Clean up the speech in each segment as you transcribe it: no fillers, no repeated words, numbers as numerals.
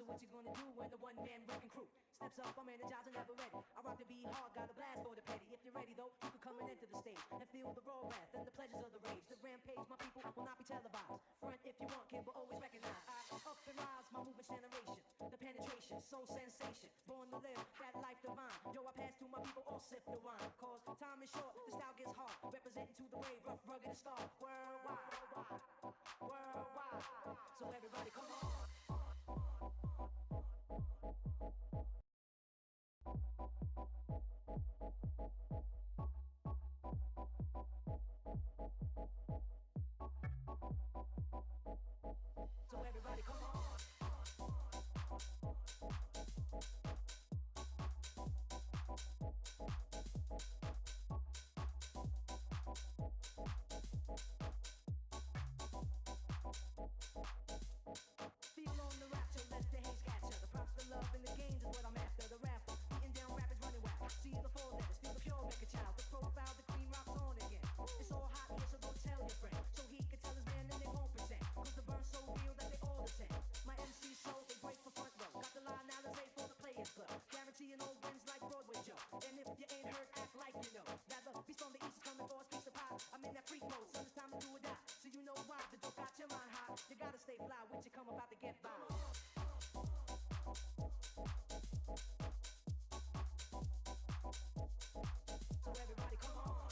So what you gonna do when the one-man wrecking crew steps up? I'm energized and never ready. I rock the beat hard, got a blast for the petty. If you're ready though, you can come and enter the stage and feel the raw wrath and the pleasures of the rage. The rampage, my people, will not be televised. Front if you want, kid, but always recognize. I up and rise, my movement's generation. The penetration, soul sensation. Born to live, that life divine. Yo, I pass to my people, all sip the wine. Cause time is short, the style gets hard. Representing to the wave, rough, rugged, and star. Worldwide, worldwide. So everybody, come on. So everybody, come on. Feel on the rapture, let the haze catch ya. The props, the love, and the gains is what I'm after. The rapper, beating down rappers, running whack. See the four letters, feel the pure record child. The profile, the cream rocks on again. It's all hot here, so go tell your friend. So he can tell his man and they won't pretend. Cause the burn's so real that they all attend. My MC soul, they break for front row. Got the line now, let's for the Players Club. Guaranteeing old wins like Broadway Joe. And if you ain't heard, act like you know. Rather, beast from the east is coming for a piece of pie. I'm in that freak mode, so it's time to do or die. So you know why, the dope got your mind high. You gotta stay fly, with you come about to get by. So everybody come on.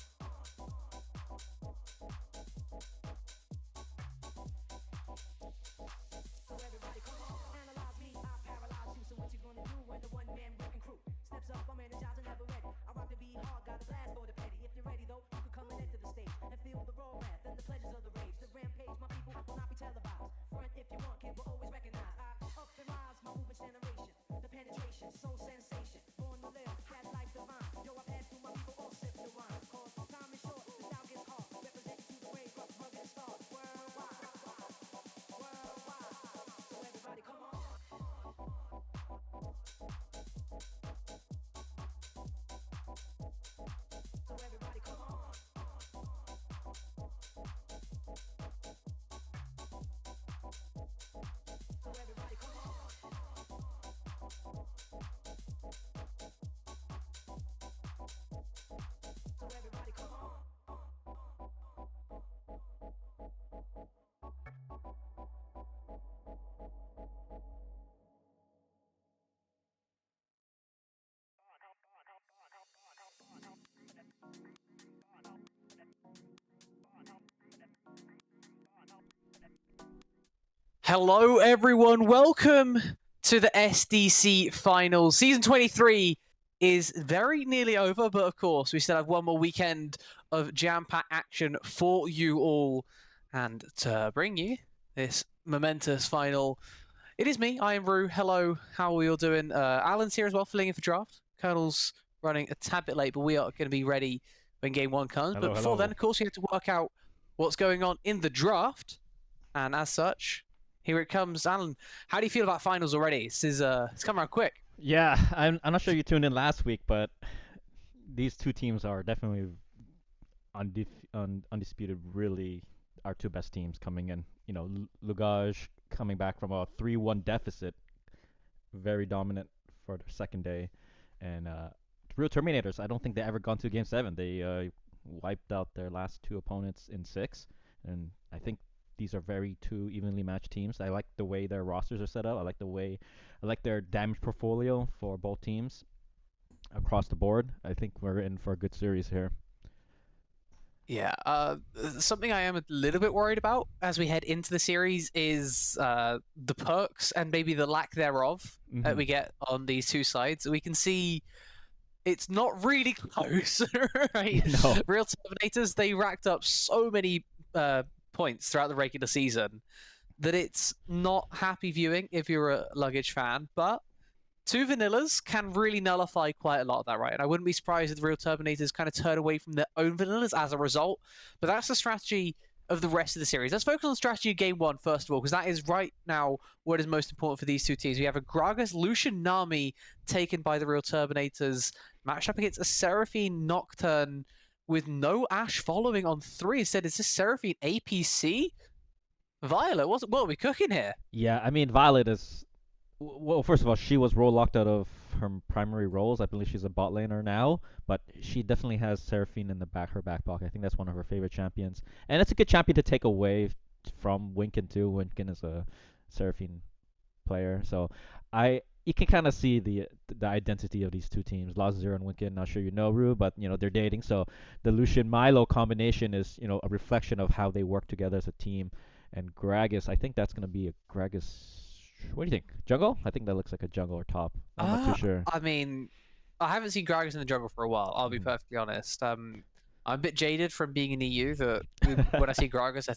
So everybody come on. Analyze me, I paralyze you. So what you gonna do when the one-man wrecking crew steps up? I'm energized and never ready. I rock the beat hard, got a blast for the petty. If you're ready though, you can come and enter the stage and feel the raw wrath and the pleasures of the rage. The rampage, my people, will not be televised. Front if you want, kid, but always recognize. I up and rise, my movement's generation. The penetration, soul sensation. Born to live, that life divine. Yo, I pass through my people, all sip the wine. Cause time is short, the style gets hard. Representing to the wave, rough, rugged, and star. Worldwide, worldwide. So everybody come on. So everybody come on. So everybody come on. So everybody come on. Hello, everyone. Welcome to the SDC Finals. Season 23 is very nearly over, but of course, we still have one more weekend of jam-packed action for you all. And to bring you this momentous final, it is me. I am Rue. Hello. How are we all doing? Alan's here as well, filling in for draft. Colonel's running a tad bit late, but we are going to be ready when game one comes. Hello, but before then, of course, we have to work out what's going on in the draft. And as such, here it comes. Alan, how do you feel about finals already? It's come around quick. Yeah, I'm not sure you tuned in last week, but these two teams are definitely undisputed, really our two best teams coming in. You know, Luggáge coming back from a 3-1 deficit, very dominant for the second day. And Real Terminators, I don't think they ever gone to Game 7. They wiped out their last two opponents in 6. And I think these are very two evenly matched teams. I like the way their rosters are set up. I like their damage portfolio for both teams across the board. I think we're in for a good series here. Yeah, something I am a little bit worried about as we head into the series is the perks and maybe the lack thereof that we get on these two sides. We can see it's not really close, right? No. Real Terminators, they racked up so many points throughout the regular season that it's not happy viewing if you're a Luggage fan, but two vanillas can really nullify quite a lot of that, right? And I wouldn't be surprised if the Real Terminators kind of turn away from their own vanillas as a result, but that's the strategy of the rest of the series. Let's focus on strategy of game one, first of all, because that is right now what is most important for these two teams. We have a Gragas Lucian Nami taken by the Real Terminators, matched up against a Seraphine Nocturne with no Ashe following on 3. Instead, is this Seraphine APC? Violet, what are we cooking here? Yeah, I mean, Violet is Well, first of all, she was role locked out of her primary roles. I believe she's a bot laner now, but she definitely has Seraphine in her back pocket. I think that's one of her favorite champions, and it's a good champion to take away from Winkin too. Winkin is a Seraphine player, so you can kind of see the identity of these two teams, Lost Zero and Winkin. Not sure you know Rue, but they're dating, so the Lucian Milo combination is a reflection of how they work together as a team. And Gragas, I think that's gonna be a Gragas. What do you think? Jungle? I think that looks like a jungle or top. I'm not too sure. I mean, I haven't seen Gragas in the jungle for a while. I'll be Mhm. perfectly honest. I'm a bit jaded from being in EU that when I see Gragas, I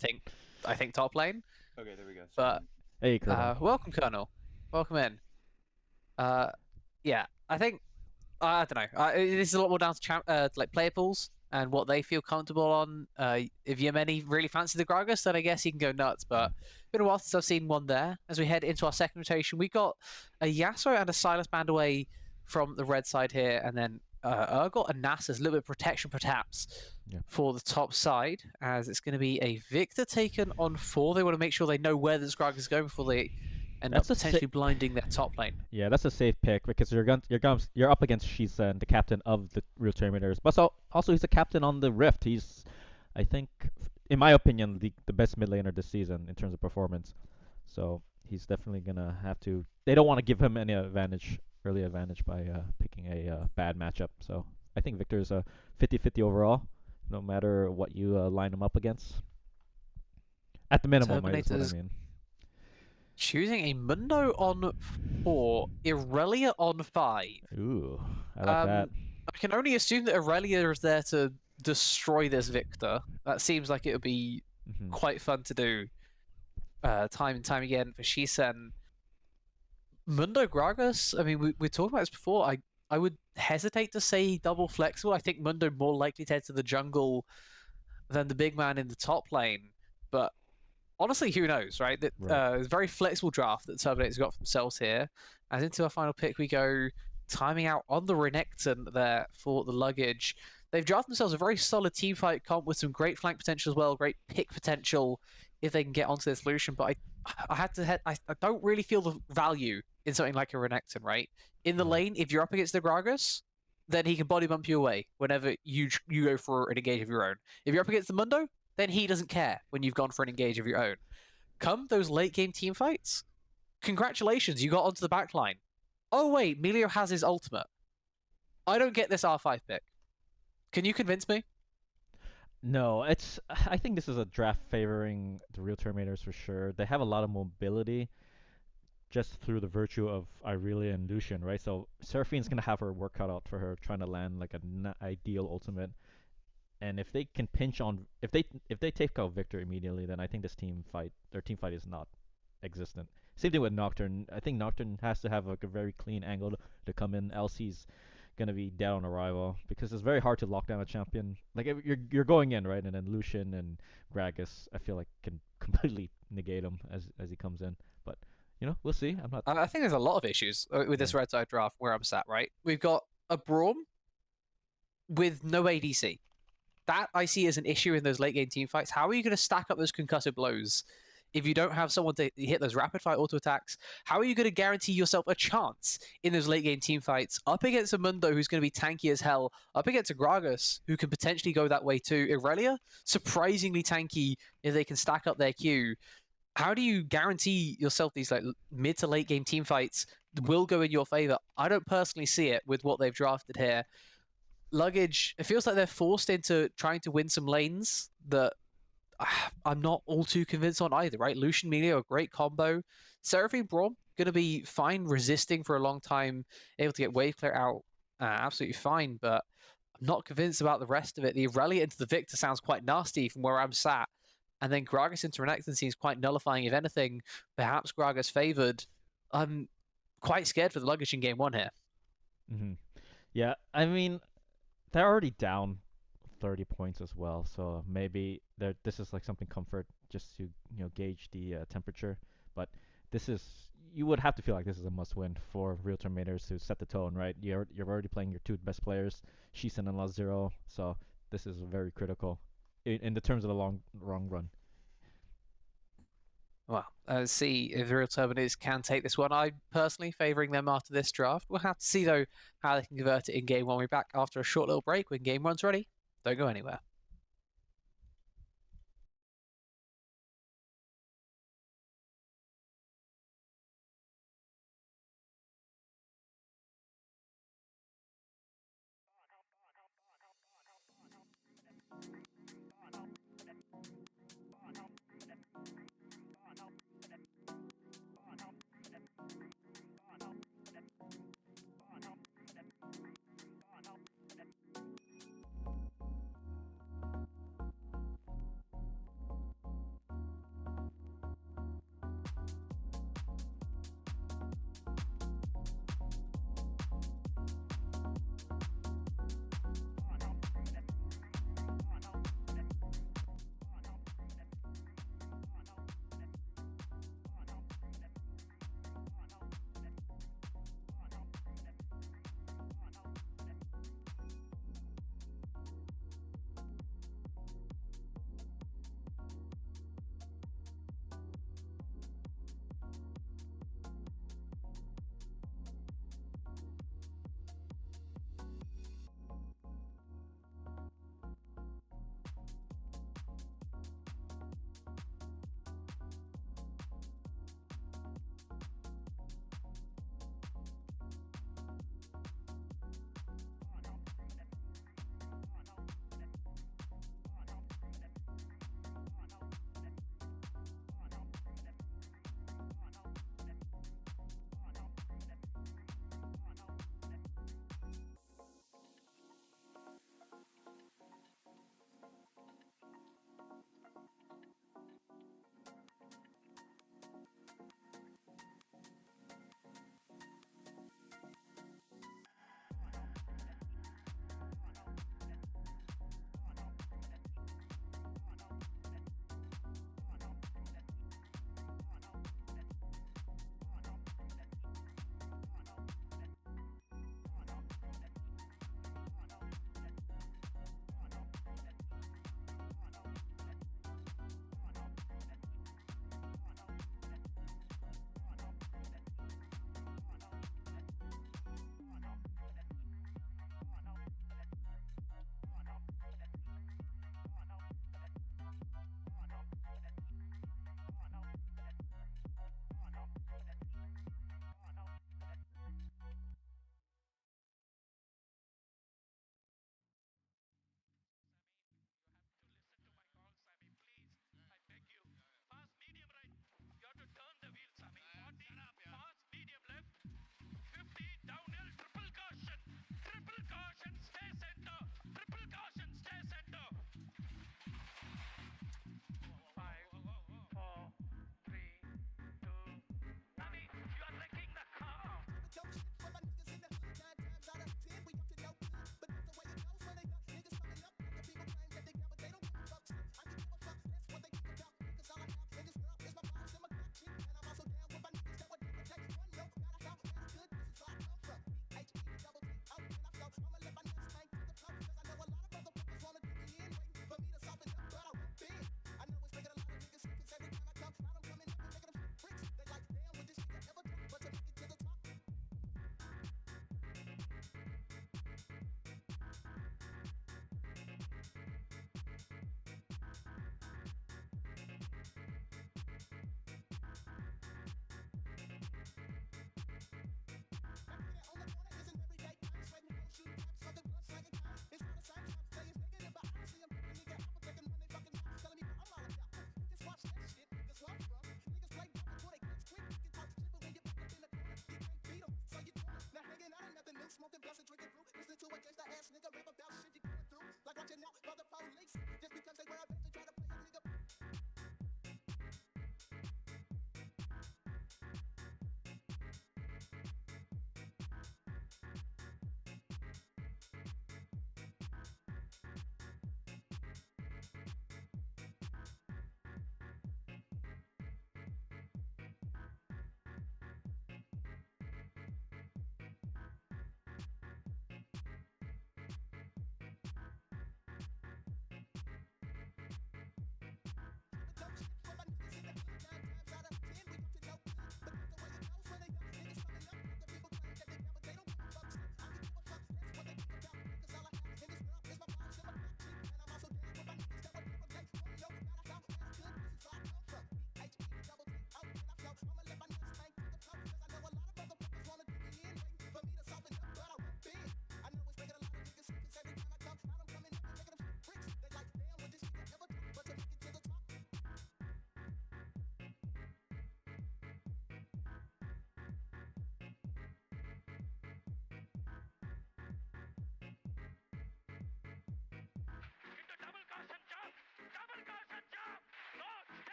think top lane. Okay, there we go. But Hey, Colonel. welcome, Colonel. Welcome in. Uh, yeah, I think I don't know. This is a lot more down to like player pools and what they feel comfortable on. If Yemeni really fancy the Gragas, then I guess he can go nuts. But it's been a while since I've seen one there. As we head into our second rotation, we got a Yasuo and a Silas band away from the red side here, and then Urgot and Nasus, a little bit of protection perhaps Yeah. for the top side, as it's going to be a Victor taken on 4. They want to make sure they know where this Gragas is going before they end up That's a potentially blinding their top lane. Yeah, that's a safe pick because you're up against Shisa, the captain of the Real Terminators. But also he's a captain on the Rift. He's, I think, in my opinion, the best mid laner this season in terms of performance. So he's definitely gonna have to. They don't want to give him any early advantage by picking a bad matchup. So I think Victor's a 50-50 overall, no matter what you line him up against. At the minimum, is what I Terminators mean. choosing a Mundo on 4, Irelia on 5. Ooh, I like that. I can only assume that Irelia is there to destroy this Victor. That seems like it would be Hmm. quite fun to do time and time again for Shisen. Mundo Gragas, I mean, we talked about this before. I would hesitate to say double flexible. I think Mundo more likely to head to the jungle than the big man in the top lane. But honestly, who knows, right? That Right. it's a very flexible draft that Turbanator's got for themselves here. As into our final pick, we go timing out on the Renekton there for the luggage. They've drafted themselves a very solid team fight comp with some great flank potential as well, great pick potential if they can get onto this solution. But I don't really feel the value in something like a Renekton, right? In the Right. lane, if you're up against the Gragas, then he can body bump you away whenever you go for an engage of your own. If you're up against the Mundo, then he doesn't care when you've gone for an engage of your own. Come those late game team fights, congratulations, you got onto the back line. Oh wait, Melio has his ultimate. I don't get this R5 pick. Can you convince me? No, it's. I think this is a draft favoring the real Terminators for sure. They have a lot of mobility just through the virtue of Irelia and Lucian, right? So Seraphine's gonna have her work cut out for her trying to land like an ideal ultimate. And if they can pinch on, if they take out Victor immediately, then I think their team fight is not existent. Same thing with Nocturne. I think Nocturne has to have like a very clean angle to come in, else he's gonna be dead on arrival because it's very hard to lock down a champion. Like if you're going in right, and then Lucian and Gragas, I feel like can completely negate him as he comes in. But we'll see. I'm not. I think there's a lot of issues with Yeah. this red side draft where I'm sat, right? We've got a Braum with no ADC. That I see as an issue in those late game team fights. How are you going to stack up those concussive blows if you don't have someone to hit those rapid fire auto attacks? How are you going to guarantee yourself a chance in those late game team fights up against a Mundo who's going to be tanky as hell, up against a Gragas who can potentially go that way too? Irelia, surprisingly tanky if they can stack up their queue. How do you guarantee yourself these like mid to late game team fights will go in your favor? I don't personally see it with what they've drafted here. Luggage, it feels like they're forced into trying to win some lanes that I'm not all too convinced on either, right? Lucian Melio, a great combo. Seraphine Braum, going to be fine resisting for a long time, able to get wave clear out absolutely fine, but I'm not convinced about the rest of it. The Irelia into the Victor sounds quite nasty from where I'm sat, and then Gragas into Renekton seems quite nullifying. If anything, perhaps Gragas favored. I'm quite scared for the Luggage in game 1 here. Hmm. Yeah. I mean, they're already down 30 points as well, so maybe this is like something comfort just to gauge the temperature. But this is you would have to feel like this is a must-win for Real Terminators to set the tone, right? You're already playing your two best players, Shisen and Lost Zero, so this is very critical in the terms of the long run. Well, see if the real Terminators can take this one. I'm personally favouring them after this draft. We'll have to see, though, how they can convert it in game one. We're back after a short little break when game one's ready. Don't go anywhere.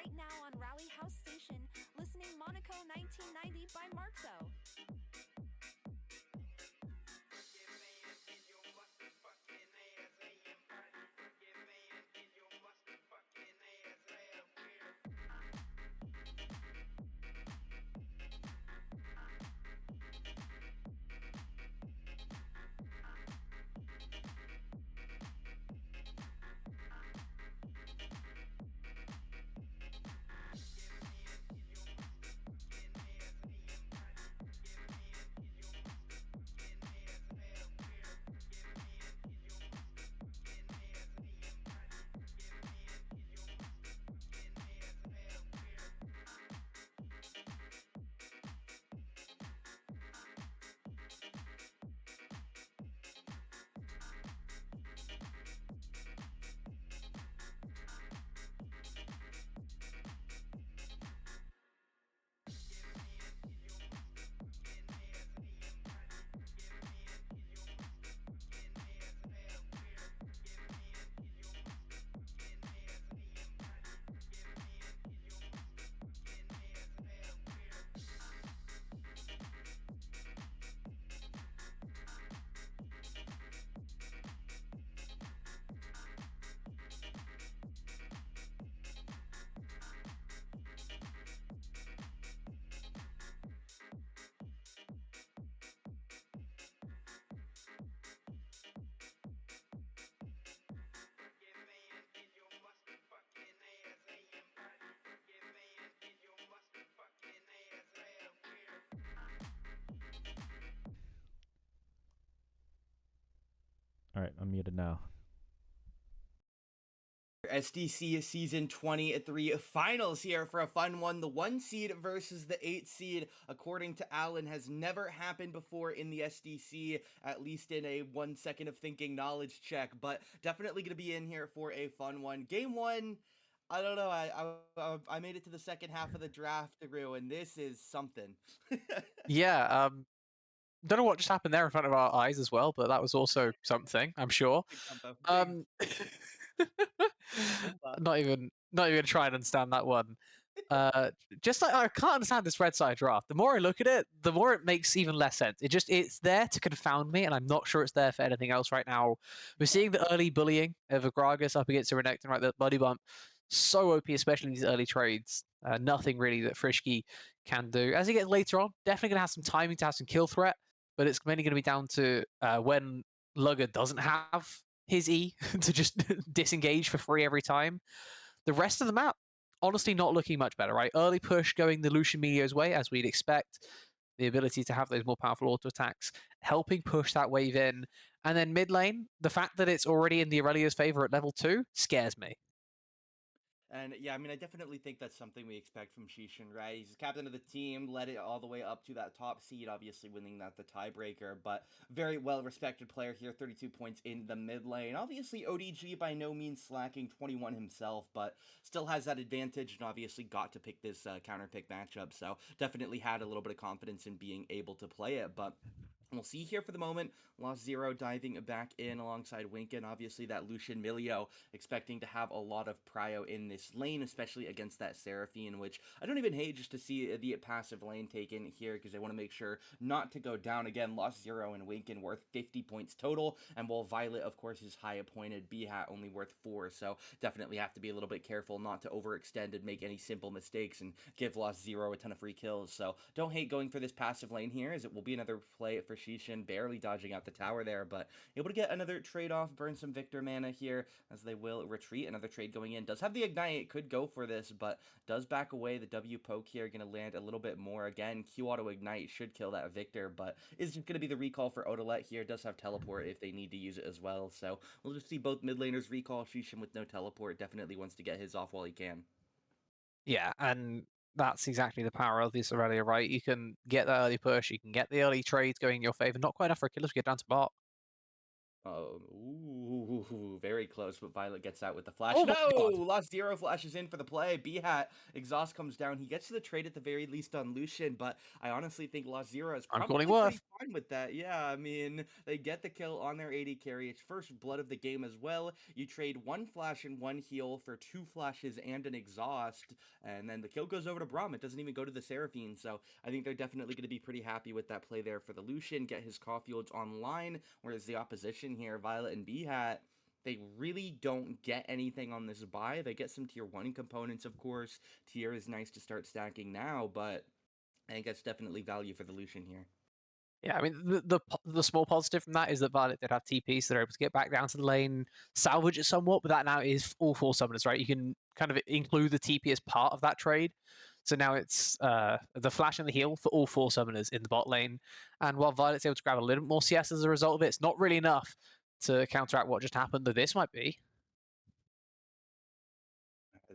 right now on Rally House Station, listening Monaco 1990 by Marxo. All right, I'm muted now. SDC season 23 finals here for a fun one. The 1 seed versus the 8 seed, according to Alan, has never happened before in the SDC, at least in a 1 second of thinking knowledge check, but definitely going to be in here for a fun one. Game 1, I don't know, I made it to the second half of the draft, Drew, and this is something. Yeah, don't know what just happened there in front of our eyes as well, but that was also something, I'm sure. Big combo. Not even gonna try and understand that one. Just like I can't understand this red side draft. The more I look at it, the more it makes even less sense. It's there to confound me, and I'm not sure it's there for anything else right now. We're seeing the early bullying of Agragas up against a Renekton, right? The buddy bump, so OP, especially in these early trades. Nothing really that Frischke can do. As he gets later on, definitely gonna have some timing to have some kill threat, but it's mainly gonna be down to when Lugger doesn't have his E to just disengage for free every time. The rest of the map, honestly, not looking much better, right? Early push going the Lucian Meteor's way, as we'd expect. The ability to have those more powerful auto attacks, helping push that wave in. And then mid lane, the fact that it's already in the Aurelia's favor at level 2 scares me. And yeah, I mean, I definitely think that's something we expect from Shishin, right? He's the captain of the team, led it all the way up to that top seed, obviously winning that the tiebreaker, but very well-respected player here, 32 points in the mid lane. Obviously, ODG by no means slacking, 21 himself, but still has that advantage and obviously got to pick this counter pick matchup, so definitely had a little bit of confidence in being able to play it, but we'll see here for the moment. Lost Zero diving back in alongside Winkin. Obviously, that Lucian Milio expecting to have a lot of prio in this lane, especially against that Seraphine, which I don't even hate just to see the passive lane taken here because I want to make sure not to go down again. Lost Zero and Winkin worth 50 points total, and while Violet, of course, is high appointed, B-Hat only worth 4, so definitely have to be a little bit careful not to overextend and make any simple mistakes and give Lost Zero a ton of free kills. So don't hate going for this passive lane here, as it will be another play for Shishin, barely dodging out the tower there, but able to get another trade off, burn some Victor mana here as they will retreat. Another trade going in. Does have the Ignite, could go for this, but does back away. The W poke here going to land a little bit more. Again, Q auto Ignite should kill that Victor, but is just going to be the recall for Odolet here. Does have teleport if they need to use it as well, so we'll just see both mid laners recall. Shishin with no teleport definitely wants to get his off while he can. Yeah, and that's exactly the power of this Aurelia, right? You can get that early push, you can get the early trades going in your favor. Not quite enough for a killer to get down to bot. Ooh, very close, but Violet gets out with the flash. Oh my No! god. Lost Zero flashes in for the play. B-Hat, exhaust comes down. He gets to the trade at the very least on Lucian, but I honestly think Lost Zero is I'm calling probably pretty Worth. fine with that. Yeah, I mean, they get the kill on their AD carry. It's first blood of the game as well. You trade one flash and one heal for two flashes and an exhaust, and then the kill goes over to Braum. It doesn't even go to the Seraphine, so I think they're definitely going to be pretty happy with that play there for the Lucian, get his Caulfields online, whereas the opposition here, Violet and B-Hat, they really don't get anything on this buy. They get some tier 1 components, of course. Tier is nice to start stacking now, but I think that's definitely value for the Lucian here. Yeah, I mean the small positive from that is that Violet did have TP, so they're able to get back down to the lane, salvage it somewhat. But that now is all four summoners, right? You can kind of include the TP as part of that trade. So now it's the flash and the heal for all four summoners in the bot lane. And while Violet's able to grab a little more CS as a result of it, it's not really enough to counteract what just happened. Though this might be.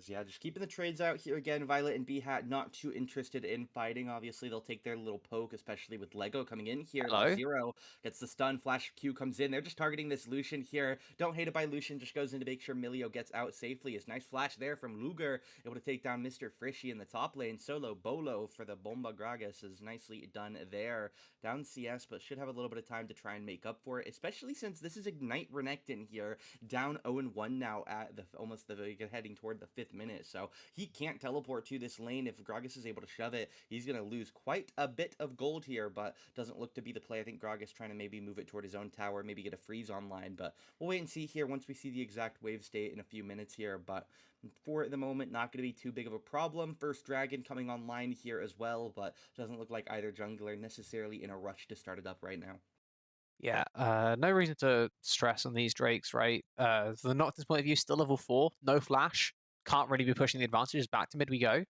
Yeah, just keeping the trades out here again. Violet and B-Hat not too interested in fighting. Obviously, they'll take their little poke, especially with Lego coming in here. Hello? Zero gets the stun. Flash Q comes in. They're just targeting this Lucian here. Don't hate it by Lucian. Just goes in to make sure Milio gets out safely. It's nice flash there from Luger, able to take down Mr. Frishy in the top lane. Solo Bolo for the Bomba Gragas is nicely done there. Down CS, but should have a little bit of time to try and make up for it, especially since this is Ignite Renekton here, down 0-1 now at heading toward the 5th minute, so he can't teleport to this lane. If Gragas is able to shove it, he's going to lose quite a bit of gold here, but doesn't look to be the play. I think Gragas trying to maybe move it toward his own tower, maybe get a freeze online, but we'll wait and see here once we see the exact wave state in a few minutes here, but for the moment, not going to be too big of a problem. First Dragon coming online here as well, but doesn't look like either jungler necessarily in a rush to start it up right now. Yeah, no reason to stress on these Drakes, right? From the Nocturne's point of view, still level 4, no flash, can't really be pushing the advantages. Back to mid we go.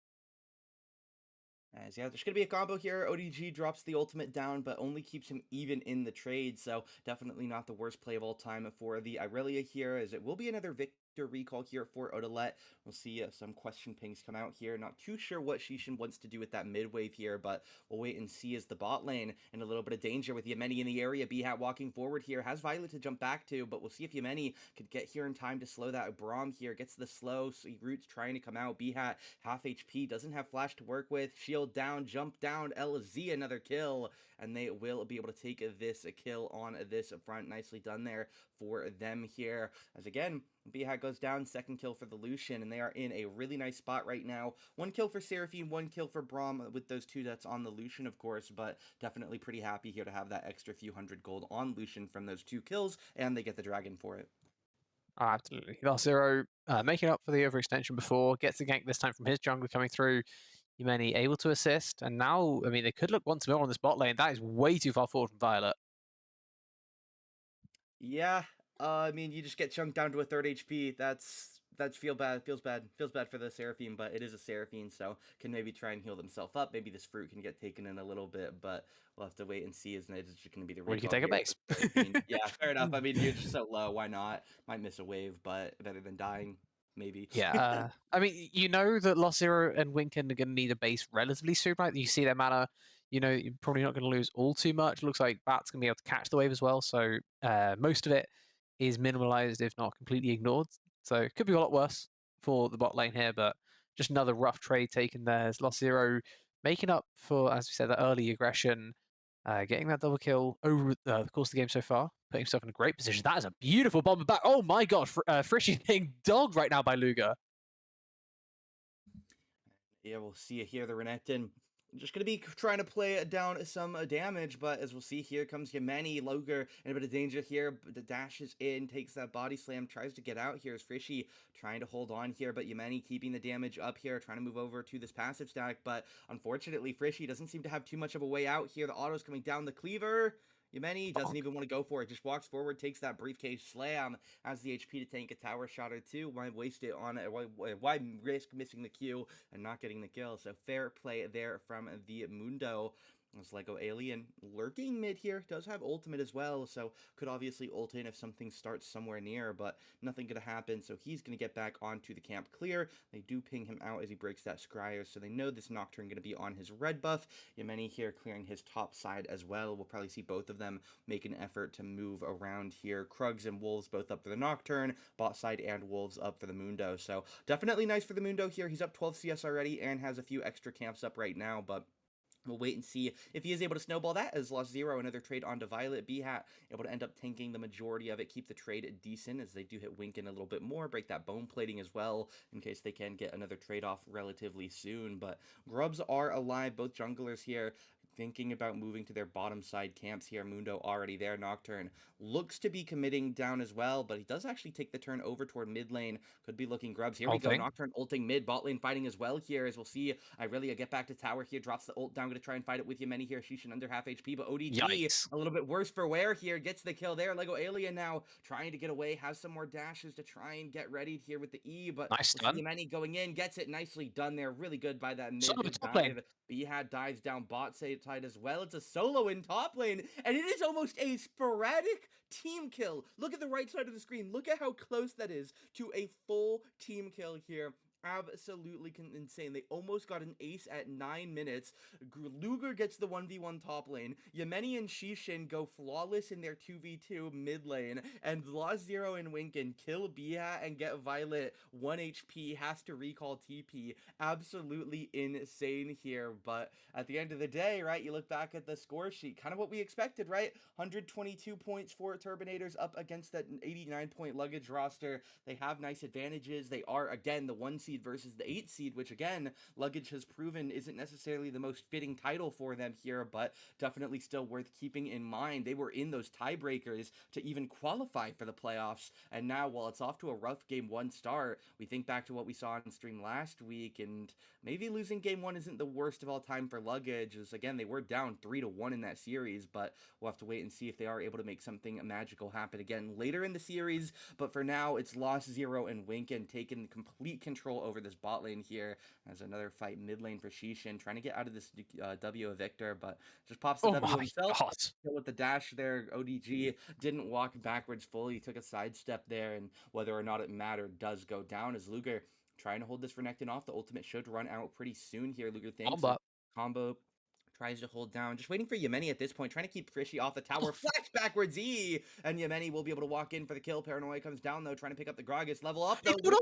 As yeah, there's going to be a combo here. ODG drops the ultimate down, but only keeps him even in the trade, so definitely not the worst play of all time for the Irelia here, as it will be another Victor recall here for Odalet. We'll see some question pings come out here. Not too sure what Shishin wants to do with that mid wave here, but we'll wait and see as the bot lane in a little bit of danger with Yemeni in the area. B-Hat walking forward here, has Violet to jump back to, but we'll see if Yemeni could get here in time to slow that. Braum here gets the slow, so Root's trying to come out. B-Hat half HP, doesn't have flash to work with. Shield down, jump down, LZ another kill, and they will be able to take this kill on this front. Nicely done there for them here, as again, B-Hat goes down, second kill for the Lucian, and they are in a really nice spot right now. One kill for Seraphine, one kill for Braum, with those two deaths on the Lucian, of course, but definitely pretty happy here to have that extra few hundred gold on Lucian from those two kills, and they get the dragon for it. Oh, absolutely. Last Zero making up for the overextension before, gets the gank this time from his jungler coming through. Yemeni able to assist, and now, I mean, they could look once more on this bot lane. That is way too far forward from Violet. Yeah, I mean, you just get chunked down to a third HP. That's feels bad for the Seraphine, but it is a Seraphine, so can maybe try and heal themselves up. Maybe this fruit can get taken in a little bit, but we'll have to wait and see. Isn't it? It's just going to be the Or you can recall take a here base. for Seraphine. Yeah, fair enough. I mean, you're just so low. Why not? Might miss a wave, but better than dying. Maybe. Yeah, I mean, you know that Lost Zero and Winkin are going to need a base relatively soon, right? You see their mana, you know, you're probably not going to lose all too much. Looks like Bat's going to be able to catch the wave as well, so most of it is minimalized, if not completely ignored. So it could be a lot worse for the bot lane here, but just another rough trade taken there. As Lost Zero making up for, as we said, that early aggression, getting that double kill over the course of the game so far, putting himself in a great position. That is a beautiful bomber back. Oh my god, Frishy's being dogged right now by Luga. Yeah, we'll see it here. The Renekton just going to be trying to play down some damage, but as we'll see, here comes Yemeni. Luger in a bit of danger here, but the dashes in, takes that body slam, tries to get out here. Is Frishy trying to hold on here, but Yemeni keeping the damage up here, trying to move over to this passive stack, but unfortunately, Frishy doesn't seem to have too much of a way out here. The auto's coming down the cleaver. Yemeni doesn't even want to go for it, just walks forward, takes that briefcase slam, has the HP to tank a tower shot or two. Why waste it on it? Why risk missing the Q and not getting the kill? So fair play there from the Mundo. This Lego Alien lurking mid here, does have ultimate as well, so could obviously ult in if something starts somewhere near, but nothing gonna happen, so he's gonna get back onto the camp clear. They do ping him out as he breaks that scryer, so they know this Nocturne gonna be on his red buff. Yemeni here clearing his top side as well. We'll probably see both of them make an effort to move around here. Krugs and Wolves both up for the Nocturne, bot side and Wolves up for the Mundo, so definitely nice for the Mundo here. He's up 12 CS already and has a few extra camps up right now, but we'll wait and see if he is able to snowball that as Lost Zero, another trade onto Violet. B-Hat able to end up tanking the majority of it, keep the trade decent as they do hit Winkin a little bit more, break that bone plating as well in case they can get another trade off relatively soon. But Grubs are alive, both junglers here thinking about moving to their bottom side camps here. Mundo already there. Nocturne looks to be committing down as well, but he does actually take the turn over toward mid lane. Could be looking Grubs. Here we go. Ulting. Nocturne ulting mid, bot lane fighting as well here, as we'll see. Irelia get back to tower here, drops the ult down, gonna try and fight it with Yemeni here. Shishin under half HP, but ODG Yikes. a little bit worse for wear here, gets the kill there. Lego Alien now trying to get away, has some more dashes to try and get ready here with the E, but Nice we'll see stun. Yemeni going in, gets it nicely done there. Really good by that Solo mid top lane. dive. B-Hat dives down bot side as well. It's a solo in top lane, and it is almost a sporadic team kill. Look at the right side of the screen. Look at how close that is to a full team kill here. Absolutely insane. They almost got an ace at 9 minutes. Luger gets the 1v1 top lane. Yemeni and Shishin go flawless in their 2v2 mid lane. And Lost Zero and Winkin kill B-Hat and get Violet 1 HP. Has to recall TP. Absolutely insane here. But at the end of the day, right, you look back at the score sheet. Kind of what we expected, right? 122 points for Turbinators up against that 89-point Luggage roster. They have nice advantages. They are, again, the 1 seed versus the 8 seed, which again, Luggage has proven isn't necessarily the most fitting title for them here, but definitely still worth keeping in mind. They were in those tiebreakers to even qualify for the playoffs, and now while it's off to a rough game 1 start, we think back to what we saw on stream last week, and maybe losing game 1 isn't the worst of all time for Luggage, as again, they were down 3-1 in that series, but we'll have to wait and see if they are able to make something magical happen again later in the series. But for now, it's Lost Zero and Winkin taking complete control over this bot lane here. As another fight mid lane for Shishin, trying to get out of this W of Victor, but just pops the Oh W my himself. god. With the dash there, ODG didn't walk backwards fully. He took a sidestep there, and whether or not it mattered does go down as Luger trying to hold this Renekton off. The ultimate should run out pretty soon here, Luger thinks. Combo tries to hold down, just waiting for Yemeni at this point, trying to keep Frishy off the tower. Flash backwards E, and Yemeni will be able to walk in for the kill. Paranoia comes down though, trying to pick up the Gragas. Level up though. Luger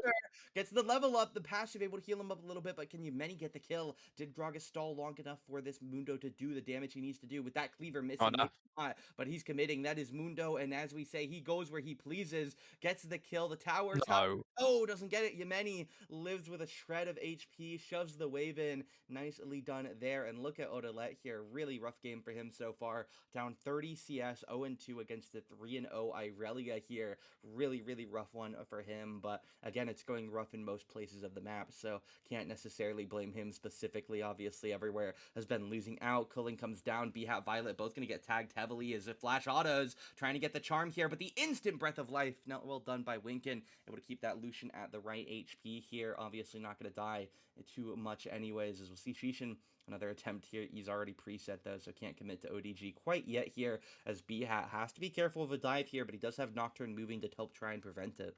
gets the level up. The passive able to heal him up a little bit, but can Yemeni get the kill? Did Gragas stall long enough for this Mundo to do the damage he needs to do with that cleaver missing? no. Maybe not, but he's committing. That is Mundo, and as we say, he goes where he pleases. Gets the kill. The tower. No. Oh, doesn't get it. Yemeni lives with a shred of HP, shoves the wave in. Nicely done there. And look at Odalet here. Really rough game for him so far. Down 30 CS, 0-2 against the 3-0 Irelia here. Really, really rough one for him. But again, it's going rough in most places of the map, so can't necessarily blame him specifically. Obviously, everywhere has been losing out. Culling comes down. B-Hat, Violet, both going to get tagged heavily as if Flash Autos trying to get the charm here, but the instant breath of life, not well done by Winkin. Able to keep that Lucian at the right HP here. Obviously not going to die too much anyways, as we'll see Shishin another attempt here. He's already preset though, so can't commit to ODG quite yet here, as B-Hat has to be careful of a dive here, but he does have Nocturne moving to help try and prevent it.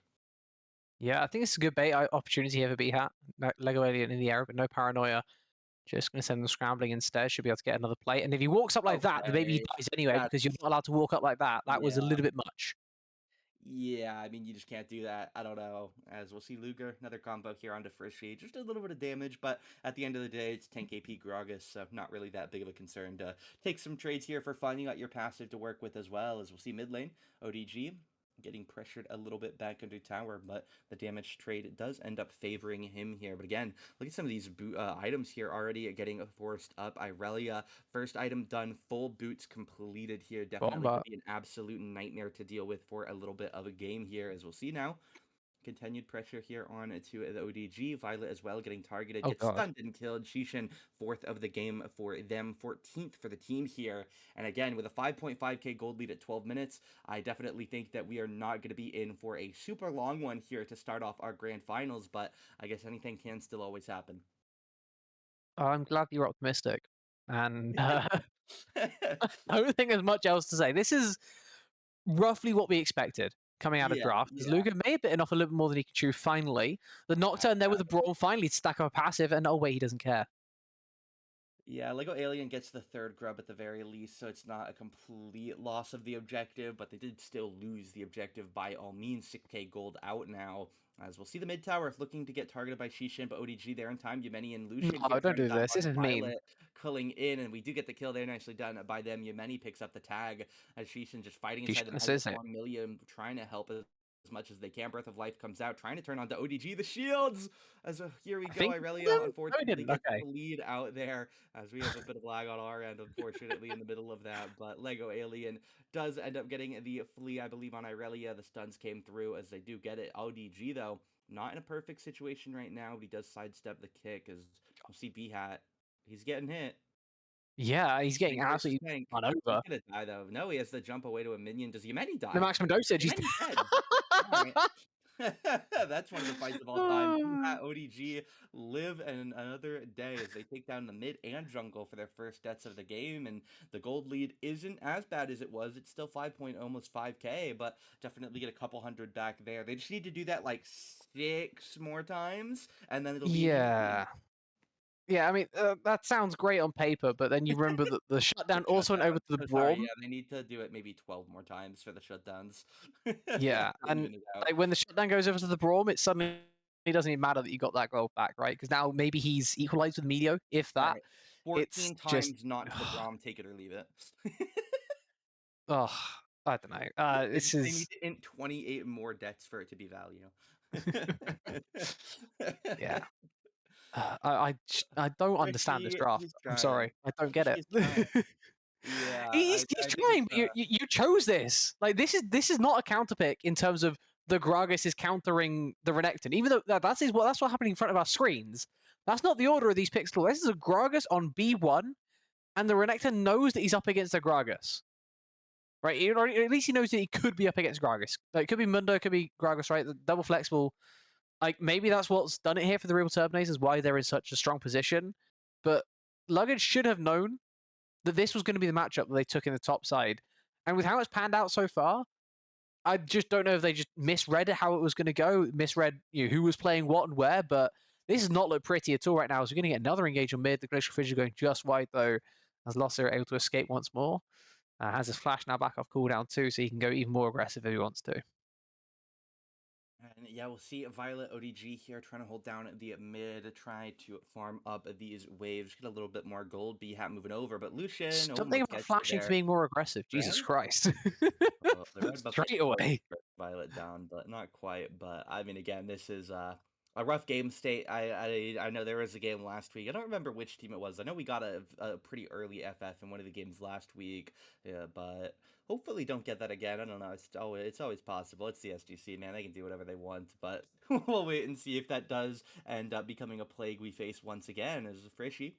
Yeah, I think it's a good bait opportunity here for B-Hat. Lego Alien in the air, but no paranoia. Just going to send them scrambling instead. Should be able to get another plate. And if he walks up like that, then maybe he dies anyway, because you're not allowed to walk up like that. That was a little bit much. Yeah, I mean, you just can't do that. I don't know. As we'll see Luger, another combo here onto Frishy. Just a little bit of damage, but at the end of the day, it's 10 KP Gragas, so not really that big of a concern to take some trades here for fun. You got your passive to work with as well, as we'll see mid lane. ODG getting pressured a little bit back under tower, but the damage trade does end up favoring him here. But again, look at some of these items here already getting forced up. Irelia, first item done, full boots completed here. Definitely could be an absolute nightmare to deal with for a little bit of a game here, as we'll see now. Continued pressure here on to the ODG. Violet as well getting targeted, gets stunned and killed. Shishin, 4th of the game for them, 14th for the team here. And again, with a 5.5k gold lead at 12 minutes, I definitely think that we are not going to be in for a super long one here to start off our grand finals, but I guess anything can still always happen. I'm glad you're optimistic. And I don't think there's much else to say. This is roughly what we expected coming out of Yeah, draft. Because yeah. Luca may have bitten off a little more than he could chew finally. The Nocturne there with the Brawl finally to stack up a passive, and oh wait, he doesn't care. Yeah, Lego Alien gets the third grub at the very least, so it's not a complete loss of the objective, but they did still lose the objective by all means. 6k gold out now. As we'll see the mid tower looking to get targeted by Shishin, but ODG there in time. Yemeni and Lucian No, here don't trying to do dive this. This on is mean. Violet, culling in, and we do get the kill there. Nicely done by them. Yemeni picks up the tag as Shishin just fighting inside the This is it. 1 million, trying to help as much as they can. Breath of Life comes out, trying to turn on to ODG the shields. As here we I go. think Irelia no, he unfortunately didn't. gets Okay. the lead out there as we have a bit of lag on our end, unfortunately, in the middle of that. But Lego Alien does end up getting the flea, I believe, on Irelia. The stuns came through as they do get it. ODG, though, not in a perfect situation right now, but he does sidestep the kick as we'll see B-Hat. He's getting hit. Yeah, he's getting Tank versus absolutely tank. run He's over. gonna die, though. No, he has to jump away to a minion. Does Yemeni The die? maximum dosage. He's Yemeni's dead. Alright. That's one of the fights of all time. B-Hat, ODG live in another day as they take down the mid and jungle for their first deaths of the game, and the gold lead isn't as bad as it was. It's still 5 point, almost 5k, but definitely get a couple hundred back there. They just need to do that like 6 more times, and then it'll be an easy Yeah. Yeah, I mean, that sounds great on paper, but then you remember that the shutdown also went over to the Sorry, Braum. yeah, they need to do it maybe 12 more times for the shutdowns. Yeah, To and even it out. like, when the shutdown goes over to the Braum, it suddenly doesn't even matter that you got that goal back, right? Because now maybe he's equalized with Medio, if that. Alright, 14 It's just, times not to the Brom, take it or leave it. oh, I don't know. This They need is, to int 28 more deaths for it to be value. yeah. I don't understand this Rishi, draft. he's I'm trying. sorry, I don't get Rishi it. is trying. Yeah, He's I think trying, it's, but you chose this. Like this is not a counter pick in terms of the Gragas is countering the Renekton. Even though that's what happening in front of our screens. That's not the order of these picks at all. This is a Gragas on B1, and the Renekton knows that he's up against a Gragas. Right? At least he knows that he could be up against Gragas. Like, it could be Mundo, it could be Gragas, right? The double flexible. Like, maybe that's what's done it here for the Real Turbinators, why they're in such a strong position. But Luggage should have known that this was going to be the matchup that they took in the top side. And with how it's panned out so far, I just don't know if they just misread how it was going to go, misread who was playing what and where, but this does not look pretty at all right now. So we're going to get another engage on mid. The Glacial Fissure going just wide, though, as Losser able to escape once more. Has his flash now back off cooldown, too, so he can go even more aggressive if he wants to. And yeah, we'll see Violet ODG here trying to hold down the mid, try to farm up these waves, get a little bit more gold. B-Hat moving over, but Lucian Stop almost thinking about gets it flashing to there. being more aggressive. Jesus Red? Christ. Well, the red buff Straight away. Violet down, but not quite. But I mean, again, this is a rough game state. I know there was a game last week. I don't remember which team it was. I know we got a pretty early FF in one of the games last week. Yeah, but hopefully don't get that again. I don't know. It's always possible. It's the SGC, man. They can do whatever they want. But we'll wait and see if that does end up becoming a plague we face once again as Frishy.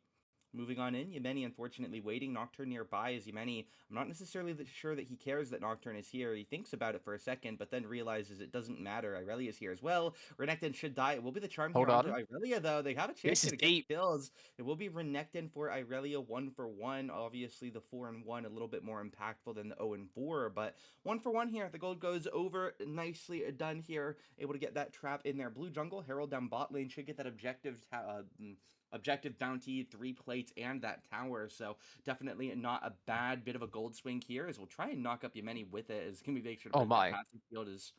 Moving on in, Yemeni unfortunately waiting. Nocturne nearby is Yemeni. I'm not necessarily sure that he cares that Nocturne is here. He thinks about it for a second, but then realizes it doesn't matter. Irelia is here as well. Renekton should die. It will be the charm Hold here onto on. Irelia, though. They have a chance This is to get deep. kills. It will be Renekton for Irelia 1-for-1. Obviously, the 4-1 a little bit more impactful than the 0-4, but 1-for-1 here. The gold goes over. Nicely done here. Able to get that trap in there. Blue jungle, Herald down bot lane should get that objective bounty, 3 plates, and that tower. So definitely not a bad bit of a gold swing here, as we'll try and knock up Yemeni with it. As can we make sure to break that passive field is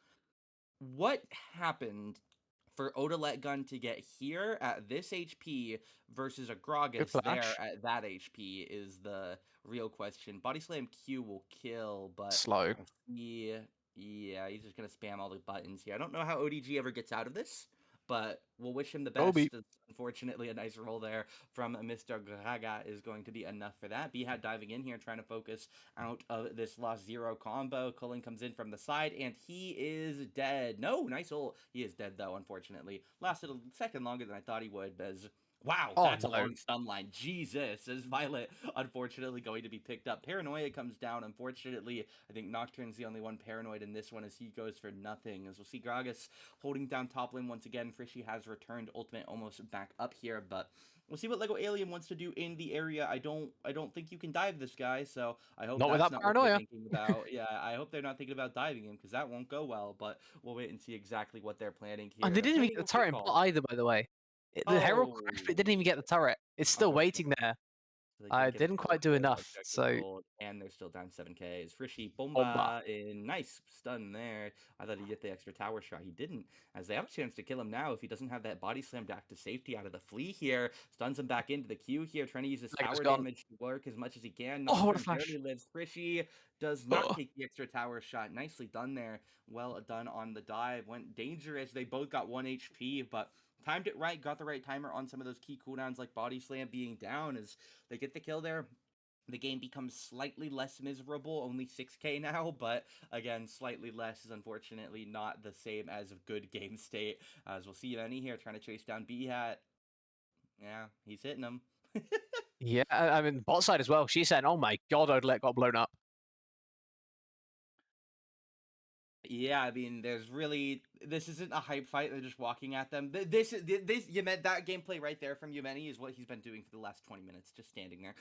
what happened for Odalet Gun to get here at this HP versus a Gragas there at that HP is the real question. Body Slam Q will kill, but Slow. yeah, he's just gonna spam all the buttons here. I don't know how ODG ever gets out of this, but we'll wish him the best. Unfortunately, a nice roll there from Mr. Luggáge is going to be enough for that. B-Hat diving in here, trying to focus out of this Lost Zero combo. Cullen comes in from the side, and he is dead. No, nice ult. He is dead, though, unfortunately. Lasted a second longer than I thought he would, as Wow, Oh that's a no. long stun line. Jesus, is Violet unfortunately going to be picked up? Paranoia comes down. Unfortunately, I think Nocturne's the only one paranoid in this one as he goes for nothing. As we'll see Gragas holding down top lane once again. Frishy has returned ultimate almost back up here, but we'll see what Lego Alien wants to do in the area. I don't think you can dive this guy, so I hope Not that's without not what they're paranoia. thinking about. Yeah, I hope they're not thinking about diving him because that won't go well, but we'll wait and see exactly what they're planning here. And they They're didn't even planning get a the turret in recall. bot either, by the way. The Herald Oh, crashed, but it didn't even get the turret. It's still unfortunate. waiting there. So they I couldn't get a didn't turret quite do for enough. objective So gold, and they're still down 7k. Is Frishy bomba. Bomba in nice stun there. I thought he'd get the extra tower shot. He didn't, as they have a chance to kill him now if he doesn't have that body slam back to safety out of the flea here. Stuns him back into the queue here, trying to use his Lego's tower gone. damage to work as much as he can. Oh, what a Nocturne flash. barely lives. Frishy does not Ugh. take the extra tower shot. Nicely done there. Well done on the dive. Went dangerous. They both got 1 HP, but timed it right, got the right timer on some of those key cooldowns like body slam being down as they get the kill there. The game becomes slightly less miserable, only 6k now, but again, slightly less is unfortunately not the same as a good game state. As we'll see Lenny here trying to chase down B07. Yeah, he's hitting him. Yeah, I mean, bot side as well. She said, oh my god, Odlet got blown up. Yeah, I mean, there's really this isn't a hype fight. They're just walking at them. This Yemen, that gameplay right there from Yemeni is what he's been doing for the last 20 minutes, just standing there.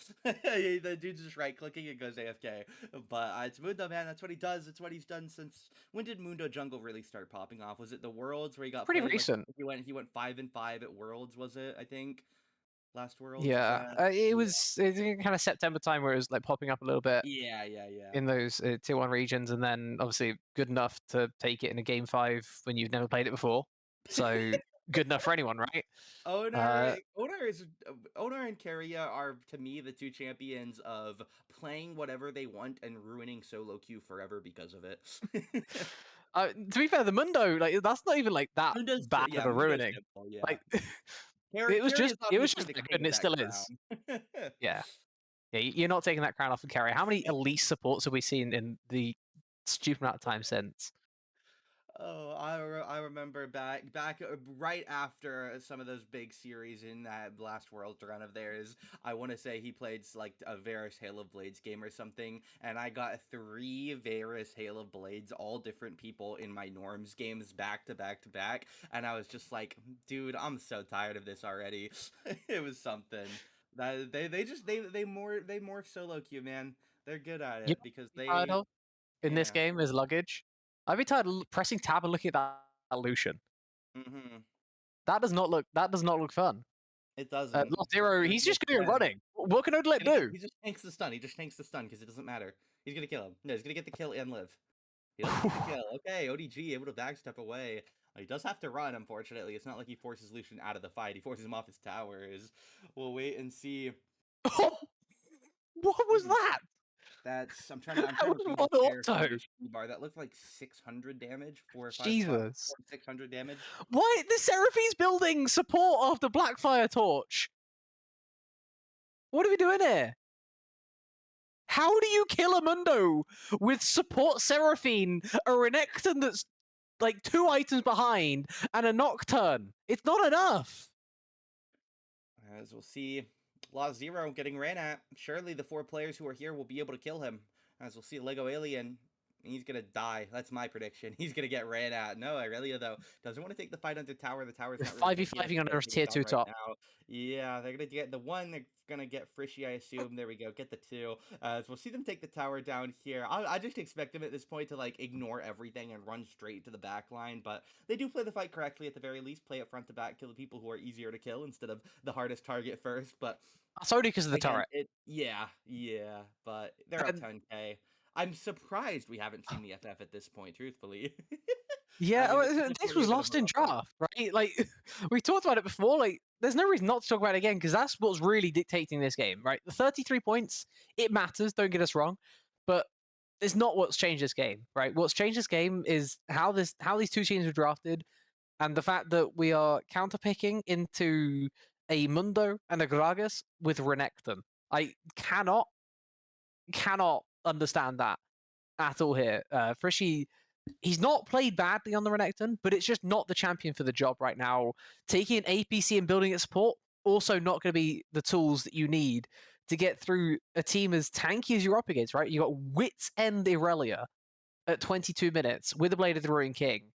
The dude's just right clicking and goes AFK. But it's Mundo, man. That's what he does. It's what he's done since when did Mundo Jungle really start popping off? Was it the Worlds where he got Pretty played, recent. Like, he went 5-5 at Worlds? Was it? I think last Worlds. Yeah, it was kind of September time where it was like popping up a little bit Yeah. in those tier 1 regions, and then obviously good enough to take it in a game 5 when you've never played it before. So good enough for anyone, right? Owner and Keria are to me the two champions of playing whatever they want and ruining solo queue forever because of it. To be fair, the Mundo, like, that's not even like that Mundo's bad yeah, of a Mundo's ruining. simple, yeah. Like Keria's it was just obviously the that king good, and of it that still is. crown. Yeah. Yeah, you're not taking that crown off of Carrier. How many elite supports have we seen in the stupid amount of time since? Oh, I remember back right after some of those big series in that last World run of theirs. I want to say he played like a Varus Hail of Blades game or something, and I got 3 Varus Hail of Blades, all different people in my Norms games back to back to back, and I was just like, dude, I'm so tired of this already. It was something that they morph solo queue, man. They're good at You it because know what I'm tired of in this yeah. game is Luggage. I'd be tired of pressing tab and looking at that Lucian. Mm-hmm. That does not look fun. It doesn't. Lost Zero, he's just going running. What can Odlet do? He just tanks the stun. He just tanks the stun because it doesn't matter. He's gonna kill him. No, he's gonna get the kill and live. He doesn't get the kill. Okay, ODG able to backstep away. He does have to run, unfortunately. It's not like he forces Lucian out of the fight. He forces him off his towers. We'll wait and see. What was that? That's I'm trying to read was the one Seraphine auto. HP bar. That looked like 600 damage. Jesus. 600 damage. Why the Seraphine's building support after Blackfire Torch? What are we doing here? How do you kill a Mundo with support Seraphine, a Renekton that's like 2 items behind, and a Nocturne? It's not enough. As we'll see, Law Zero getting ran at. Surely the 4 players who are here will be able to kill him. As we'll see, Lego Alien, he's gonna die. That's my prediction. He's gonna get ran at. No, Irelia though doesn't want to take the fight under tower. The tower's not really 5v5ing under a tier 2 top. now. Yeah, they're gonna get the one. They're gonna get Frishy, I assume. There we go. Get the 2. So we'll see them take the tower down here. I just expect them at this point to like ignore everything and run straight to the back line. But they do play the fight correctly at the very least. Play it front to back. Kill the people who are easier to kill instead of the hardest target first. But That's only because of the again, turret. yeah. But they're up 10k. I'm surprised we haven't seen the FF at this point, truthfully. Yeah, I mean, this was lost in draft, right? Like, we talked about it before. Like, there's no reason not to talk about it again because that's what's really dictating this game, right? The 33 points, it matters. Don't get us wrong, but it's not what's changed this game, right? What's changed this game is how these 2 teams were drafted, and the fact that we are counterpicking into a Mundo and a Gragas with Renekton. I cannot understand that at all here. Frishy, he's not played badly on the Renekton, but it's just not the champion for the job right now. Taking an APC and building its support, also not going to be the tools that you need to get through a team as tanky as you're up against, right? You got Wits End Irelia at 22 minutes with the Blade of the Ruin King.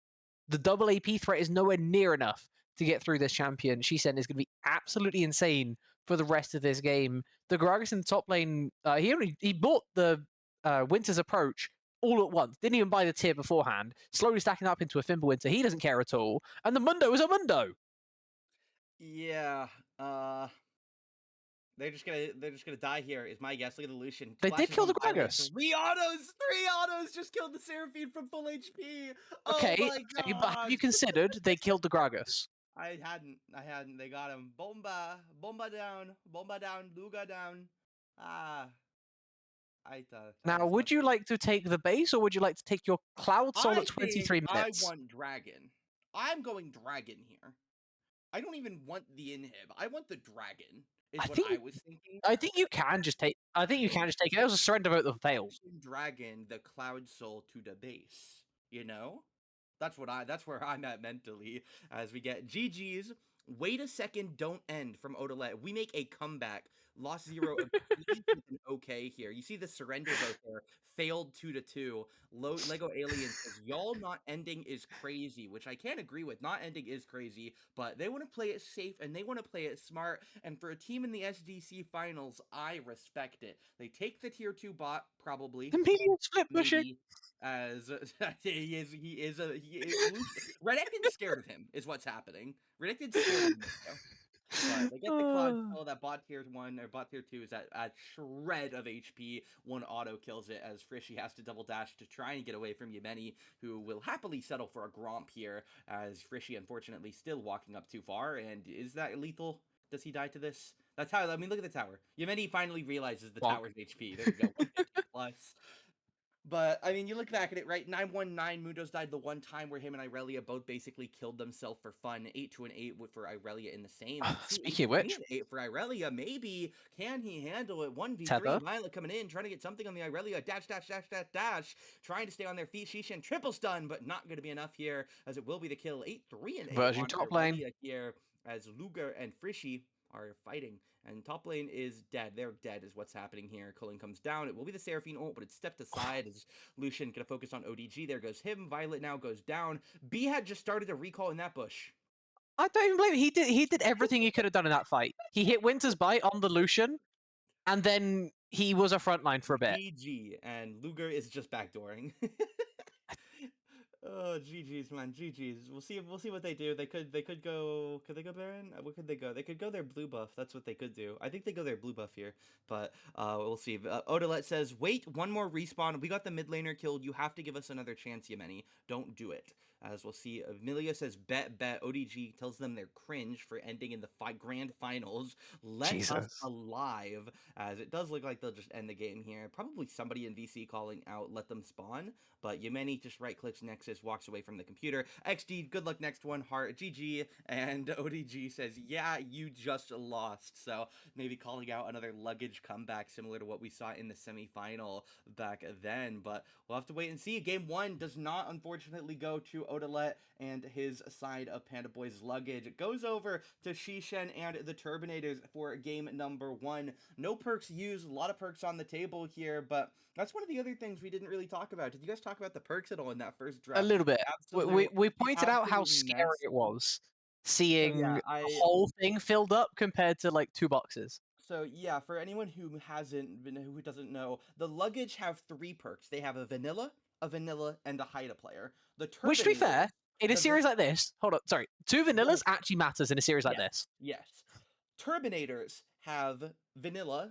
The double AP threat is nowhere near enough to get through this champion. Shisen is going to be absolutely insane for the rest of this game. The Gragas in the top lane, he bought the Winter's Approach all at once. Didn't even buy the tier beforehand. Slowly stacking up into a Fimbulwinter. He doesn't care at all. And the Mundo is a Mundo. Yeah. They're just gonna die here, is my guess. Look at the Lucian. They did Flashes kill on the Violet. Gragas. Three autos just killed the Seraphine from full HP. Okay, Oh my okay, but have you gosh. considered they killed the Gragas? I hadn't. They got him. Bomba down, Luga down. Ah, I thought. Now, would you like to take the base, or would you like to take your Cloud Soul at 23 I minutes? want Dragon. I'm going Dragon here. I don't even want the inhib. I want the Dragon. Is I what think- I was thinking. I think you can just take. I think you can just take it. That was a surrender vote that failed. Dragon the Cloud Soul to the base. You know, that's where I'm at mentally. As we get GG's. Wait a second, don't end from Odalet. We make a comeback. Lost 0 of with an okay here. You see the surrender vote there. Failed 2-2. Lego Alien says, y'all not ending is crazy, which I can't agree with. Not ending is crazy, but they want to play it safe and they want to play it smart. And for a team in the SDC finals, I respect it. They take the tier 2 bot, probably. The medium split pushing. Maybe, as he is Redactin's scared of him, is what's happening. Redactin's scared of him. But they get the Cloud Soul. That bot tier 1 or bot tier 2 is at a shred of HP. One auto kills it as Frishy has to double dash to try and get away from Yemeni, who will happily settle for a Gromp here, as Frishy unfortunately still walking up too far. And is that lethal? Does he die to this? That's how, I mean, look at the tower. Yemeni finally realizes the tower's HP. There we go, 150 plus. But, I mean, you look back at it, right? 919, Mundo's died the one time where him and Irelia both basically killed themselves for fun. 8-8 for Irelia in the same. Speaking of which. 8 for Irelia, maybe. Can he handle it? 1v3. Tether. Violet coming in, trying to get something on the Irelia. Dash. Trying to stay on their feet. Shishan triple stun, but not going to be enough here, as it will be the kill. 8-3 Version on top Irelia lane. here, as Luger and Frishy are fighting. And top lane is dead. They're dead is what's happening here. Cullen comes down. It will be the Seraphine ult, but it's stepped aside as Lucian gonna focus on ODG. There goes him. Violet now goes down. B had just started a recall in that bush. I don't even blame him. He did everything he could have done in that fight. He hit Winter's Bite on the Lucian, and then he was a frontline for a bit. GG, and Luger is just backdooring. Oh, GG's, man, GG's. We'll see what they do. They could go. Could they go Baron? Where could they go? They could go their blue buff. That's what they could do. I think they go their blue buff here, but we'll see. Odalet says, "Wait, one more respawn. We got the mid laner killed. You have to give us another chance, Yemeni. Don't do it." As we'll see, Amelia says, bet. ODG tells them they're cringe for ending in the grand finals. Let us alive, as it does look like they'll just end the game here. Probably somebody in VC calling out, let them spawn. But Yemeni just right-clicks Nexus, walks away from the computer. XD, good luck next one, heart, GG. And ODG says, yeah, you just lost. So maybe calling out another luggage comeback similar to what we saw in the semifinal back then. But we'll have to wait and see. Game 1 does not, unfortunately, go to Odalet and his side of Panda Boy's luggage. It goes over to Shishen and the Turbinators for game number 1. No perks used, a lot of perks on the table here, but that's one of the other things we didn't really talk about. Did you guys talk about the perks at all in that first draft? A little bit. We pointed out how absolute scary mess. it was seeing yeah, the whole thing filled up compared to like 2 boxes. So yeah, for anyone who doesn't know, the luggage have 3 perks. They have a vanilla, and a Haida player. The Which, to be fair, in a the series like this, hold on, sorry, 2 vanillas actually matters in a series like this. Yes. Turbinators have vanilla,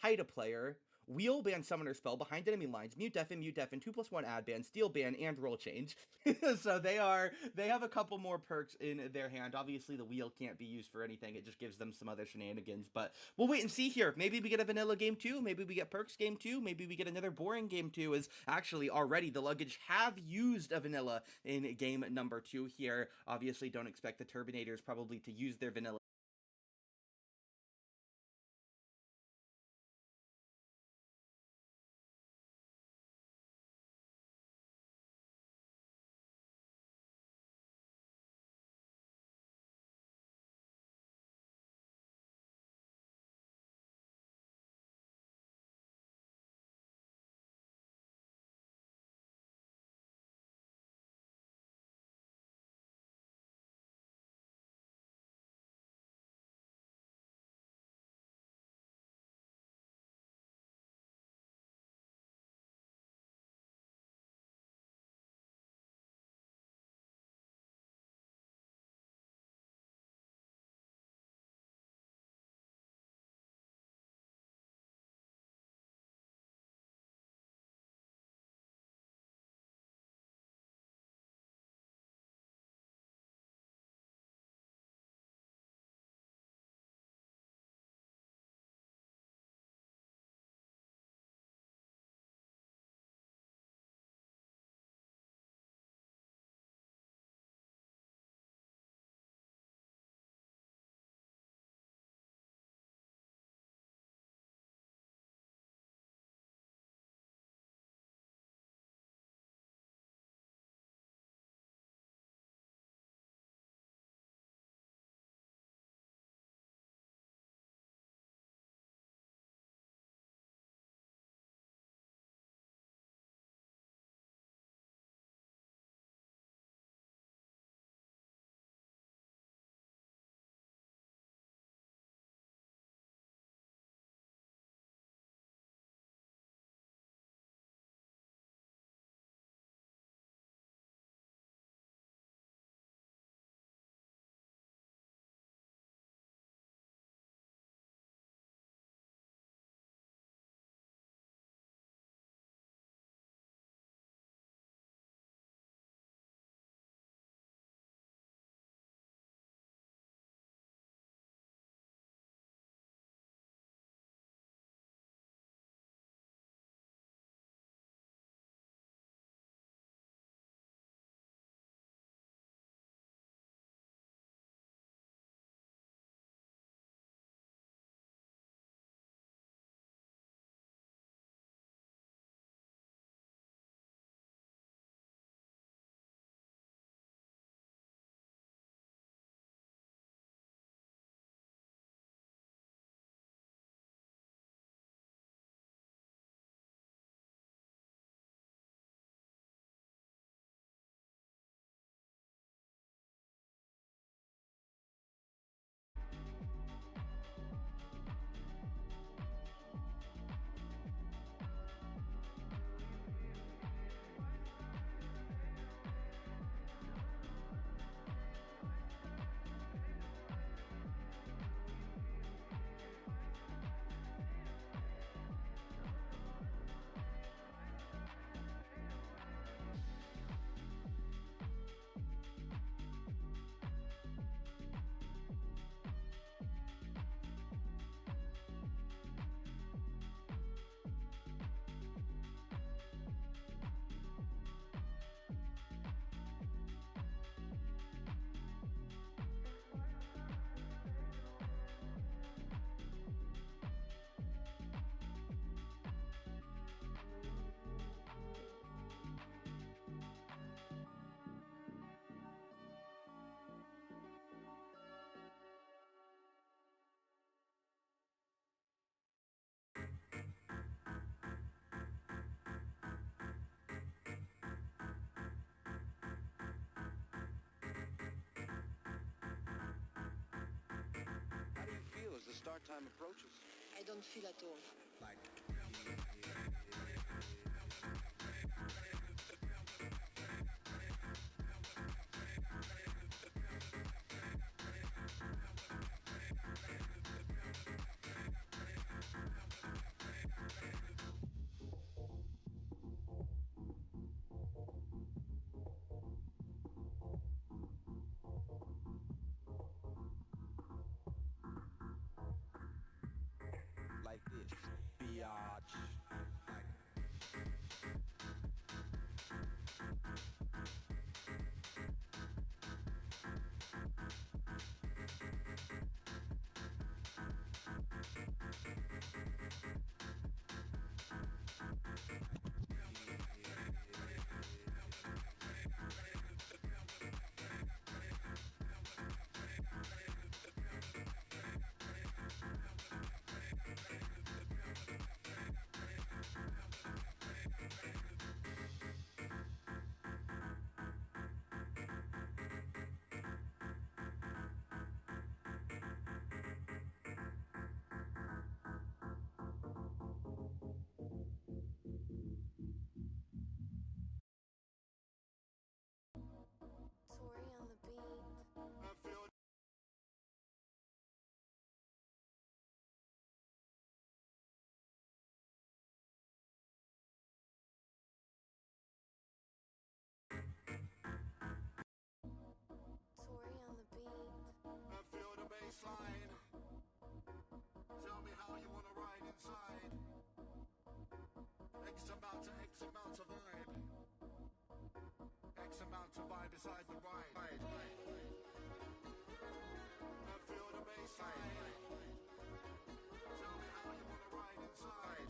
Haida player, wheel ban summoner spell behind enemy lines, mute deafen, 2+1 add ban, steal ban, and roll change. So they have a couple more perks in their hand. Obviously the wheel can't be used for anything, it just gives them some other shenanigans, but we'll wait and see here. Maybe we get a vanilla game 2, maybe we get perks game 2, maybe we get another boring game 2, as actually already the luggage have used a vanilla in game number 2 here. Obviously don't expect the Turbinators probably to use their vanilla time approaches. I don't feel at all. Like this, biatch. Tori on the beat. Tori on the beat. I feel the bass line. Tell me how you wanna ride inside. X amount of vibe. X amount of vibe beside the ride. I feel the bass line. Tell me how you wanna ride inside.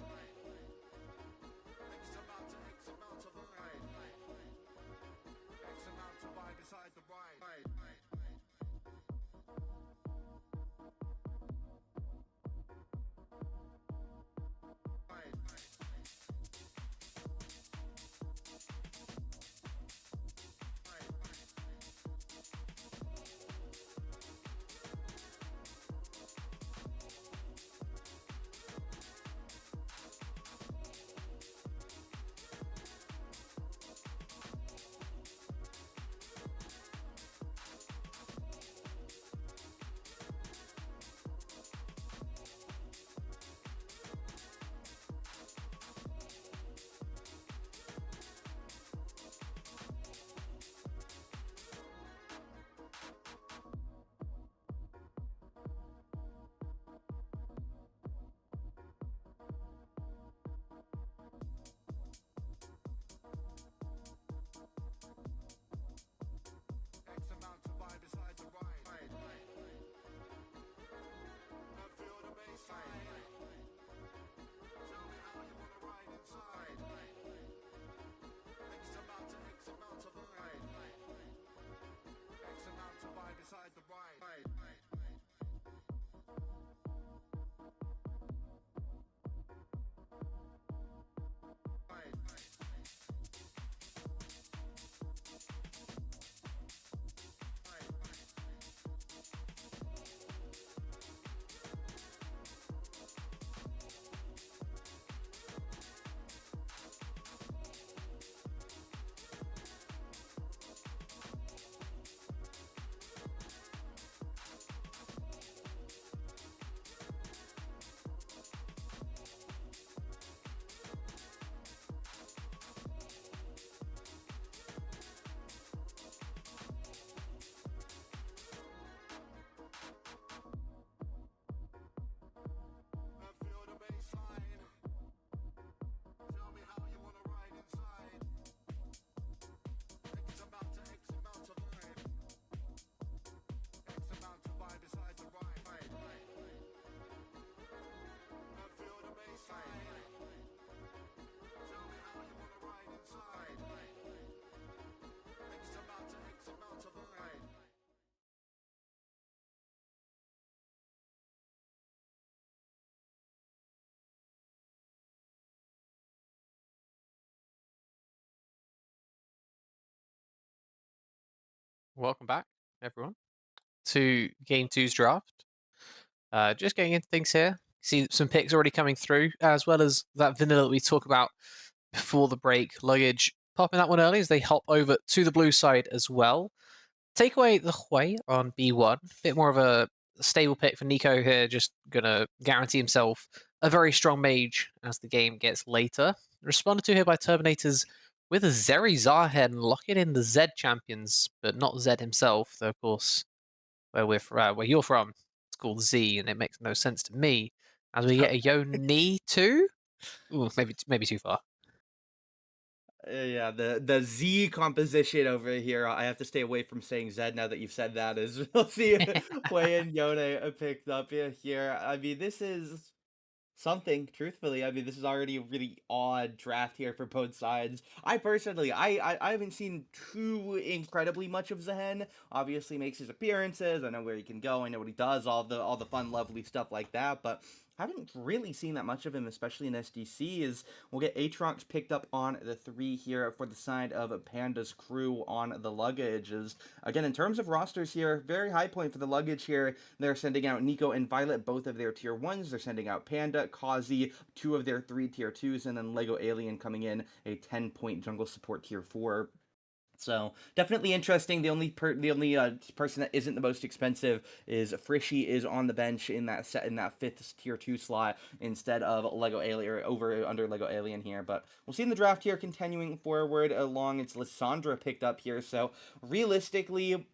X amount of vibe. X amount of vibe beside the ride. X amount of vibe beside the ride. I feel the bass line. Tell me how you wanna ride inside. X amount of vibe. X amount of vibe beside the ride. I feel the bass line. Tell me how you wanna ride inside. X amount of vibe. X amount of vibe beside the ride. I feel the bass line. Tell me how you wanna ride inside. X amount of vibe. Welcome back, everyone, to Game 2's draft. Just getting into things here. See some picks already coming through, as well as that vanilla that we talk about before the break. Luggage popping that one early as they hop over to the blue side as well. Take away the Hui on B1. Bit more of a stable pick for Nico here, just gonna guarantee himself a very strong mage as the game gets later. Responded to here by Turbanators with a Zeri Zarhen locking in the Z champions, but not Z himself, though of course where you're from, it's called Z, and it makes no sense to me. As we get a Yoni too? Ooh, maybe too far. Yeah, the Z composition over here. I have to stay away from saying Z now that you've said that. As we'll see, Wei and Yone picked up here. I mean, this is something. Truthfully, I mean, this is already a really odd draft here for both sides. I personally, I haven't seen too incredibly much of Zahen. Obviously, makes his appearances. I know where he can go. I know what he does. All the fun, lovely stuff like that. But haven't really seen that much of him, especially in SDC, as we'll get Aatrox picked up on the 3 here for the side of Panda's crew on the luggage. As, again, in terms of rosters here, very high point for the luggage here. They're sending out Nico and Violet, both of their tier 1s. They're sending out Panda, Kazi, 2 of their 3 tier 2s, and then Lego Alien coming in, a 10-point jungle support tier 4. So definitely interesting. The only person that isn't the most expensive is Frishy is on the bench in that 5th tier 2 slot instead of Lego Alien or under Lego Alien here. But we'll see in the draft here continuing forward along. It's Lissandra picked up here. So realistically,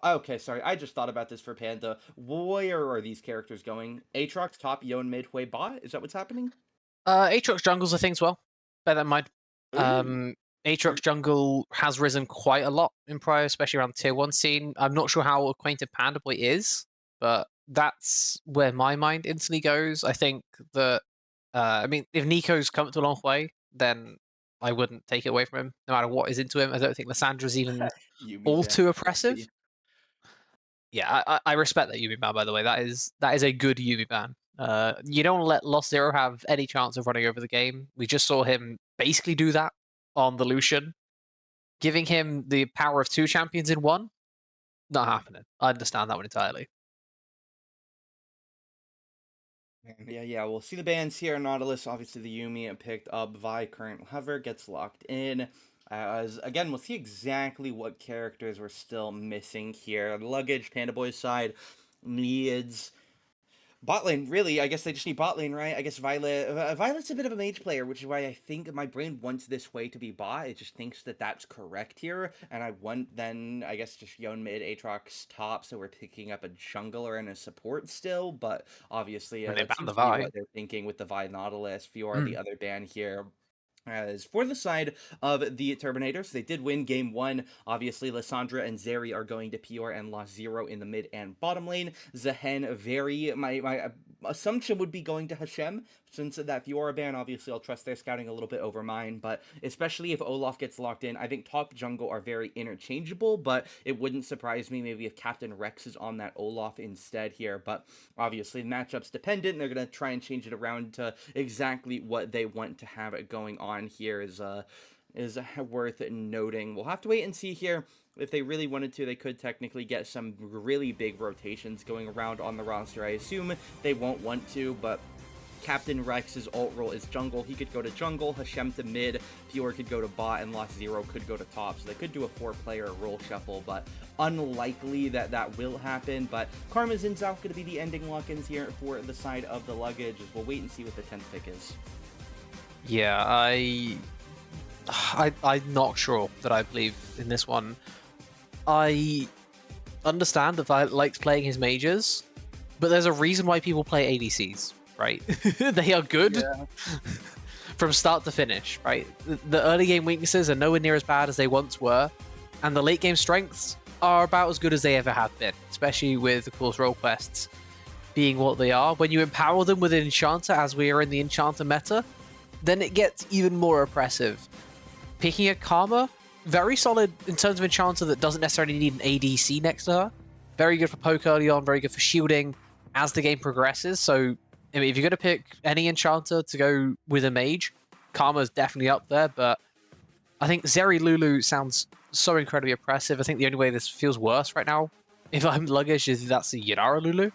okay, sorry, I just thought about this for Panda. Where are these characters going? Aatrox top, Yon mid, Hui bot. Is that what's happening? Aatrox jungle's a thing as well. Bear that in mind. Aatrox jungle has risen quite a lot in prior, especially around the tier 1 scene. I'm not sure how acquainted Panda Boy is, but that's where my mind instantly goes. I think that, I mean, if Nico's comfortable on Hui, then I wouldn't take it away from him, no matter what is into him. I don't think Lissandra's even all too oppressive. Yeah, I respect that Yubi ban, by the way. That is a good Yubi ban. You don't let Lost Zero have any chance of running over the game. We just saw him basically do that on the Lucian. Giving him the power of 2 champions in 1, not happening. I understand that one entirely. Yeah, we'll see the bans here. Nautilus, obviously the Yumi picked up. Vi, current hover, gets locked in. As again, we'll see exactly what characters we're still missing here. Luggage, Panda Boy's side, Mids. Bot lane, really, I guess they just need bot lane, right? I guess Violet's a bit of a mage player, which is why I think my brain wants this way to be bot. It just thinks that that's correct here, and I want then, I guess, just Yon mid, Aatrox top, so we're picking up a jungler and a support still, but obviously, that seems to be what they're thinking with the Vi Nautilus. Fiora, the other ban here. As for the side of the Turbanators, they did win game 1. Obviously, Lissandra and Zeri are going to PR and lost 0 in the mid and bottom lane. Zahen, my assumption would be going to Hashem, since that Fiora ban, obviously I'll trust their scouting a little bit over mine, but especially if Olaf gets locked in, I think top jungle are very interchangeable, but it wouldn't surprise me maybe if Captain Rex is on that Olaf instead here, but obviously the matchup's dependent, they're going to try and change it around to exactly what they want to have it going on here is worth noting. We'll have to wait and see here. If they really wanted to, they could technically get some really big rotations going around on the roster. I assume they won't want to, but Captain Rex's ult role is jungle. He could go to jungle, Hashem to mid, Pure could go to bot, and Lost Zero could go to top. So they could do a 4-player role shuffle, but unlikely that that will happen. But Karma Zin's out going to be the ending lock-ins here for the side of the luggage. We'll wait and see what the 10th pick is. Yeah, I'm not sure that I believe in this one. I understand that Violet likes playing his mages, but there's a reason why people play ADCs, right? They are good from start to finish, right? The early game weaknesses are nowhere near as bad as they once were, and the late game strengths are about as good as they ever have been, especially with, of course, role quests being what they are. When you empower them with an Enchanter, as we are in the Enchanter meta, then it gets even more oppressive. Picking a Karma, very solid in terms of Enchanter that doesn't necessarily need an ADC next to her. Very good for poke early on, very good for shielding as the game progresses. So, I mean, if you're going to pick any Enchanter to go with a mage, Karma's definitely up there, but I think Zeri Lulu sounds so incredibly oppressive. I think the only way this feels worse right now, if I'm Luggage, is that's the Yadara Lulu.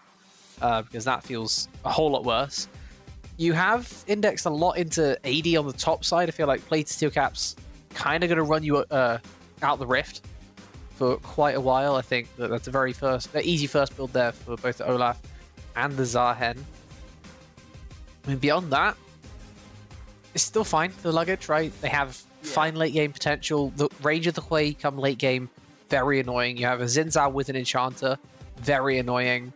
because that feels a whole lot worse. You have indexed a lot into AD on the top side. I feel like Plated Steel Cap's kind of going to run you out the Rift for quite a while. I think that's a very easy first build there for both the Olaf and the Zahen. I mean, beyond that, it's still fine for the Luggage, right? They have fine late game potential. The Rage of the Quay come late game, very annoying. You have a Zinzao with an Enchanter, very annoying.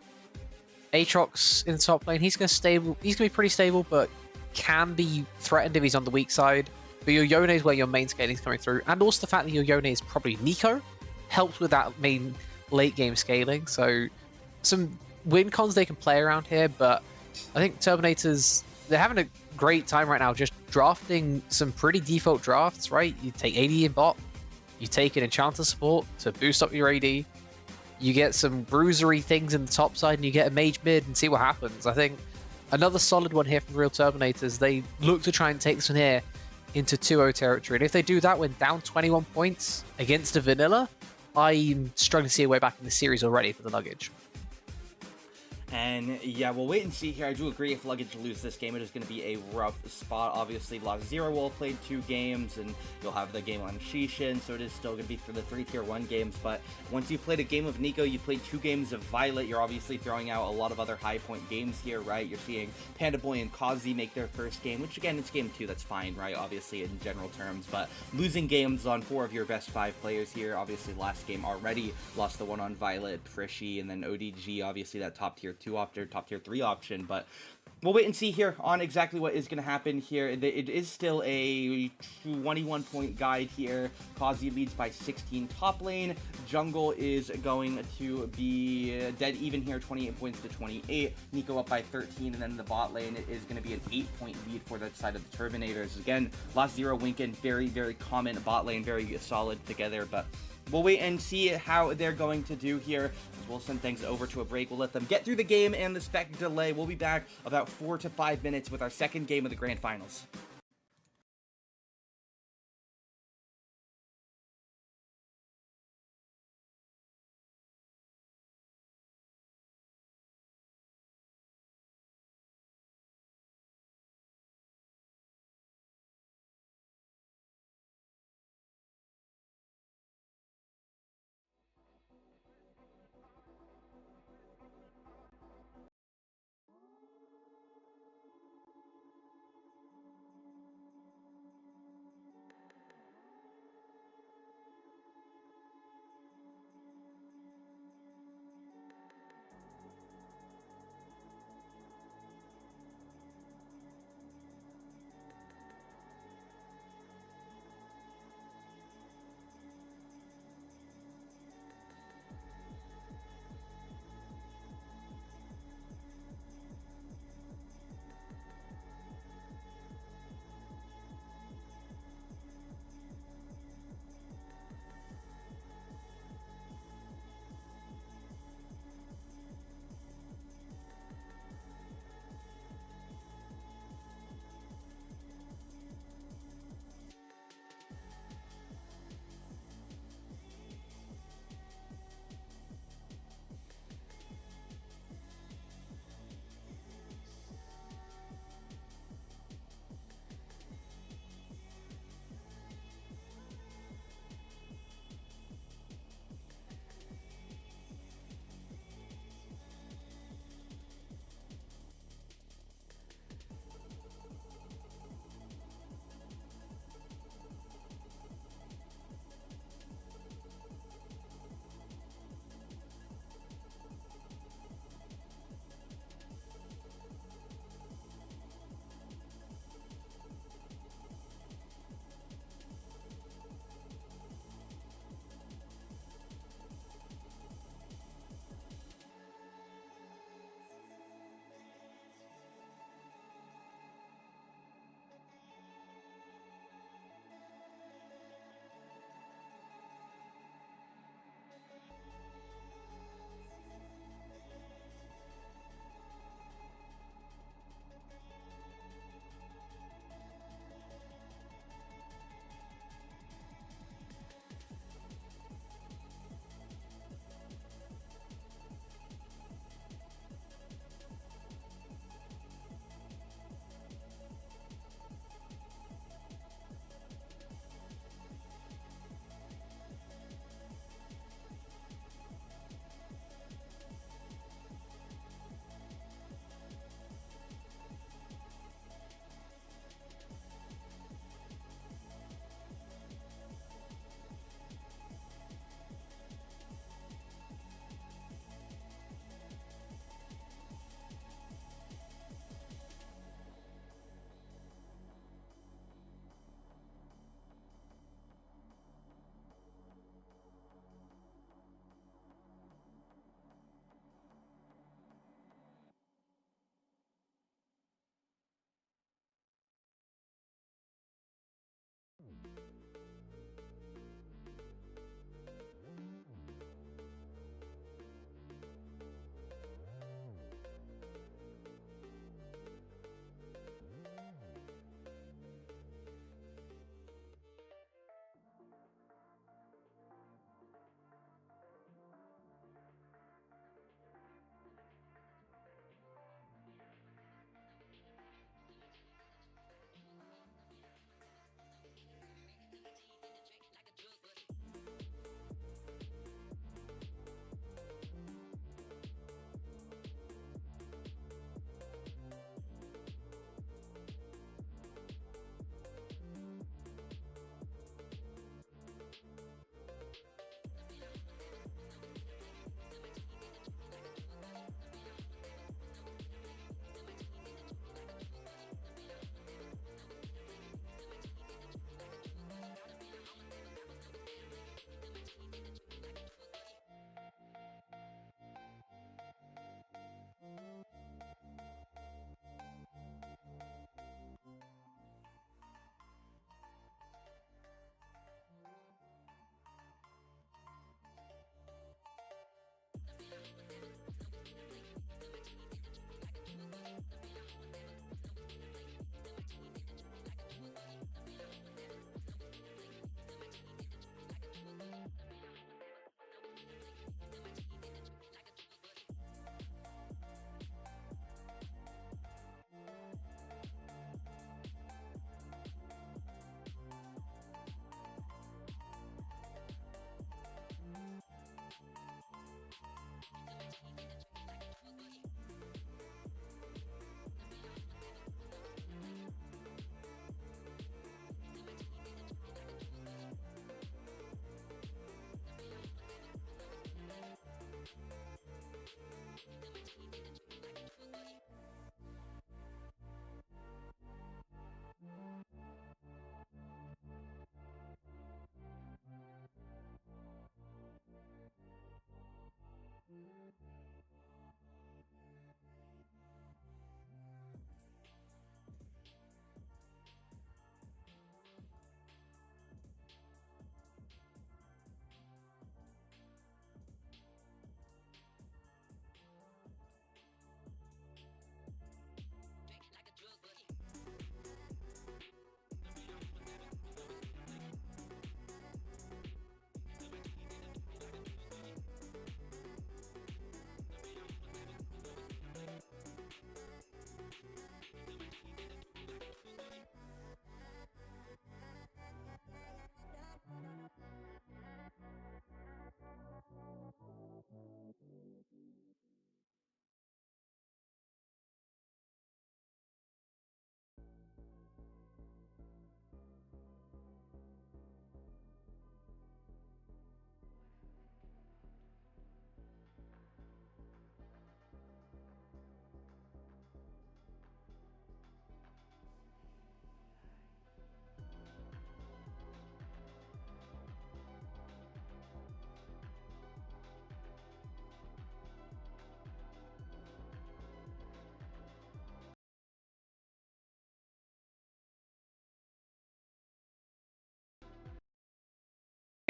Aatrox in the top lane, he's gonna be pretty stable, but can be threatened if he's on the weak side. But your Yone is where your main scaling is coming through, and also the fact that your Yone is probably Nico helps with that main late game scaling. So some win cons they can play around here, but I think Turbinators, they're having a great time right now just drafting some pretty default drafts, right? You take AD in bot, you take an Enchanter support to boost up your AD, you get some bruisery things in the top side, and you get a mage mid and see what happens. I think another solid one here from Real Turbinators. They look to try and take this one here into 2-0 territory. And if they do that when down 21 points against a vanilla, I'm struggling to see a way back in the series already for the Luggage. And yeah, we'll wait and see here. I do agree if Luggage lose this game, it is going to be a rough spot. Obviously, Lost Zero will have played 2 games, and you'll have the game on Shishin, so it is still going to be for the 3 Tier 1 games. But once you played a game of Nico, you played 2 games of Violet, you're obviously throwing out a lot of other high point games here, right? You're seeing Panda Boy and Kazi make their first game, which again, it's game 2, that's fine, right? Obviously, in general terms, but losing games on 4 of your best 5 players here, obviously last game already lost the one on Violet, Frishy, and then ODG, obviously that top tier 2 option, top tier 3 option, but we'll wait and see here on exactly what is going to happen here. It is still a 21 point guide here. Kazi leads by 16 top lane. Jungle is going to be dead even here, 28 points to 28. Nico up by 13, and then in the bot lane it is going to be an 8 point lead for that side of the Turbinators. Again, Lost Zero, Winkin, very, very common bot lane, very solid together, but we'll wait and see how they're going to do here. We'll send things over to a break. We'll let them get through the game and the spec delay. We'll be back about 4 to 5 minutes with our second game of the Grand Finals.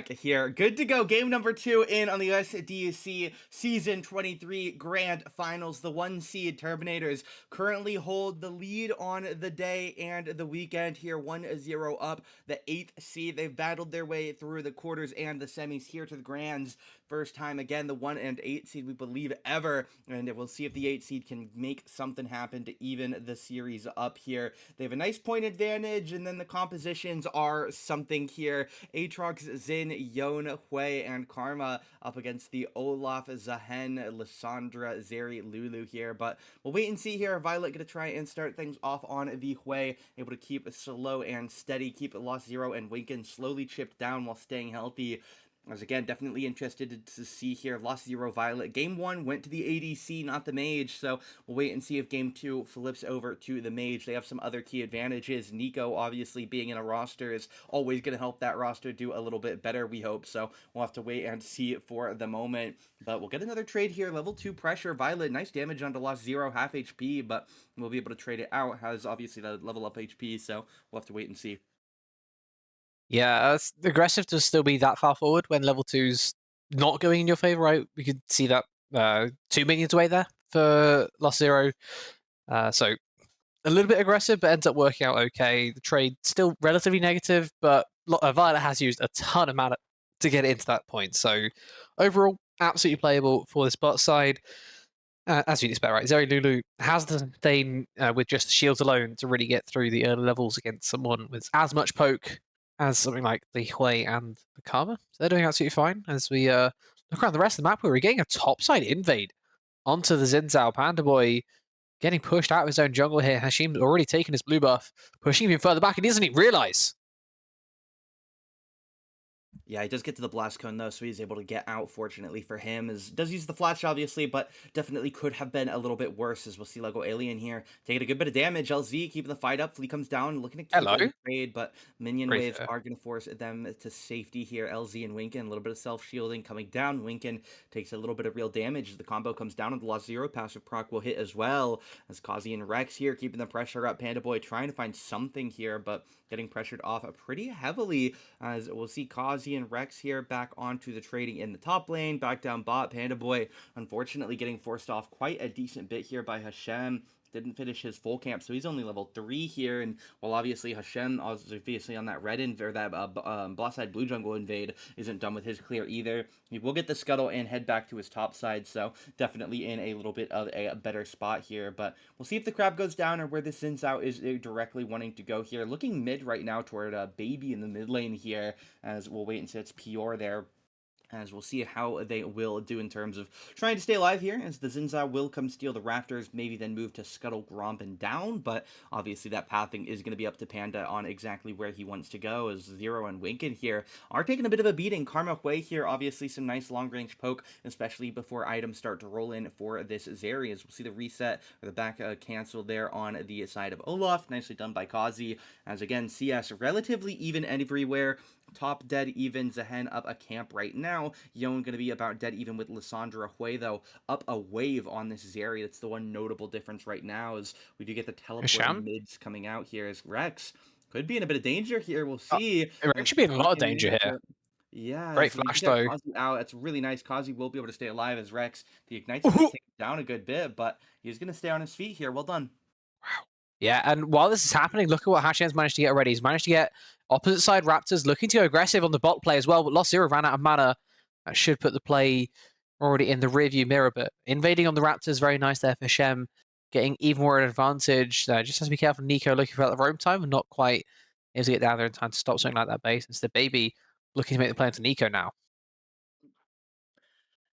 back here. Good to go. Game number 2 in on the USDC Season 23 Grand Finals. The 1 seed Turbinators currently hold the lead on the day and the weekend here, 1-0 up. The 8th seed, they've battled their way through the quarters and the semis here to the Grands. First time again, the 1 and 8 seed, we believe, ever. And we'll see if the 8 seed can make something happen to even the series up here. They have a nice point advantage, and then the compositions are something here. Aatrox, Xin, Yon, Hui, and Karma up against the Olaf, Zahen, Lissandra, Zeri, Lulu here. But we'll wait and see here. Violet going to try and start things off on the Hui, able to keep slow and steady, keep Lost Zero and Winkin slowly chipped down while staying healthy. I was, again, definitely interested to see here. Lost Zero Violet. Game 1 went to the ADC, not the Mage, so we'll wait and see if Game 2 flips over to the Mage. They have some other key advantages. Nico, obviously, being in a roster is always going to help that roster do a little bit better, we hope, so we'll have to wait and see for the moment. But we'll get another trade here. Level 2 pressure. Violet, nice damage onto Lost Zero, half HP, but we'll be able to trade it out. Has, obviously, the level up HP, so we'll have to wait and see. Yeah, it's aggressive to still be that far forward when level 2's not going in your favor, right? We could see that 2 minions away there for Lost Zero. So a little bit aggressive, but ends up working out okay. The trade still relatively negative, but Violet has used a ton of mana to get it into that point. So overall, absolutely playable for this bot side. As you'd expect, right? Zeri Lulu has the sustain with just shields alone to really get through the early levels against someone with as much poke as something like the Hui and the Karma. So they're doing absolutely fine. As we look around the rest of the map, we're getting a topside invade onto the Xin Zhao. Panda Boy getting pushed out of his own jungle here. Hashim's already taken his blue buff, pushing him further back, and he doesn't even realize. Yeah, he does get to the blast cone though, so he's able to get out, fortunately for him. Does use the flash, obviously, but definitely could have been a little bit worse, as we'll see Lego Alien here taking a good bit of damage. LZ keeping the fight up. Flea comes down, looking to keep Hello. it in trade, but minion Pretty waves fair. are going to force them to safety here. LZ and Winkin, a little bit of self-shielding coming down. Winkin takes a little bit of real damage. The combo comes down, and the Lost Zero passive proc will hit as well, as Kazi and Rex here keeping the pressure up. Panda Boy trying to find something here, but getting pressured off pretty heavily, as we'll see Kazi and Rex here back onto the trading in the top lane, back down bot. Panda Boy, unfortunately, getting forced off quite a decent bit here by Hashem. Didn't finish his full camp, so he's only level 3 here, and while obviously Hashem, obviously on that red or that boss side blue jungle invade, isn't done with his clear either. He will get the scuttle and head back to his top side, so definitely in a little bit of a better spot here, but we'll see if the crab goes down or where the Xin Zhao is directly wanting to go here. Looking mid right now toward Baby in the mid lane here, as we'll wait and see it's Pior there. As we'll see how they will do in terms of trying to stay alive here, as the Xin Zhao will come steal the rafters, maybe then move to Scuttle, Gromp, and down, but obviously that pathing is going to be up to Panda on exactly where he wants to go, as Zero and Winkin here are taking a bit of a beating. Karma Hui here, obviously some nice long-range poke, especially before items start to roll in for this Zeri, as we'll see the reset, or the back cancel there on the side of Olaf, nicely done by Kazi, as again, CS relatively even everywhere. Top dead even. Zahen up a camp right now. Yon going to be about dead even with Lissandra. Hui, though, up a wave on this Zeri. That's the one notable difference right now, is we do get the teleporting mids coming out here, as Rex could be in a bit of danger here. We'll see. Rex should be in a lot of danger here. Yeah, Great so we flash, can get though. Kazi out. That's really nice. Kazi will be able to stay alive, as Rex, the Ignite's going to take him down a good bit, but he's going to stay on his feet here. Well done. Wow. Yeah, and while this is happening, look at what Hashem's managed to get already. He's managed to get opposite side Raptors looking to go aggressive on the bot play as well, but Lost Zero ran out of mana. That should put the play already in the rearview mirror, but invading on the Raptors, very nice there for Shem. Getting even more advantage. Just has to be careful. Nico looking for the roam time and not quite able to get down there in time to stop something like that base. It's the Baby looking to make the play into Nico now.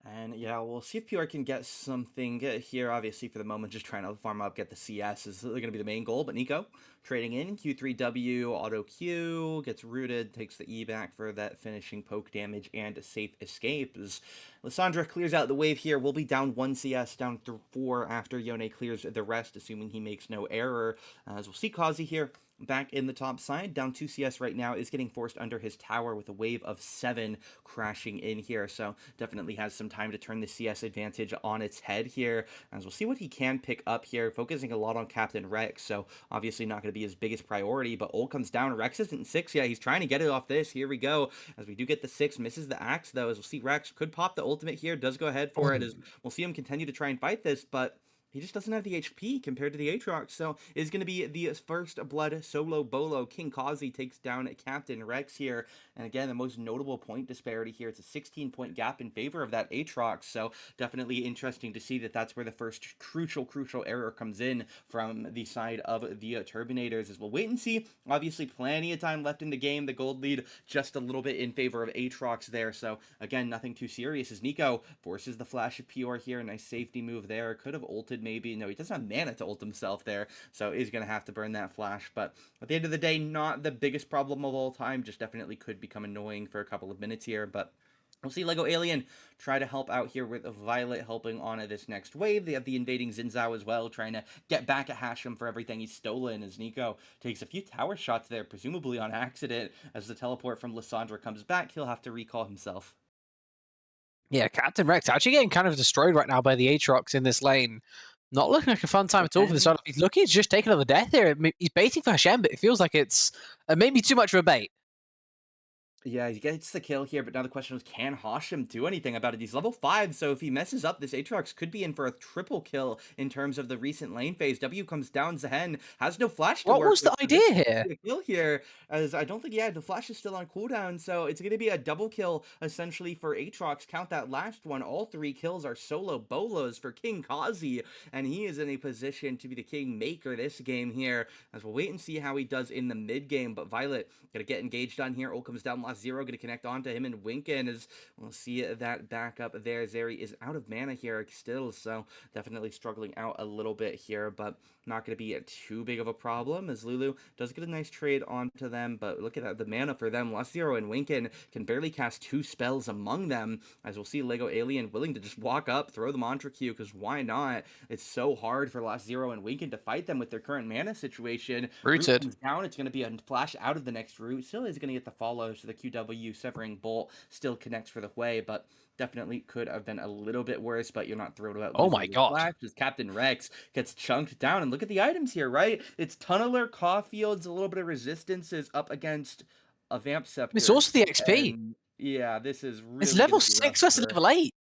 And yeah, we'll see if PR can get something here. Obviously, for the moment, just trying to farm up, get the CS is going to be the main goal. But Nico trading in Q3W, auto Q, gets rooted, takes the E back for that finishing poke damage and a safe escape. As Lissandra clears out the wave here, we'll be down 1 CS, down through 4 after Yone clears the rest, assuming he makes no error. As we'll see Kazi here back in the top side, down 2 CS right now, is getting forced under his tower with a wave of 7 crashing in here. So definitely has some time to turn the CS advantage on its head here. As we'll see what he can pick up here, focusing a lot on Captain Rex. So obviously not going to be his biggest priority, but ult comes down. Rex isn't 6 yet. He's trying to get it off this. Here we go. As we do get the 6, misses the axe though. As we'll see, Rex could pop the ultimate here. Does go ahead for it. As we'll see him continue to try and fight this, but he just doesn't have the HP compared to the Aatrox, so it's going to be the first blood solo bolo. King Kazi takes down Captain Rex here, and again, the most notable point disparity here, it's a 16-point gap in favor of that Aatrox, so definitely interesting to see that that's where the first crucial error comes in from the side of the Turbinators, as we'll wait and see. Obviously, plenty of time left in the game. The gold lead just a little bit in favor of Aatrox there, so again, nothing too serious as Nico forces the flash of Pure here. Nice safety move there. Could have ulted maybe. No, he doesn't have mana to ult himself there, so he's going to have to burn that flash. But at the end of the day, not the biggest problem of all time. Just definitely could become annoying for a couple of minutes here, but we'll see Lego Alien try to help out here with Violet helping on this next wave. They have the invading Xinzao as well, trying to get back at Hashem for everything he's stolen, as Nico takes a few tower shots there, presumably on accident. As the teleport from Lissandra comes back, he'll have to recall himself. Yeah, Captain Rex actually getting kind of destroyed right now by the Aatrox in this lane. Not looking like a fun time at all for this side. He's looking to just take another death here. He's baiting for Hashem, but it feels like it's maybe too much of a bait. Yeah, he gets the kill here, but now the question is, can Hashem do anything about it? He's level 5, so if he messes up, this Aatrox could be in for a triple kill in terms of the recent lane phase. W comes down, Zehen has no flash to What work was the with, so idea this could here? be a kill here, as I don't think, yeah, the flash is still on cooldown, so it's going to be a double kill, essentially, for Aatrox. Count that last one. All 3 kills are solo bolos for King Kazi, and he is in a position to be the king maker this game here, as we'll wait and see how he does in the mid game. But Violet gonna get engaged on here. Ult comes down, last 0, gonna connect onto him and Winkin, as we'll see that back up there. Zeri is out of mana here still, so definitely struggling out a little bit here, but not gonna be too big of a problem, as Lulu does get a nice trade onto them. But look at that, the mana for them. Last 0 and Winkin can barely cast 2 spells among them, as we'll see Lego Alien willing to just walk up, throw the Mantra Q, because why not? It's so hard for last 0 and Winkin to fight them with their current mana situation. Root Rooted. comes down, it's going to be a flash out of the next root. Still is going to get the follow, so the QW Severing Bolt still connects for the way, but definitely could have been a little bit worse. But you're not thrilled about Oh losing my the god. flash, as Captain Rex gets chunked down. And look at the items here, right? It's Tunneler, Caulfield's, a little bit of resistance is up against a Vamp Scepter. It's also the XP. And yeah, this is really It's level gonna be 6 rough versus for- level 8.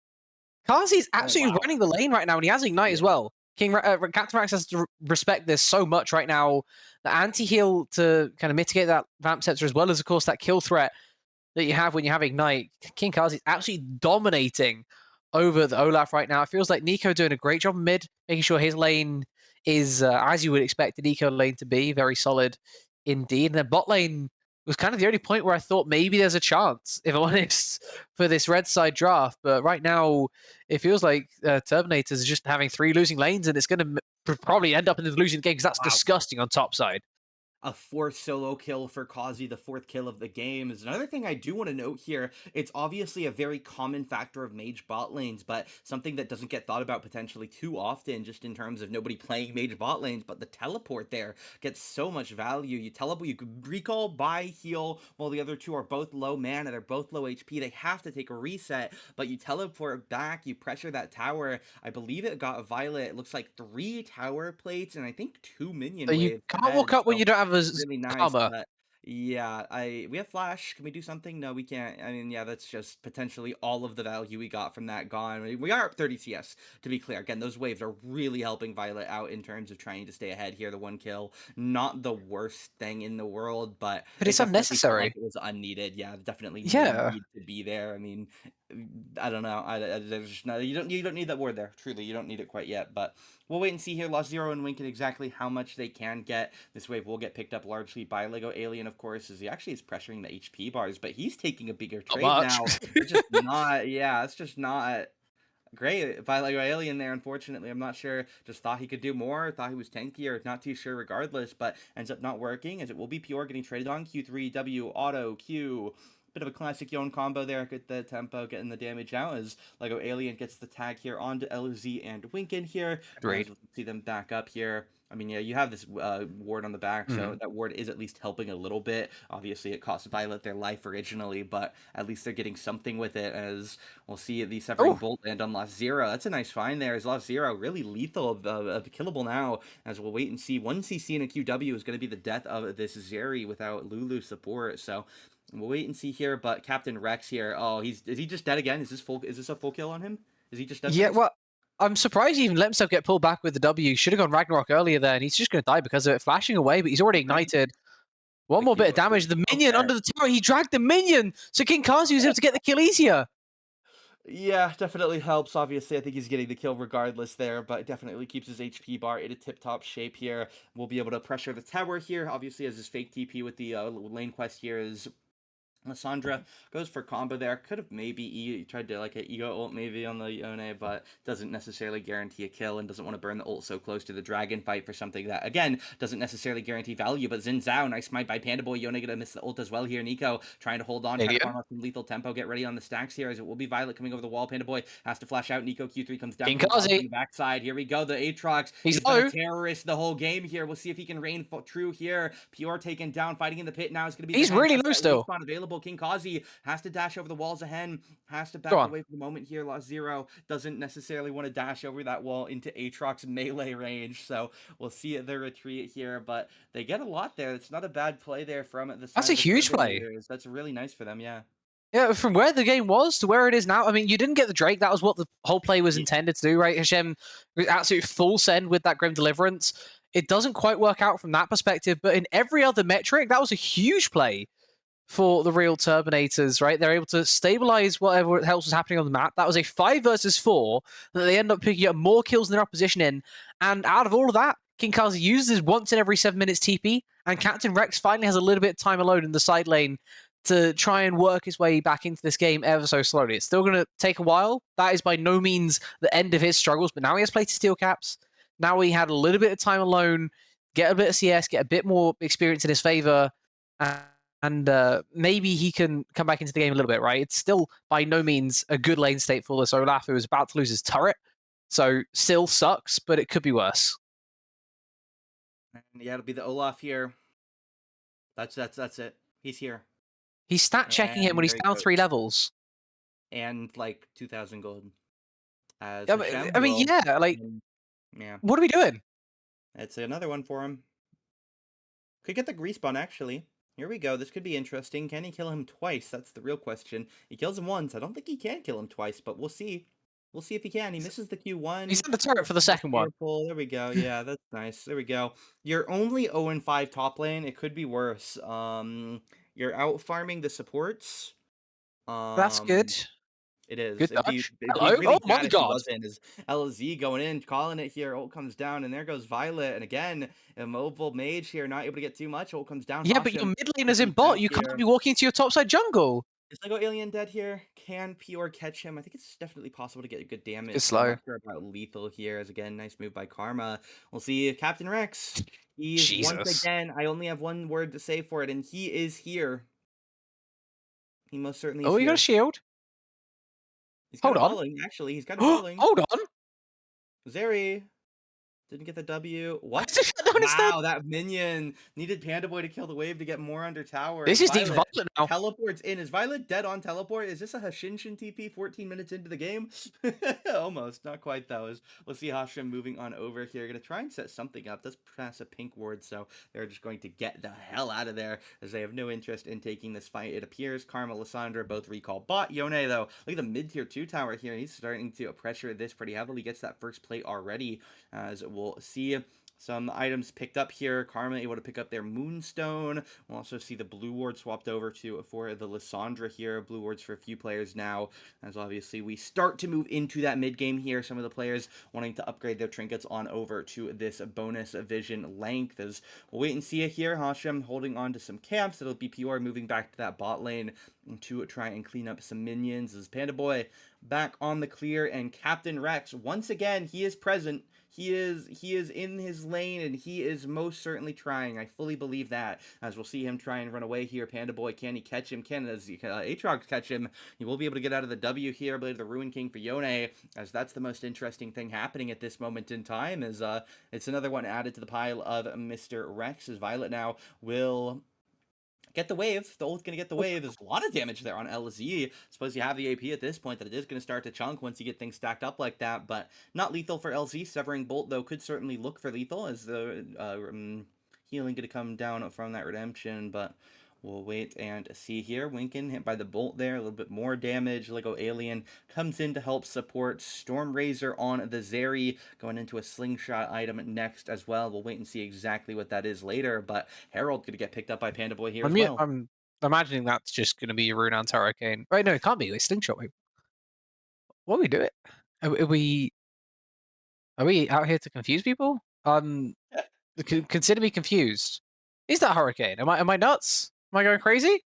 Kazi's absolutely wow. running the lane right now, and he has Ignite as Yeah. well. Captain Rex has to respect this so much right now. The anti-heal to kind of mitigate that Vamp Scepter, as well as, of course, that kill threat that you have when you have Ignite. King Kazi's absolutely dominating over the Olaf right now. It feels like Nico doing a great job mid, making sure his lane is, as you would expect the Nico lane to be, very solid indeed. And then bot lane was kind of the only point where I thought maybe there's a chance, if I'm honest, for this red side draft. But right now, it feels like Turbinators are just having 3 losing lanes, and it's going to probably end up in the losing game, because that's Wow. disgusting on top side. A 4th solo kill for Kazi, the 4th kill of the game, is another thing I do want to note here. It's obviously a very common factor of mage bot lanes, but something that doesn't get thought about potentially too often, just in terms of nobody playing mage bot lanes. But the teleport there gets so much value. You teleport, you could recall, buy, heal, while the other 2 are both low mana, they're both low HP, they have to take a reset, but you teleport back, you pressure that tower. I believe it got Violet, it looks like 3 tower plates, and I think 2 minion So you waves can't ahead, walk up when so you don't have a really nice. armor. But yeah, we have flash. Can we do something? No, we can't. I mean, yeah, that's just potentially all of the value we got from that gone. I mean, we are up 30 CS, to be clear. Again, those waves are really helping Violet out in terms of trying to stay ahead here. The 1 kill, not the worst thing in the world, but But it's definitely felt unnecessary. like it was unneeded. Yeah, definitely Yeah. no need to be there. I mean, I don't know. There's just no, you don't need that word there. Truly, you don't need it quite yet. But we'll wait and see here. Lost 0 and Winkin exactly how much they can get. This wave will get picked up largely by Lego Alien, of course, as he actually is pressuring the HP bars, but he's taking a bigger trade much. now. It's just not, yeah, it's just not great by Lego Alien there, unfortunately. I'm not sure, just thought he could do more, thought he was tankier, not too sure regardless, but ends up not working, as it will be Pure getting traded on. Q3, W, Auto, Q, Bit of a classic Yon combo there. Get the tempo, getting the damage out as Lego Alien gets the tag here onto LZ and Winkin here. Agreed. As we'll see them back up here. I mean, yeah, you have this ward on the back, so that ward is at least helping a little bit. Obviously, it cost Violet their life originally, but at least they're getting something with it, as we'll see the Severing Bolt land on Lost Zero. That's a nice find there, as Lost Zero really lethal, killable now, as we'll wait and see. 1 CC and a QW is going to be the death of this Zeri without Lulu support, so we'll wait and see here. But Captain Rex here, oh, is he just dead again? Is this a full kill on him? Is he just dead? Yeah, well, I'm surprised he even let himself get pulled back with the W. Should have gone Ragnarok earlier there, and he's just going to die because of it. Flashing away, but he's already ignited. One more bit of damage. The minion under the tower. He dragged the minion, so King Kazi was able to get the kill easier. Yeah, definitely helps. Obviously, I think he's getting the kill regardless there, but definitely keeps his HP bar in a tip-top shape here. We'll be able to pressure the tower here. Obviously, as his fake TP with the lane quest here is Lysandra goes for combo there. Could have maybe tried to like an ego ult maybe on the Yone, but doesn't necessarily guarantee a kill and doesn't want to burn the ult so close to the dragon fight for something that, again, doesn't necessarily guarantee value. But Xin Zhao, nice smite by Panda Boy. Yone gonna miss the ult as well here. Nico trying to hold on, trying to farm out some lethal tempo. Get ready on the stacks here, as it will be Violet coming over the wall. Panda Boy has to flash out. Nico Q3 comes down from the backside. Here we go. The Aatrox. He's been a terrorist the whole game here. We'll see if he can reign true here. Pure taken down, fighting in the pit now. It's gonna be. He's really low still. Available. King Kazi has to dash over the walls ahead, has to back away for the moment here. Lost Zero doesn't necessarily want to dash over that wall into Aatrox melee range, so we'll see the retreat here, but they get a lot there. It's not a bad play there from the side. That's a huge play. That's really nice for them, yeah. Yeah, from where the game was to where it is now, I mean, you didn't get the Drake. That was what the whole play was intended to do, right? Hashem was absolute full send with that Grim Deliverance. It doesn't quite work out from that perspective, but in every other metric, that was a huge play for the real Turbinators, right? They're able to stabilize whatever else was happening on the map. That was a 5 versus 4 that they end up picking up more kills than their opposition in. And out of all of that, King Kazi uses once in every 7 minutes TP, and Captain Rex finally has a little bit of time alone in the side lane to try and work his way back into this game ever so slowly. It's still going to take a while. That is by no means the end of his struggles, but now he has played to steel caps. Now he had a little bit of time alone, get a bit of CS, get a bit more experience in his favor, and maybe he can come back into the game a little bit, right? It's still by no means a good lane state for this Olaf, who is about to lose his turret. So still sucks, but it could be worse. Yeah, it'll be the Olaf here. That's it. He's here. He's stat checking him when he's down 3 levels. And like 2,000 gold. As I mean, yeah, like, yeah. What are we doing? It's another one for him. Could get the respawn, actually. Here we go. This could be interesting. Can he kill him twice? That's the real question. He kills him once. I don't think he can kill him twice, but we'll see. We'll see if he can. He misses the Q1. He's in the turret for the second one. There we go. Yeah, that's nice. There we go. You're only 0-5 top lane. It could be worse. You're out farming the supports. That's good. It is. Good It'd be Hello? really Oh my god. wasn't, is LZ going in, calling it here. Ult comes down, and there goes Violet. And again, Immobile Mage here, not able to get too much. Ult comes down. Yeah, but your mid lane is in bot. You can't be walking into your topside jungle. Is Lego Alien dead here? Can Pure catch him? I think it's definitely possible to get good damage. It's slow. I'm not sure about lethal here. As again, nice move by Karma. We'll see Captain Rex. He's once again. I only have one word to say for it, and he is here. He most certainly. Oh, you got a shield. He's got Bowling, actually. He's got bowling. Hold on. Zeri. Didn't get the W. What? Wow, that minion needed Panda Boy to kill the wave to get more under tower. This is the Violet now. Teleports in. Is Violet dead on teleport? Is this a Hashinshin TP 14 minutes into the game? Almost. Not quite, though. We'll see Hashim moving on over here. Going to try and set something up. Does pass a pink ward, so they're just going to get the hell out of there as they have no interest in taking this fight. It appears Karma, Lysandra both recall bot. Yone, though, look at the mid-tier 2 tower here. He's starting to pressure this pretty heavily. Gets that first plate already, as we'll see some items picked up here. Karma able to pick up their Moonstone. We'll also see the blue ward swapped over for the Lysandra here. Blue wards for a few players now, as obviously we start to move into that mid game here. Some of the players wanting to upgrade their trinkets on over to this bonus vision length. As we'll wait and see it here. Hashem holding on to some camps. It'll be Pure moving back to that bot lane to try and clean up some minions. As Panda Boy back on the clear, and Captain Rex, once again, he is present. He is in his lane, and he is most certainly trying. I fully believe that. As we'll see him try and run away here. Panda Boy, can he catch him? Can Aatrox catch him? He will be able to get out of the W here. I believe the Ruin King for Yone, as that's the most interesting thing happening at this moment in time. Is it's another one added to the pile of Mr. Rex. As Violet now will get the wave. The ult gonna get the wave. There's a lot of damage there on LZ. Suppose you have the AP at this point that it is gonna start to chunk once you get things stacked up like that, but not lethal for LZ. Severing Bolt though could certainly look for lethal as the healing gonna come down from that redemption, but we'll wait and see here. Winkin hit by the bolt there, a little bit more damage. Lego Alien comes in to help support. Storm Razor on the Zeri, going into a slingshot item next as well. We'll wait and see exactly what that is later, but Herald gonna get picked up by Panda Boy here as well. I'm imagining that's just going to be a Rune Hurricane. Right, no, it can't be. It's Slingshot. What are we doing? Are we out here to confuse people? Consider me confused. Is that Hurricane? Am I nuts? Am I going crazy?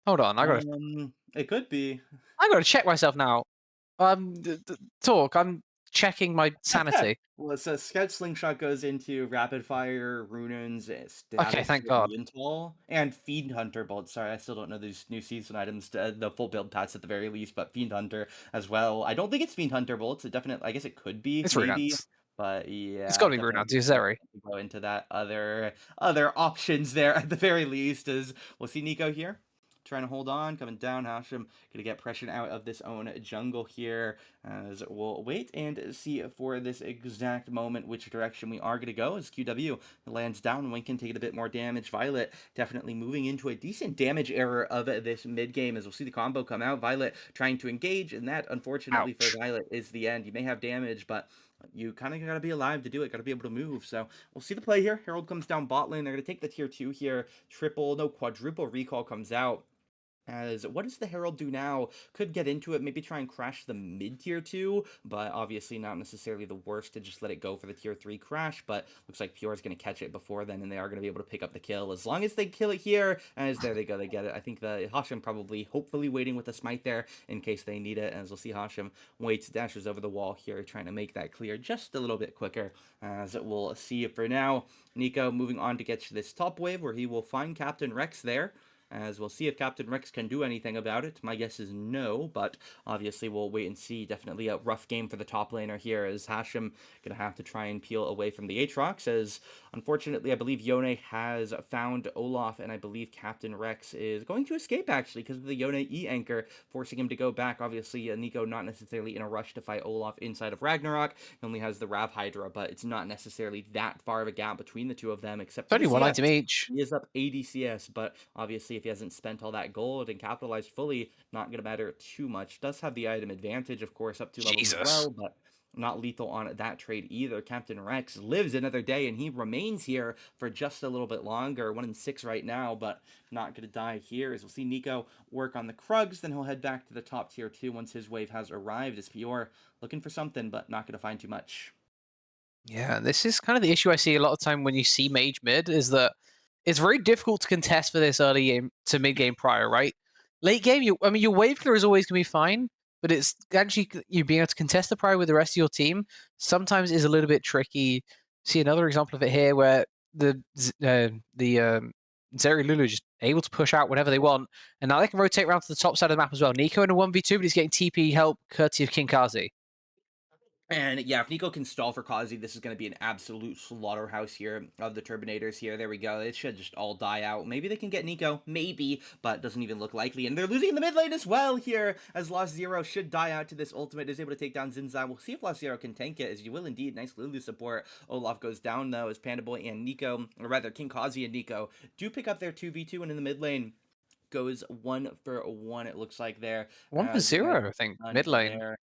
Hold on, It could be. I gotta check myself now. Talk. I'm checking my sanity. Well, so Sketch Slingshot goes into Rapid Fire, Runins, Okay, thank God. And Fiend Hunter Bolt. Sorry, I still don't know these new season items, the full build packs at the very least, but Fiend Hunter as well. I don't think it's Fiend Hunter Bolts. It definitely, I guess it could be. It's maybe. Runins. But yeah, It's got to be Runins. It's Zeri. Go into that other options there at the very least. As we'll see Nico here trying to hold on, coming down. Hashem gonna get pressure out of this own jungle here, as we'll wait and see for this exact moment which direction we are gonna go. As QW lands down, Winkin taking a bit more damage. Violet definitely moving into a decent damage era of this mid game, as we'll see the combo come out. Violet trying to engage, and that unfortunately Ouch. for Violet is the end. You may have damage, but you kind of got to be alive to do it. Got to be able to move. So we'll see the play here. Herald comes down bot lane. They're going to take the tier 2 here. Quadruple recall comes out. As what does the Herald do now? Could get into it, maybe try and crash the mid tier 2, but obviously not necessarily the worst to just let it go for the tier 3 crash, but looks like Pure is going to catch it before then, and they are going to be able to pick up the kill. As long as they kill it here, as there they go, they get it. I think the Hashem probably, hopefully waiting with a smite there in case they need it, as we'll see Hashem waits, dashes over the wall here, trying to make that clear just a little bit quicker, as we'll see for now. Nico moving on to get to this top wave, where he will find Captain Rex there, as we'll see if Captain Rex can do anything about it. My guess is no, but obviously we'll wait and see. Definitely a rough game for the top laner here, as Hashem going to have to try and peel away from the Aatrox, as unfortunately I believe Yone has found Olaf, and I believe Captain Rex is going to escape actually because of the Yone E-Anchor, forcing him to go back. Obviously Nico not necessarily in a rush to fight Olaf inside of Ragnarok. He only has the Rav Hydra, but it's not necessarily that far of a gap between the two of them, except for Only the one CS. item each. He is up 80 CS, but obviously if he hasn't spent all that gold and capitalized fully, not going to matter too much. Does have the item advantage, of course, up 2 levels as well, but not lethal on that trade either. Captain Rex lives another day, and he remains here for just a little bit longer. 1 in 6 right now, but not going to die here. As we'll see Nico work on the Krugs, then he'll head back to the top tier 2 once his wave has arrived. As Pior looking for something, but not going to find too much. Yeah, this is kind of the issue I see a lot of time when you see mage mid, is that it's very difficult to contest for this early game to mid game prior, right? Late game, your wave clear is always going to be fine, but it's actually you being able to contest the prior with the rest of your team sometimes is a little bit tricky. See another example of it here, where the Zeri Lulu just able to push out whenever they want, and now they can rotate around to the top side of the map as well. Nico in a 1v2, but he's getting TP help courtesy of King Kazi. And yeah, if Nico can stall for Kazi, this is going to be an absolute slaughterhouse here of the Turbinators here. There we go. It should just all die out. Maybe they can get Nico. Maybe. But doesn't even look likely. And they're losing in the mid lane as well here, as Lost Zero should die out to this ultimate. Is able to take down Zinzai. We'll see if Lost Zero can tank it, as you will indeed. Nice Lulu support. Olaf goes down, though, as Panda Boy and Nico, or rather King Kazi and Nico, do pick up their 2v2, and in the mid lane goes 1 for 1, it looks like there. 1 for 0, I think, mid lane. There.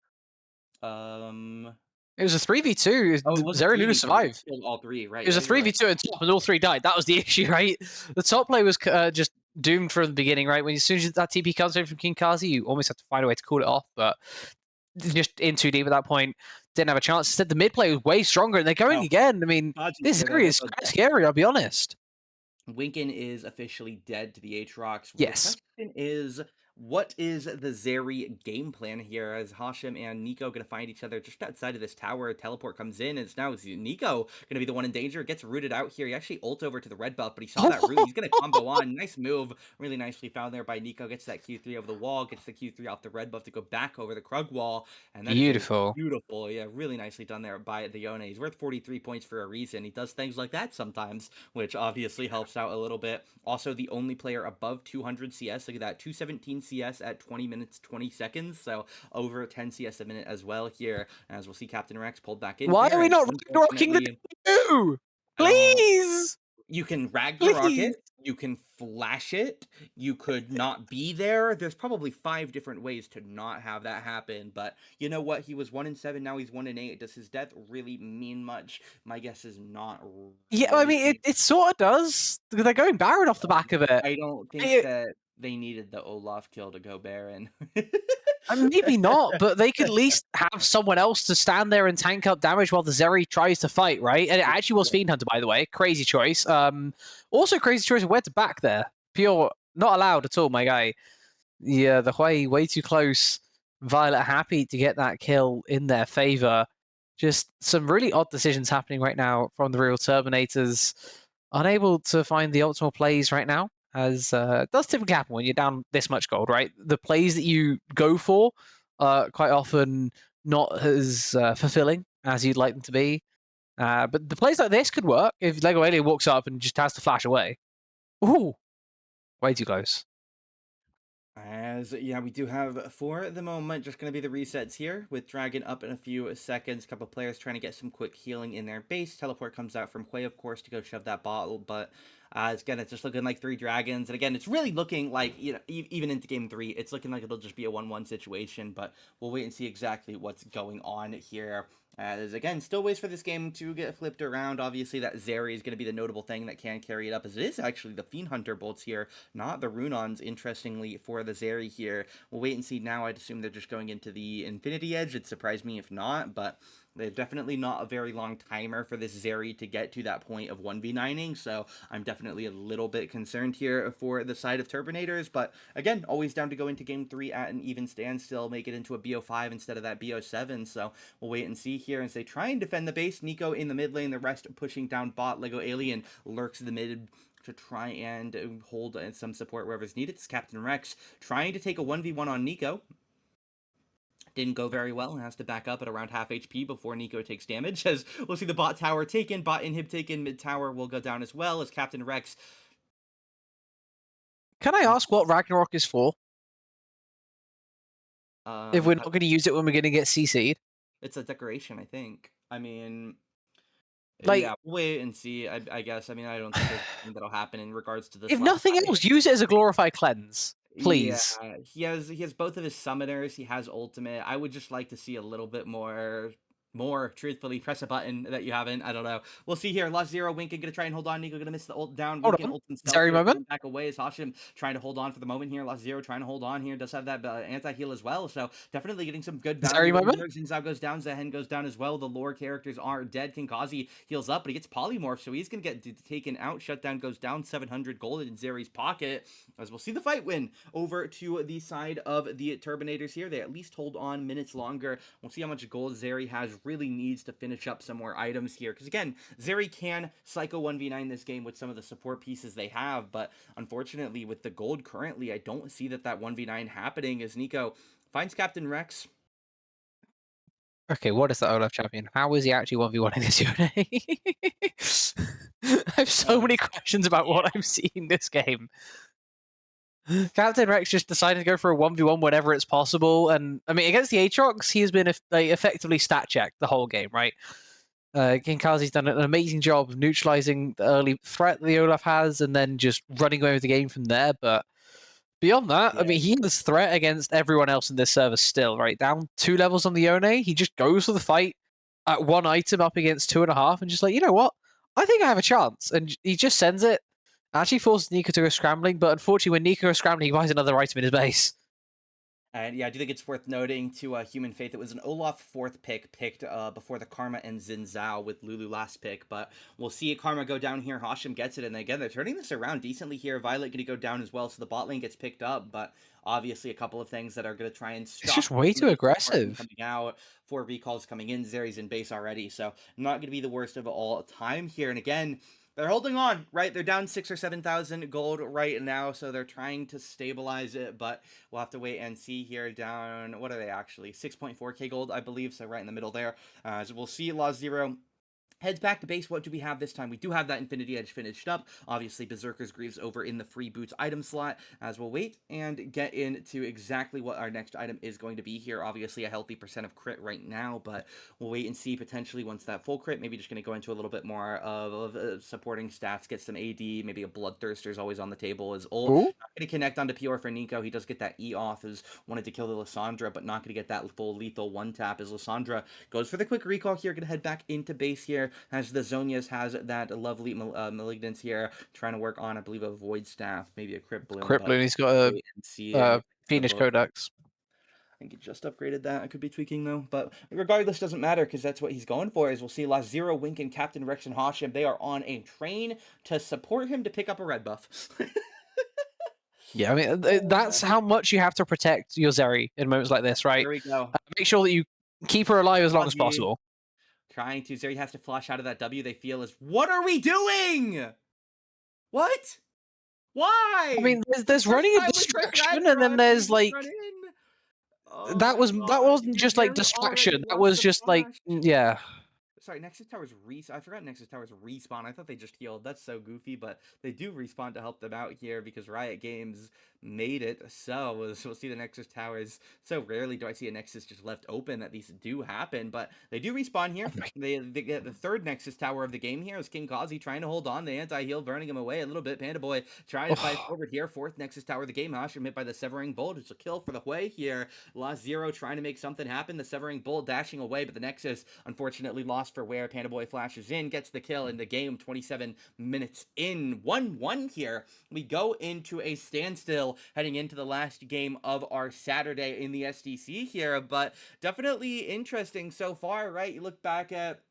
It was a 3v2. Zeri Lulu survived. Killed all 3, right? It was a 3v2 and top, and all 3 died. That was the issue, right? The top play was just doomed from the beginning, right? As soon as that TP comes in from King Kazi, you almost have to find a way to call it off, but just in too deep at that point, didn't have a chance. Instead, the mid play was way stronger, and they're going again. I mean, this area is quite scary, I'll be honest. Winkin is officially dead to the Aatrox. Yes. The question is, What is the Zeri game plan here as Hashim and Nico going to find each other just outside of this tower? Teleport comes in, and it's now Nico going to be the one in danger. Gets rooted out here. He actually ult over to the red buff, but he saw that root. He's going to combo on. Nice move. Really nicely found there by Nico. Gets that Q3 over the wall. Gets the Q3 off the red buff to go back over the Krug wall. And that is Beautiful. beautiful. Yeah, really nicely done there by the Yone. He's worth 43 points for a reason. He does things like that sometimes, which obviously helps out a little bit. Also, the only player above 200 CS. Look at that, 217 CS at 20 minutes 20 seconds, so over 10 CS a minute as well here. As we'll see, Captain Rex pulled back in. Why here, are we and not Ragnaroking the unfortunately, two? I don't. Please! You can Ragnarok Please! it, you can flash it, you could not be there. There's probably 5 different ways to not have that happen, but you know what? He was 1-7, now he's 1-8. Does his death really mean much? My guess is not Yeah, I mean, really. it sort of does. They're going Baron off the back of it. I don't think I- that they needed the Olaf kill to go Baron. Maybe not, but they could at least have someone else to stand there and tank up damage while the Zeri tries to fight, right? And it actually was Fiend Hunter, by the way. Crazy choice. Also crazy choice of where to back there. Pure, not allowed at all, my guy. Yeah, the way too close. Violet happy to get that kill in their favor. Just some really odd decisions happening right now from the real Turbinators. Unable to find the optimal plays right now, as it does typically happen when you're down this much gold, right? The plays that you go for are quite often not as fulfilling as you'd like them to be. But the plays like this could work if Lego Alien walks up and just has to flash away. Ooh, way too close. As yeah, we do have for the moment just going to be the resets here with Dragon up in a few seconds. A couple players trying to get some quick healing in their base. Teleport comes out from Hwei, of course, to go shove that bottle, but again, it's just looking like 3 dragons, and again, it's really looking like, you know, even into game 3, it's looking like it'll just be a 1-1 situation. But we'll wait and see exactly what's going on here. As again, still ways for this game to get flipped around. Obviously, that Zeri is going to be the notable thing that can carry it up, as it is actually the Fiend Hunter bolts here, not the Runons, interestingly, for the Zeri here. We'll wait and see now. I'd assume they're just going into the Infinity Edge. It'd surprise me if not, but they're definitely not a very long timer for this Zeri to get to that point of 1v9ing, so I'm definitely a little bit concerned here for the side of Turbinators. But again, always down to go into game 3 at an even standstill, make it into a B05 instead of that B07, so we'll wait and see here as they try and defend the base. Nico in the mid lane, the rest pushing down bot. Lego Alien lurks in the mid to try and hold some support wherever it's needed. It's Captain Rex trying to take a 1v1 on Nico. Didn't go very well and has to back up at around half HP before Nico takes damage, as we'll see the bot tower taken, bot inhib taken, mid tower will go down as well as Captain Rex. Can I ask what Ragnarok is for? If we're not going to use it when we're going to get CC'd? It's a decoration, I think. I mean, Like, yeah, we'll wait and see, I guess. I mean, I don't think there's anything that'll happen in regards to this. if nothing else, use it as a glorified cleanse. Please. Yeah, he has both of his summoners. He has ultimate. I would just like to see a little bit more. Truthfully, press a button that you haven't. I don't know. We'll see here. Lost Zero, Winkin gonna try and hold on. Nico gonna miss the ult down. Hold Winkin on. ult himself. Zeri moment. Back away is Hashim trying to hold on for the moment here. Lost Zero trying to hold on here. Does have that anti-heal as well. So definitely getting some good value. Zeri moment. Zinzao goes down. Zehen goes down as well. The lore characters are dead. Kinkazi heals up, but he gets polymorph, so he's gonna get taken out. Shutdown goes down. 700 gold in Zeri's pocket. As we'll see the fight win over to the side of the Turbinators here. They at least hold on minutes longer. We'll see how much gold Zeri has. Really needs to finish up some more items here, because again, Zeri can Psycho 1v9 this game with some of the support pieces they have, but unfortunately with the gold currently, I don't see that 1v9 happening, as Nico finds Captain Rex. Okay, what is the Olaf champion? How is he actually 1v1 in this unit? I have so many questions about what I'm seeing this game. Captain Rex just decided to go for a 1v1 whenever it's possible, and I mean, against the Aatrox, he has been effectively stat checked the whole game, right? Kinkazi's done an amazing job of neutralizing the early threat that the Olaf has, and then just running away with the game from there. But beyond that, I mean, he has threat against everyone else in this server still, right? Down 2 levels on the Yone, he just goes for the fight at 1 item up against 2.5, and just like, you know what? I think I have a chance. And he just sends it. Actually forces Nico to go scrambling, but unfortunately when Nico goes scrambling, he buys another item in his base. And yeah, I do think it's worth noting to Human Faith, it was an Olaf fourth pick picked before the Karma and Xin Zhao with Lulu last pick, but we'll see Karma go down here. Hashem gets it, and again, they're turning this around decently here. Violet going to go down as well, so the bot lane gets picked up, but obviously a couple of things that are going to try and It's stop just way too aggressive. coming out. 4 recalls coming in. Zeri's in base already, so not going to be the worst of all time here. And again, they're holding on, right? They're down 6 or 7,000 gold right now, so they're trying to stabilize it, but we'll have to wait and see here. Down, what are they actually? 6.4k gold, I believe, so right in the middle there. So we'll see Law Zero heads back to base. What do we have this time? We do have that Infinity Edge finished up. Obviously, Berserker's Greaves over in the free boots item slot, as we'll wait and get into exactly what our next item is going to be here. Obviously, a healthy percent of crit right now, but we'll wait and see potentially once that full crit. Maybe just going to go into a little bit more of supporting stats, get some AD, maybe a Bloodthirster is always on the table as ult. Ooh. Not going to connect onto PR for Nico. He does get that E off as wanted to kill the Lissandra, but not going to get that full lethal one tap as Lissandra goes for the quick recall here. Going to head back into base here as the Zonias has that lovely Malignance here, trying to work on, I believe, a Void Staff, maybe a Crypt Bloom. Crypt but Bloom, he's got a wait and see. And Phoenix Codex. I think he just upgraded that. I could be tweaking though, but regardless, doesn't matter because that's what he's going for. Is we'll see La Zero, Wink, and Captain Rex and Hashem. They are on a train to support him to pick up a red buff. Yeah, I mean, that's how much you have to protect your Zeri in moments like this, right? Here we go. Make sure that you keep her alive as long as Doggy. possible. Trying to. Zeri has to flash out of that W. They feel is, what are we doing? What? Why? I mean, there's First running a time we press distraction, that and then run, there's we like run in. Oh that my was God. that wasn't Your just like Zeri distraction. already That wants was to just like flash. yeah. Sorry, Nexus Towers I forgot Nexus Towers respawn. I thought they just healed. That's so goofy, but they do respawn to help them out here because Riot Games made it. So we'll see the Nexus Towers. So rarely do I see a Nexus just left open that these do happen, but they do respawn here. They get the third Nexus Tower of the game here. Is King Kazi trying to hold on. The anti-heal burning him away a little bit. Panda Boy trying to fight forward here. Fourth Nexus Tower of the game. Hashem hit by the Severing Bolt. It's a kill for the Hui here. La Zero trying to make something happen. The Severing Bolt dashing away, but the Nexus unfortunately lost for where Panda Boy flashes in, gets the kill in the game. 27 minutes in. 1-1 here. We go into a standstill heading into the last game of our Saturday in the SDC here, but definitely interesting so far, right? You look back at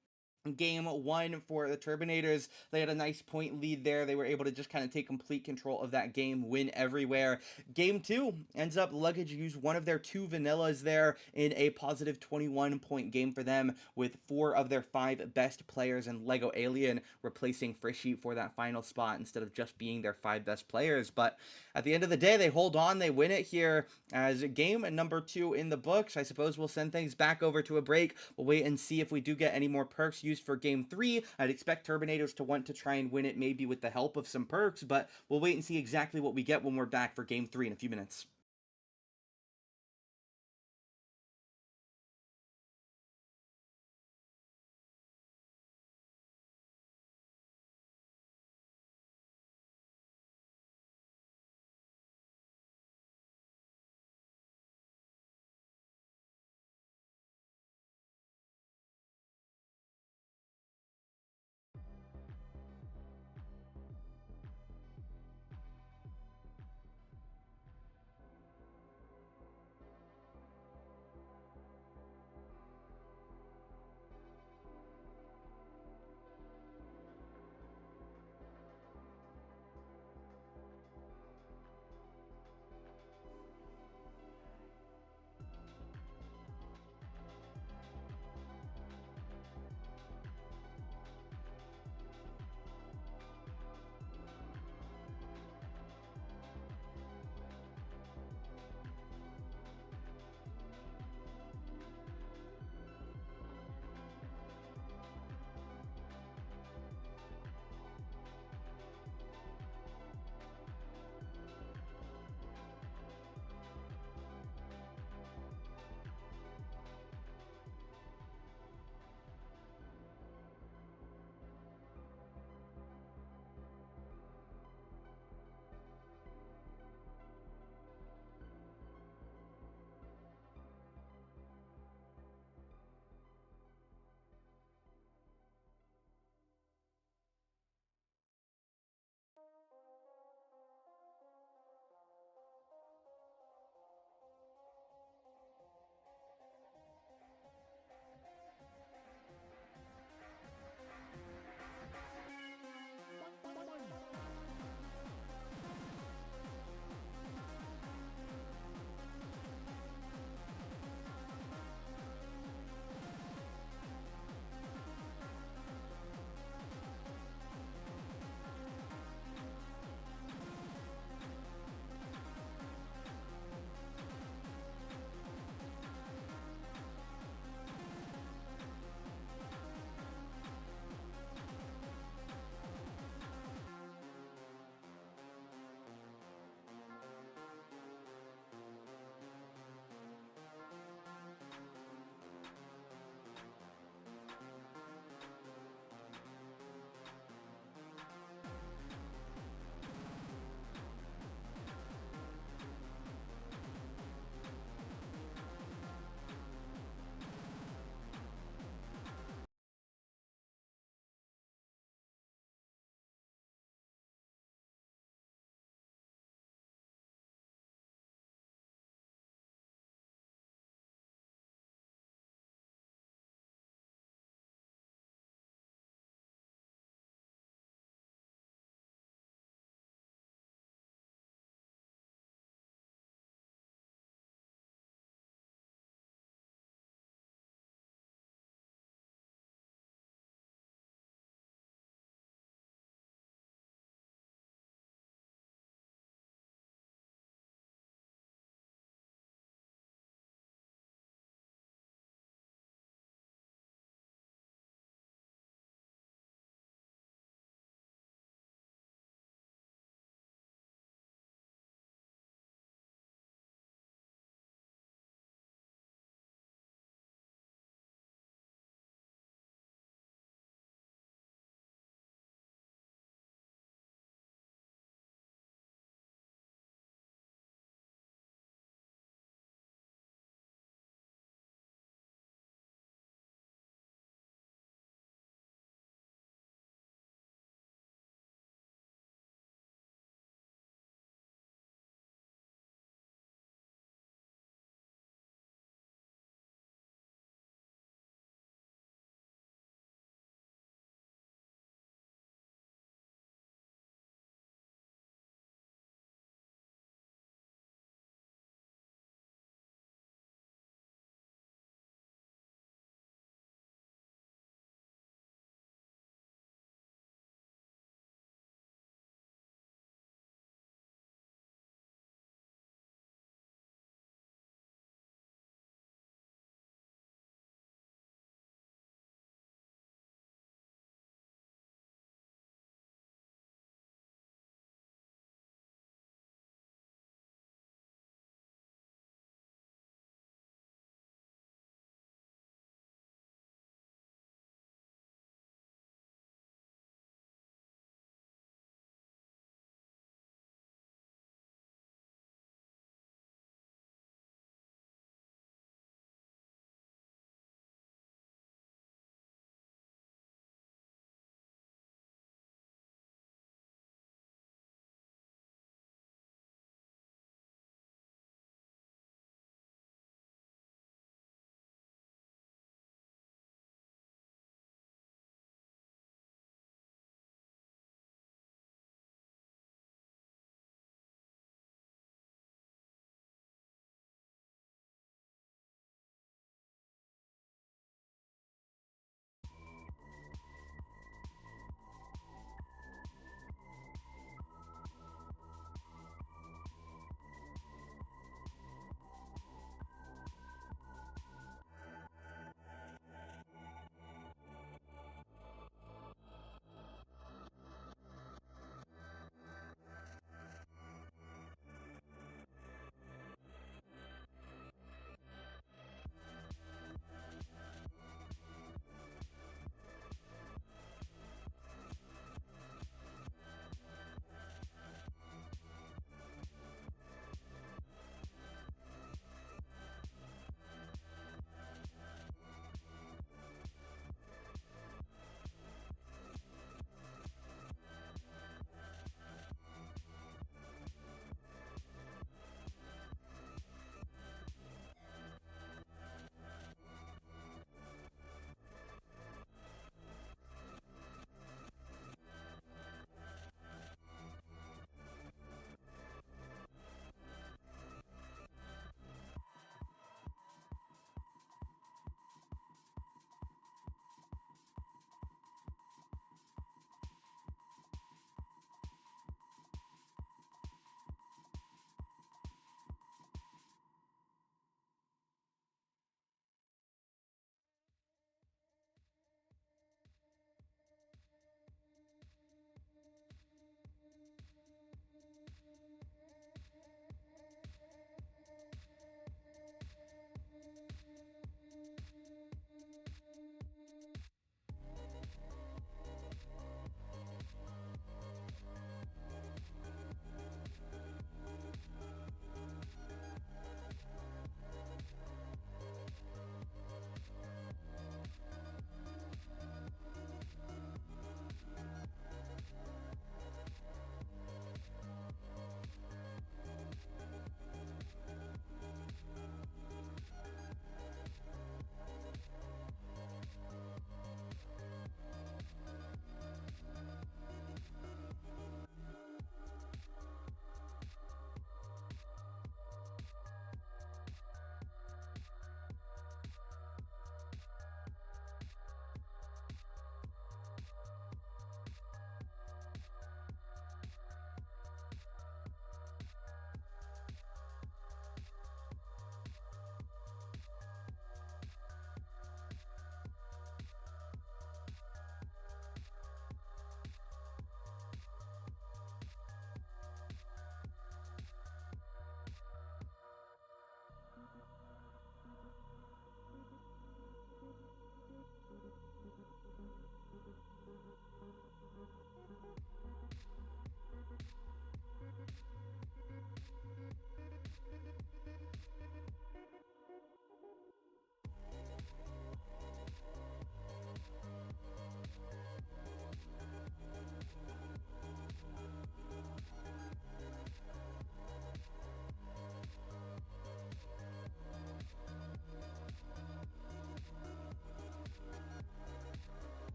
game 1 for the Turbinators. They had a nice point lead there. They were able to just kind of take complete control of that game, win everywhere. Game 2 ends up Luggage used one of their 2 vanillas there in a positive 21-point game for them, with 4 of their 5 best players and Lego Alien replacing Frishy for that final spot instead of just being their 5 best players. But at the end of the day, they hold on, they win it here as game number 2 in the books. I suppose we'll send things back over to a break. We'll wait and see if we do get any more perks used for game 3. I'd expect Turbinators to want to try and win it maybe with the help of some perks, but we'll wait and see exactly what we get when we're back for game 3 in a few minutes.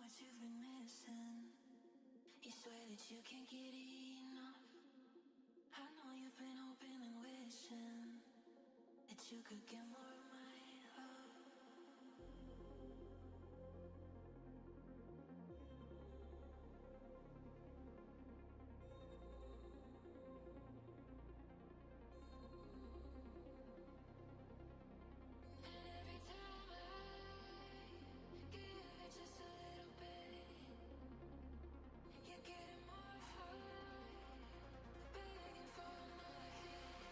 what you've been missing. You swear that you can't get enough. I know you've been hoping and wishing that you could get more of my love. And every time I give it just a little bit, you're getting more high, begging for another hit.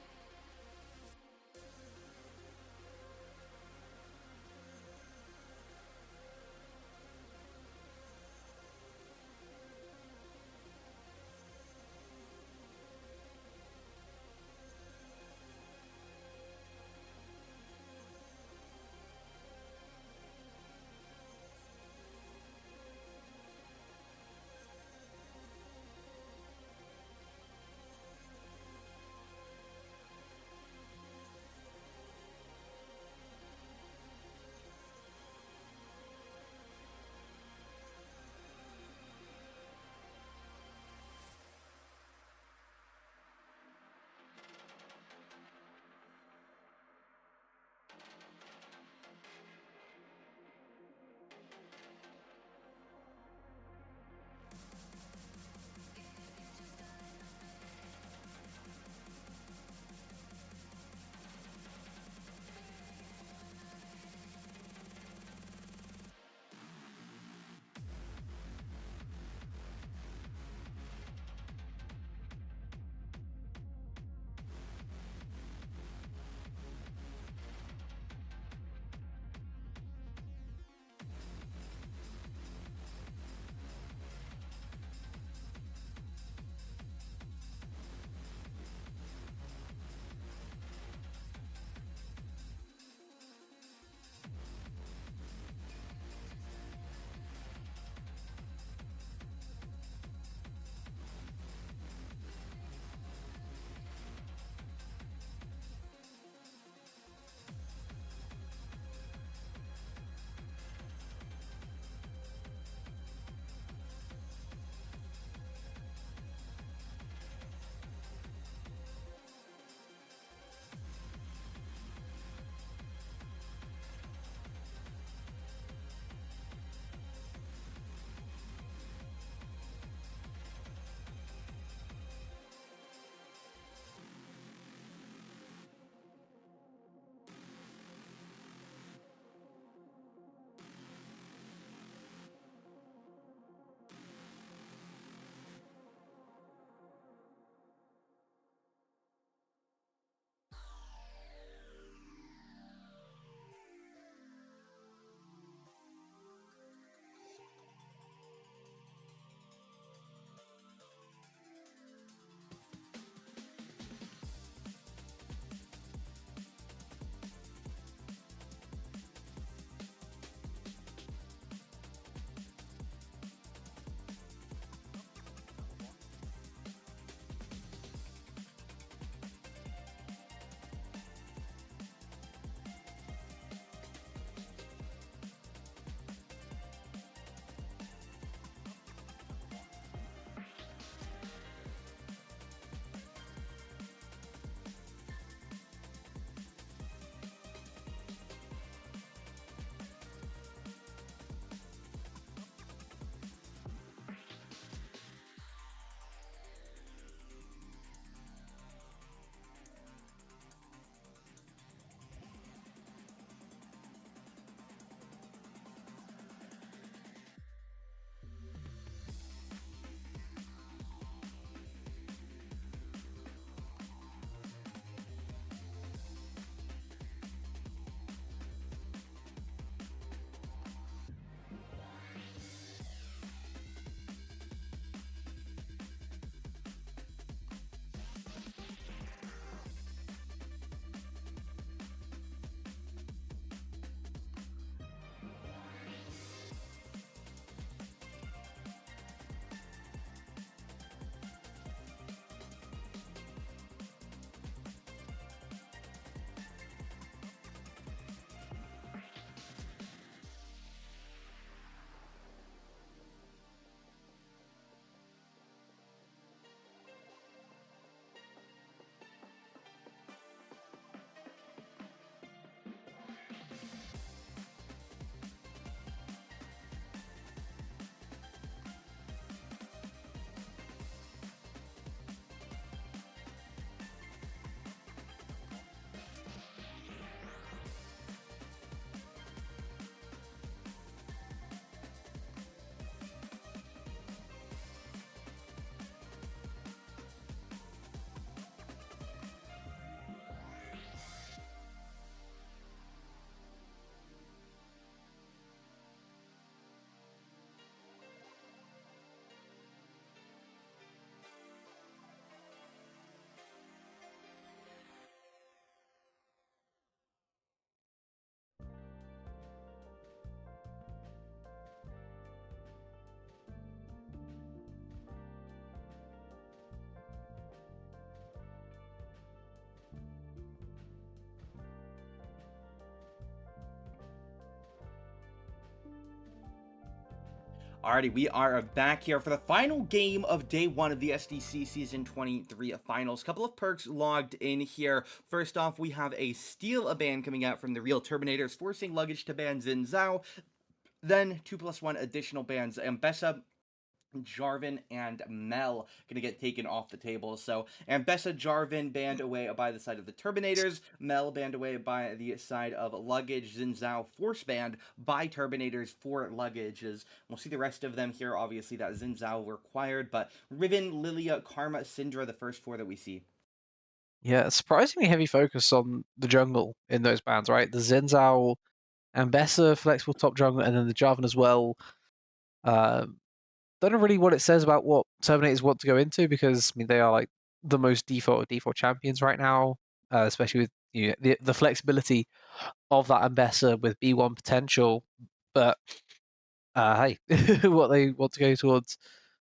Alrighty, we are back here for the final game of day one of the SDC Season 23 finals. Couple of perks logged in here. First off, we have a steal a ban coming out from the Real Terminators, forcing Luggage to ban Xin Zhao. Then 2+1 additional bans, Ambessa, Jarvan, and Mel gonna get taken off the table. So Ambessa, Jarvan banned away by the side of the Turbinators, Mel banned away by the side of Luggage, Xin Zhao force banned by Turbinators for Luggages. We'll see the rest of them here. Obviously that Xin Zhao required, but Riven, Lilia, Karma, Syndra, the first four that we see. Yeah, surprisingly heavy focus on the jungle in those bands, right? The Xin Zhao, Ambessa, flexible top jungle, and then the Jarvan as well. Don't know really what it says about what Terminators want to go into, because I mean they are like the most default of default champions right now, especially with the flexibility of that Ambessa with B1 potential. But hey, what they want to go towards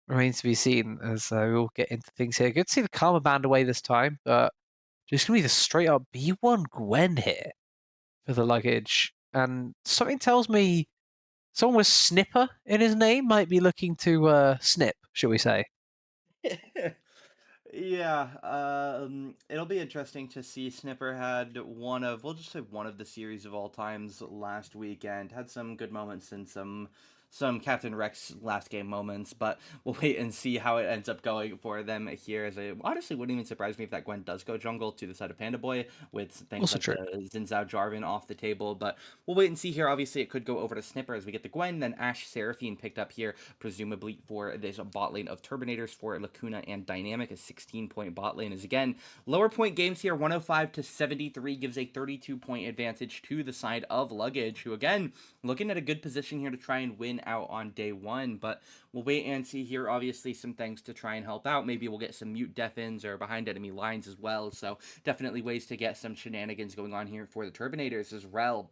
remains to be seen, as we'll get into things here. Good to see the Karma band away this time, but just gonna be the straight up B1 Gwen here for the Luggage, and something tells me someone with Snipper in his name might be looking to snip, shall we say? Yeah, it'll be interesting to see. Snipper had we'll just say one of the series of all times last weekend. Had some good moments and some Captain Rex last game moments, but we'll wait and see how it ends up going for them here. As I honestly wouldn't even surprise me if that Gwen does go jungle to the side of Panda Boy with things Also like true. the Xin Zhao Jarvan off the table, but we'll wait and see here. Obviously, it could go over to Snipper as we get the Gwen, then Ashe Seraphine picked up here, presumably for this bot lane of Turbinators for Lacuna and Dynamic. A 16-point bot lane is again lower point games here. 105 to 73 gives a 32-point advantage to the side of Luggage, who again looking at a good position here to try and win out on day one. But we'll wait and see here. Obviously, some things to try and help out. Maybe we'll get some mute deafens or behind enemy lines as well. So definitely ways to get some shenanigans going on here for the Turbinators as well.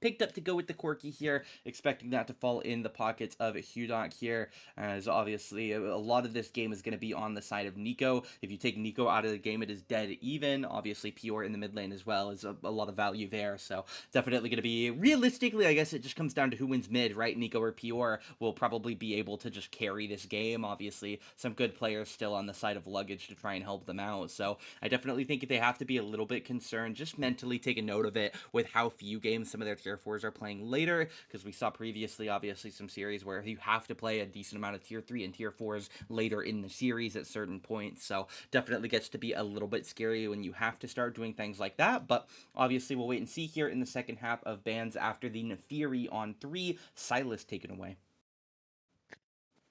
Picked up to go with the Quirky here, expecting that to fall in the pockets of Hudok here, as obviously a lot of this game is going to be on the side of Nico. If you take Nico out of the game, it is dead even. Obviously, Pior in the mid lane as well is a lot of value there, so definitely going to be, realistically, I guess it just comes down to who wins mid, right? Nico or Pior will probably be able to just carry this game. Obviously, some good players still on the side of Luggage to try and help them out, so I definitely think they have to be a little bit concerned, just mentally take a note of it with how few games some of their tier 4s are playing later, because we saw previously, obviously, some series where you have to play a decent amount of tier 3 and tier 4s later in the series at certain points, so definitely gets to be a little bit scary when you have to start doing things like that, but obviously we'll wait and see here in the second half of bans after the Nefiri on 3, Silas taken away.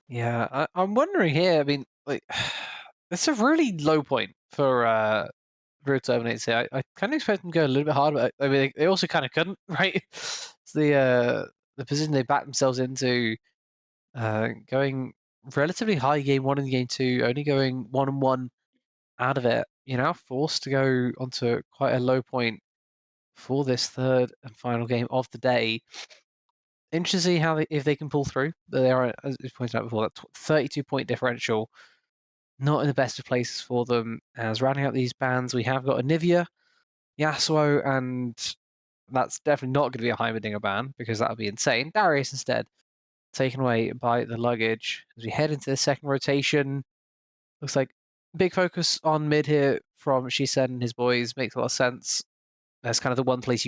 Yeah, I'm wondering here. I mean, like, it's a really low point for Real Terminators here. I kind of expect them to go a little bit harder, but I mean, they also kind of couldn't, right? It's the position they backed themselves into, going relatively high game one and game two, only going 1-1 out of it. You're now forced to go onto quite a low point for this third and final game of the day. Interesting to see how if they can pull through. But they are, as pointed out before, that 32-point differential, not in the best of places for them. As rounding out these bands, we have got Anivia, Yasuo, and that's definitely not going to be a Heimerdinger ban, because that would be insane. Darius instead, taken away by the Luggage. As we head into the second rotation, looks like big focus on mid here from Shisen and his boys. Makes a lot of sense. That's kind of the one place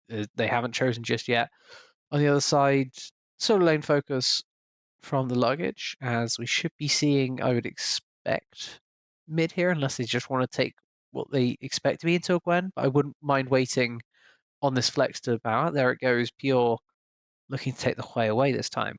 they haven't chosen just yet. On the other side, solo lane focus from the Luggage, as we should be seeing, I would expect, mid here, unless they just want to take what they expect to be into a Gwen. But I wouldn't mind waiting on this flex to bow out. There it goes, Pure looking to take the Hui away this time.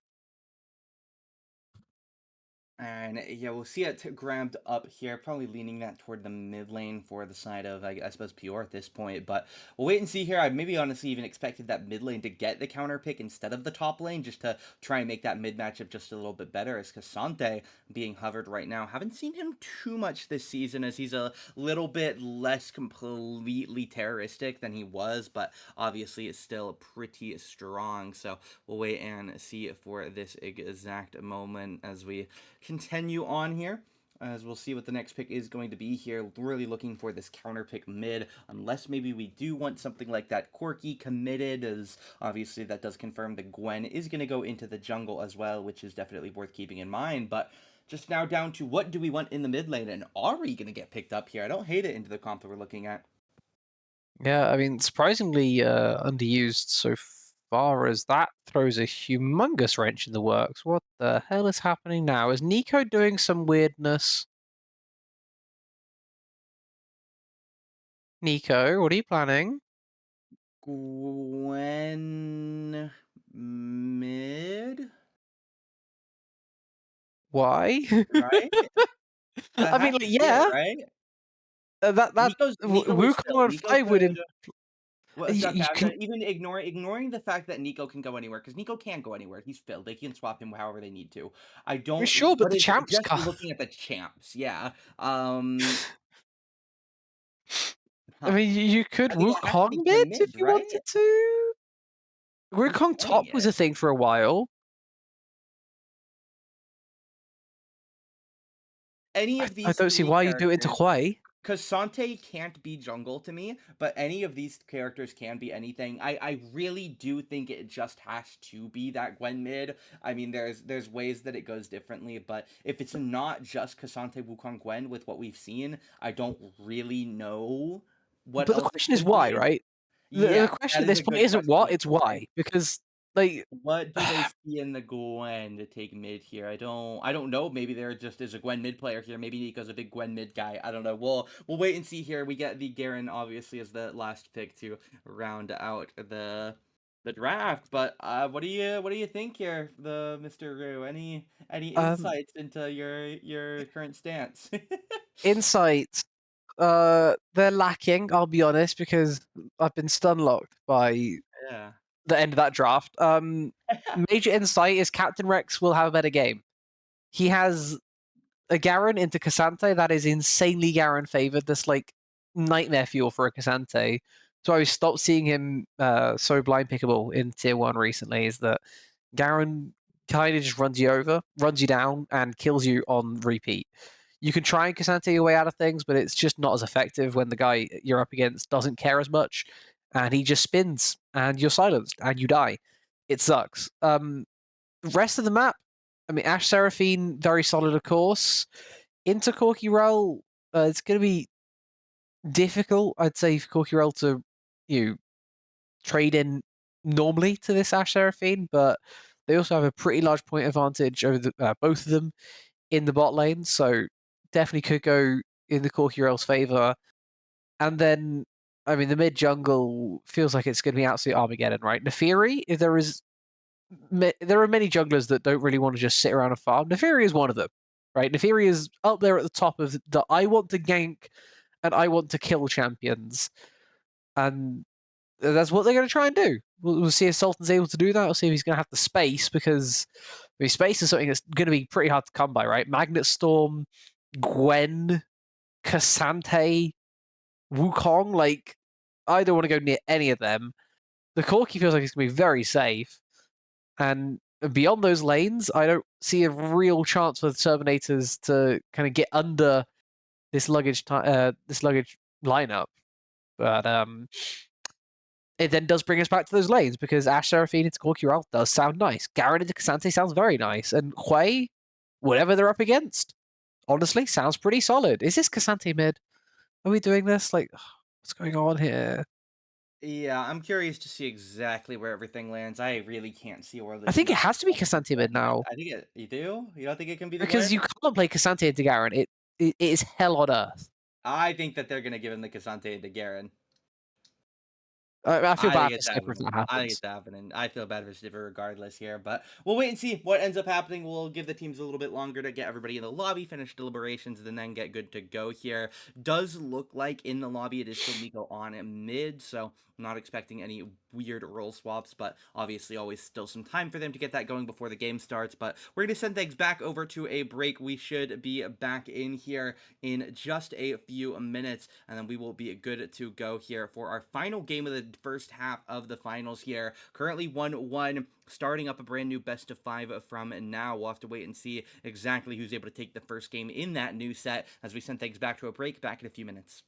And yeah, we'll see it grabbed up here, probably leaning that toward the mid lane for the side of, I suppose, Pior at this point. But we'll wait and see here. I maybe honestly even expected that mid lane to get the counter pick instead of the top lane, just to try and make that mid matchup just a little bit better. As Cassante being hovered right now, haven't seen him too much this season, as he's a little bit less completely terroristic than he was, but obviously is still pretty strong. So we'll wait and see for this exact moment as we continue on here. as we'll see what the next pick is going to be here. Really looking for this counter pick mid, unless maybe we do want something like that Corki committed, as obviously that does confirm that Gwen is going to go into the jungle as well, which is definitely worth keeping in mind. But just now down to what do we want in the mid lane, and Ari going to get picked up here. I don't hate it into the comp that we're looking at. Yeah, I mean, surprisingly underused so far, as that throws a humongous wrench in the works. What the hell is happening now? Is Nico doing some weirdness? Nico, what are you planning? Gwen mid, Why? right? I That mean, has like, to be it, yeah, right? that Nico is Wukong still on Nico 5 would could. Well, you, it's okay. you can Even ignoring the fact that Nico can go anywhere, because Nico can't go anywhere. He's filled. They can swap him however they need to. I don't. sure, but But the it's champs just can't. looking at the champs. Yeah. I Huh. mean, you could I think it has to Wukong be mid Gwen if mid, you right? wanted to. Who's Wukong top playing was it? a thing for a while. Any I, of I these don't see three why you do it into characters. Quay. Because Sante can't be jungle to me, but any of these characters can be anything. I really do think it just has to be that Gwen mid. I mean, there's ways that it goes differently, but if it's not just Kasante Wukong Gwen with what we've seen, I don't really know what But the else it question is could why, be. right? The Yeah, question that at is this a point good isn't question what, as it's to why. why. Because, like, What do they see in the Gwen to take mid here? I don't know. Maybe there just is a Gwen mid player here. Maybe Nico's a big Gwen mid guy. I don't know. We'll wait and see here. We get the Garen obviously as the last pick to round out the draft. But what do you think here, the Mr. Rue? Any um, insights into your current stance? insight, they're lacking, I'll be honest, because I've been stun locked by Yeah. the end of that draft. Major insight is Captain Rex will have a better game. He has a Garen into Cassante that is insanely Garen favored. That's like nightmare fuel for a Cassante. So I stopped seeing him so blind pickable in tier 1 recently, is that Garen kind of just runs you over, runs you down, and kills you on repeat. You can try and Cassante your way out of things, but it's just not as effective when the guy you're up against doesn't care as much, and he just spins, and you're silenced, and you die. It sucks. Rest of the map, I mean, Ash Seraphine, very solid, of course. Into Corky Rel, it's going to be difficult, I'd say, for Corky Rel to trade in normally to this Ash Seraphine, but they also have a pretty large point advantage over both of them in the bot lane, so definitely could go in the Corky Rel's favor. And then, I mean, the mid jungle feels like it's going to be absolute Armageddon, right? Nefiri, if there are many junglers that don't really want to just sit around and farm. Nefiri is one of them, right? Nefiri is up there at the top of the I want to gank and I want to kill champions, and that's what they're going to try and do. We'll see if Sultan's able to do that. We'll see if he's going to have the space, because I mean, space is something that's going to be pretty hard to come by, right? Magnet Storm, Gwen, Cassante, Wukong, like, I don't want to go near any of them. The Corki feels like it's going to be very safe. And beyond those lanes, I don't see a real chance for the Turbinators to kind of get under this luggage lineup. But it then does bring us back to those lanes, because Ash Seraphine into Corki Ralph does sound nice. Garen into Cassante sounds very nice. And Hui, whatever they're up against, honestly, sounds pretty solid. Is this Cassante mid? Are we doing this? Like, what's going on here? Yeah, I'm curious to see exactly where everything lands. I really can't see where I this think it not has to be going to Cassante mid Gwen mid. now, I think you do? You don't think it can be the because Gwen? you can't play Cassante into Garen. It is hell on earth. I think that they're gonna give him the Casante into Garen. I feel I think bad for it's Skipper if happening. that I think happens. it's happening. I feel bad for Stiffer regardless here, but we'll wait and see what ends up happening. We'll give the teams a little bit longer to get everybody in the lobby, finish deliberations, and then get good to go here. Does look like in the lobby it is still Nico on mid, so I'm not expecting any weird role swaps, but obviously always still some time for them to get that going before the game starts. But we're going to send things back over to a break. We should be back in here in just a few minutes, and then we will be good to go here for our final game of the first half of the finals here. Currently 1-1, starting up a brand new best of 5 from now. We'll have to wait and see exactly who's able to take the first game in that new set as we send things back to a break, back in a few minutes.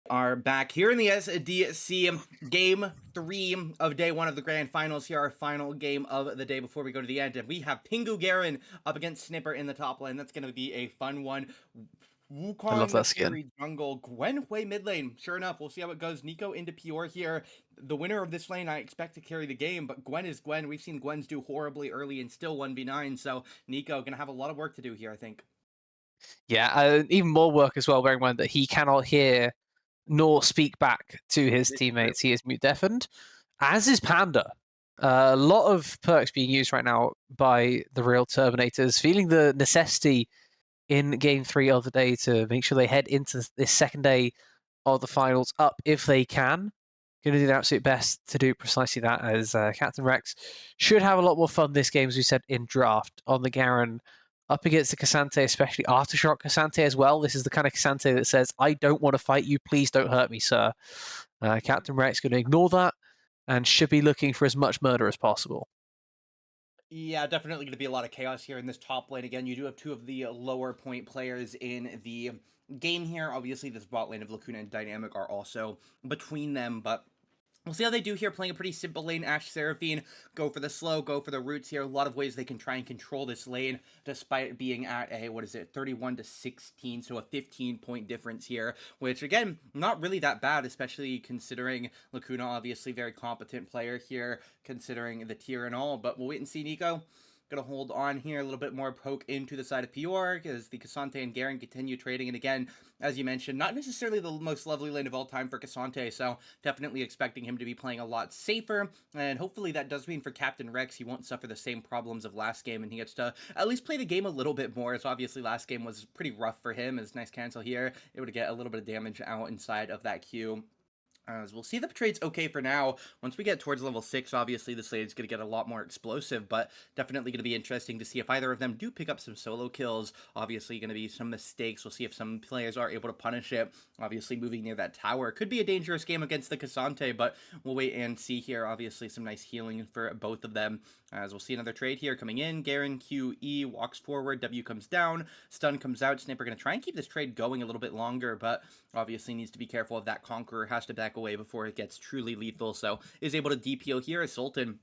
Are back here in the SDC game 3 of day 1 of the grand finals. Here, our final game of the day before we go to the end, and we have Pingu Garen up against Snipper in the top lane. That's going to be a fun one. I love Wukong that skin. carry jungle, Gwen Hui mid lane. Sure enough, we'll see how it goes. Nico into Pior here. The winner of this lane, I expect to carry the game, but Gwen is Gwen. We've seen Gwens do horribly early and still 1v9, so Nico gonna have a lot of work to do here, I think. Yeah, even more work as well, bearing in mind that he cannot hear nor speak back to his teammates. He is mute deafened, as is Panda. A lot of perks being used right now by the real Turbinators, feeling the necessity in game 3 of the day to make sure they head into this second day of the finals up if they can. Going to do their absolute best to do precisely that, as Captain Rex should have a lot more fun this game, as we said in draft, on the Garen up against the Cassante, especially Aftershock Cassante as well. This is the kind of Cassante that says, I don't want to fight you, please don't hurt me, sir. Captain Rex going to ignore that and should be looking for as much murder as possible. Yeah, definitely going to be a lot of chaos here in this top lane. Again, you do have two of the lower point players in the game here. Obviously, this bot lane of Lacuna and Dynamic are also between them, but we'll see how they do here, playing a pretty simple lane. Ashe Seraphine, go for the slow, go for the roots here. A lot of ways they can try and control this lane, despite being at a, 31 to 16, so a 15-point difference here, which, again, not really that bad, especially considering Lacuna, obviously very competent player here, considering the tier and all, but we'll wait and see, Nico. Gonna hold on here, a little bit more poke into the side of Pior as the Cassante and Garen continue trading. And again, as you mentioned, not necessarily the most lovely lane of all time for Cassante, so definitely expecting him to be playing a lot safer. And hopefully that does mean for Captain Rex, he won't suffer the same problems of last game and he gets to at least play the game a little bit more. So obviously last game was pretty rough for him. It's nice cancel here, able to get a little bit of damage out inside of that queue. As we'll see, the trade's okay for now. Once we get towards level 6, obviously this lane's going to get a lot more explosive, but definitely going to be interesting to see if either of them do pick up some solo kills. Obviously going to be some mistakes. We'll see if some players are able to punish it. Obviously moving near that tower could be a dangerous game against the Cassante, but we'll wait and see here. Obviously some nice healing for both of them. As we'll see another trade here coming in. Garen QE walks forward, W comes down, stun comes out. Sniper going to try and keep this trade going a little bit longer, but obviously needs to be careful of that Conqueror. Has to back away before it gets truly lethal, so is able to DPO here as Sultan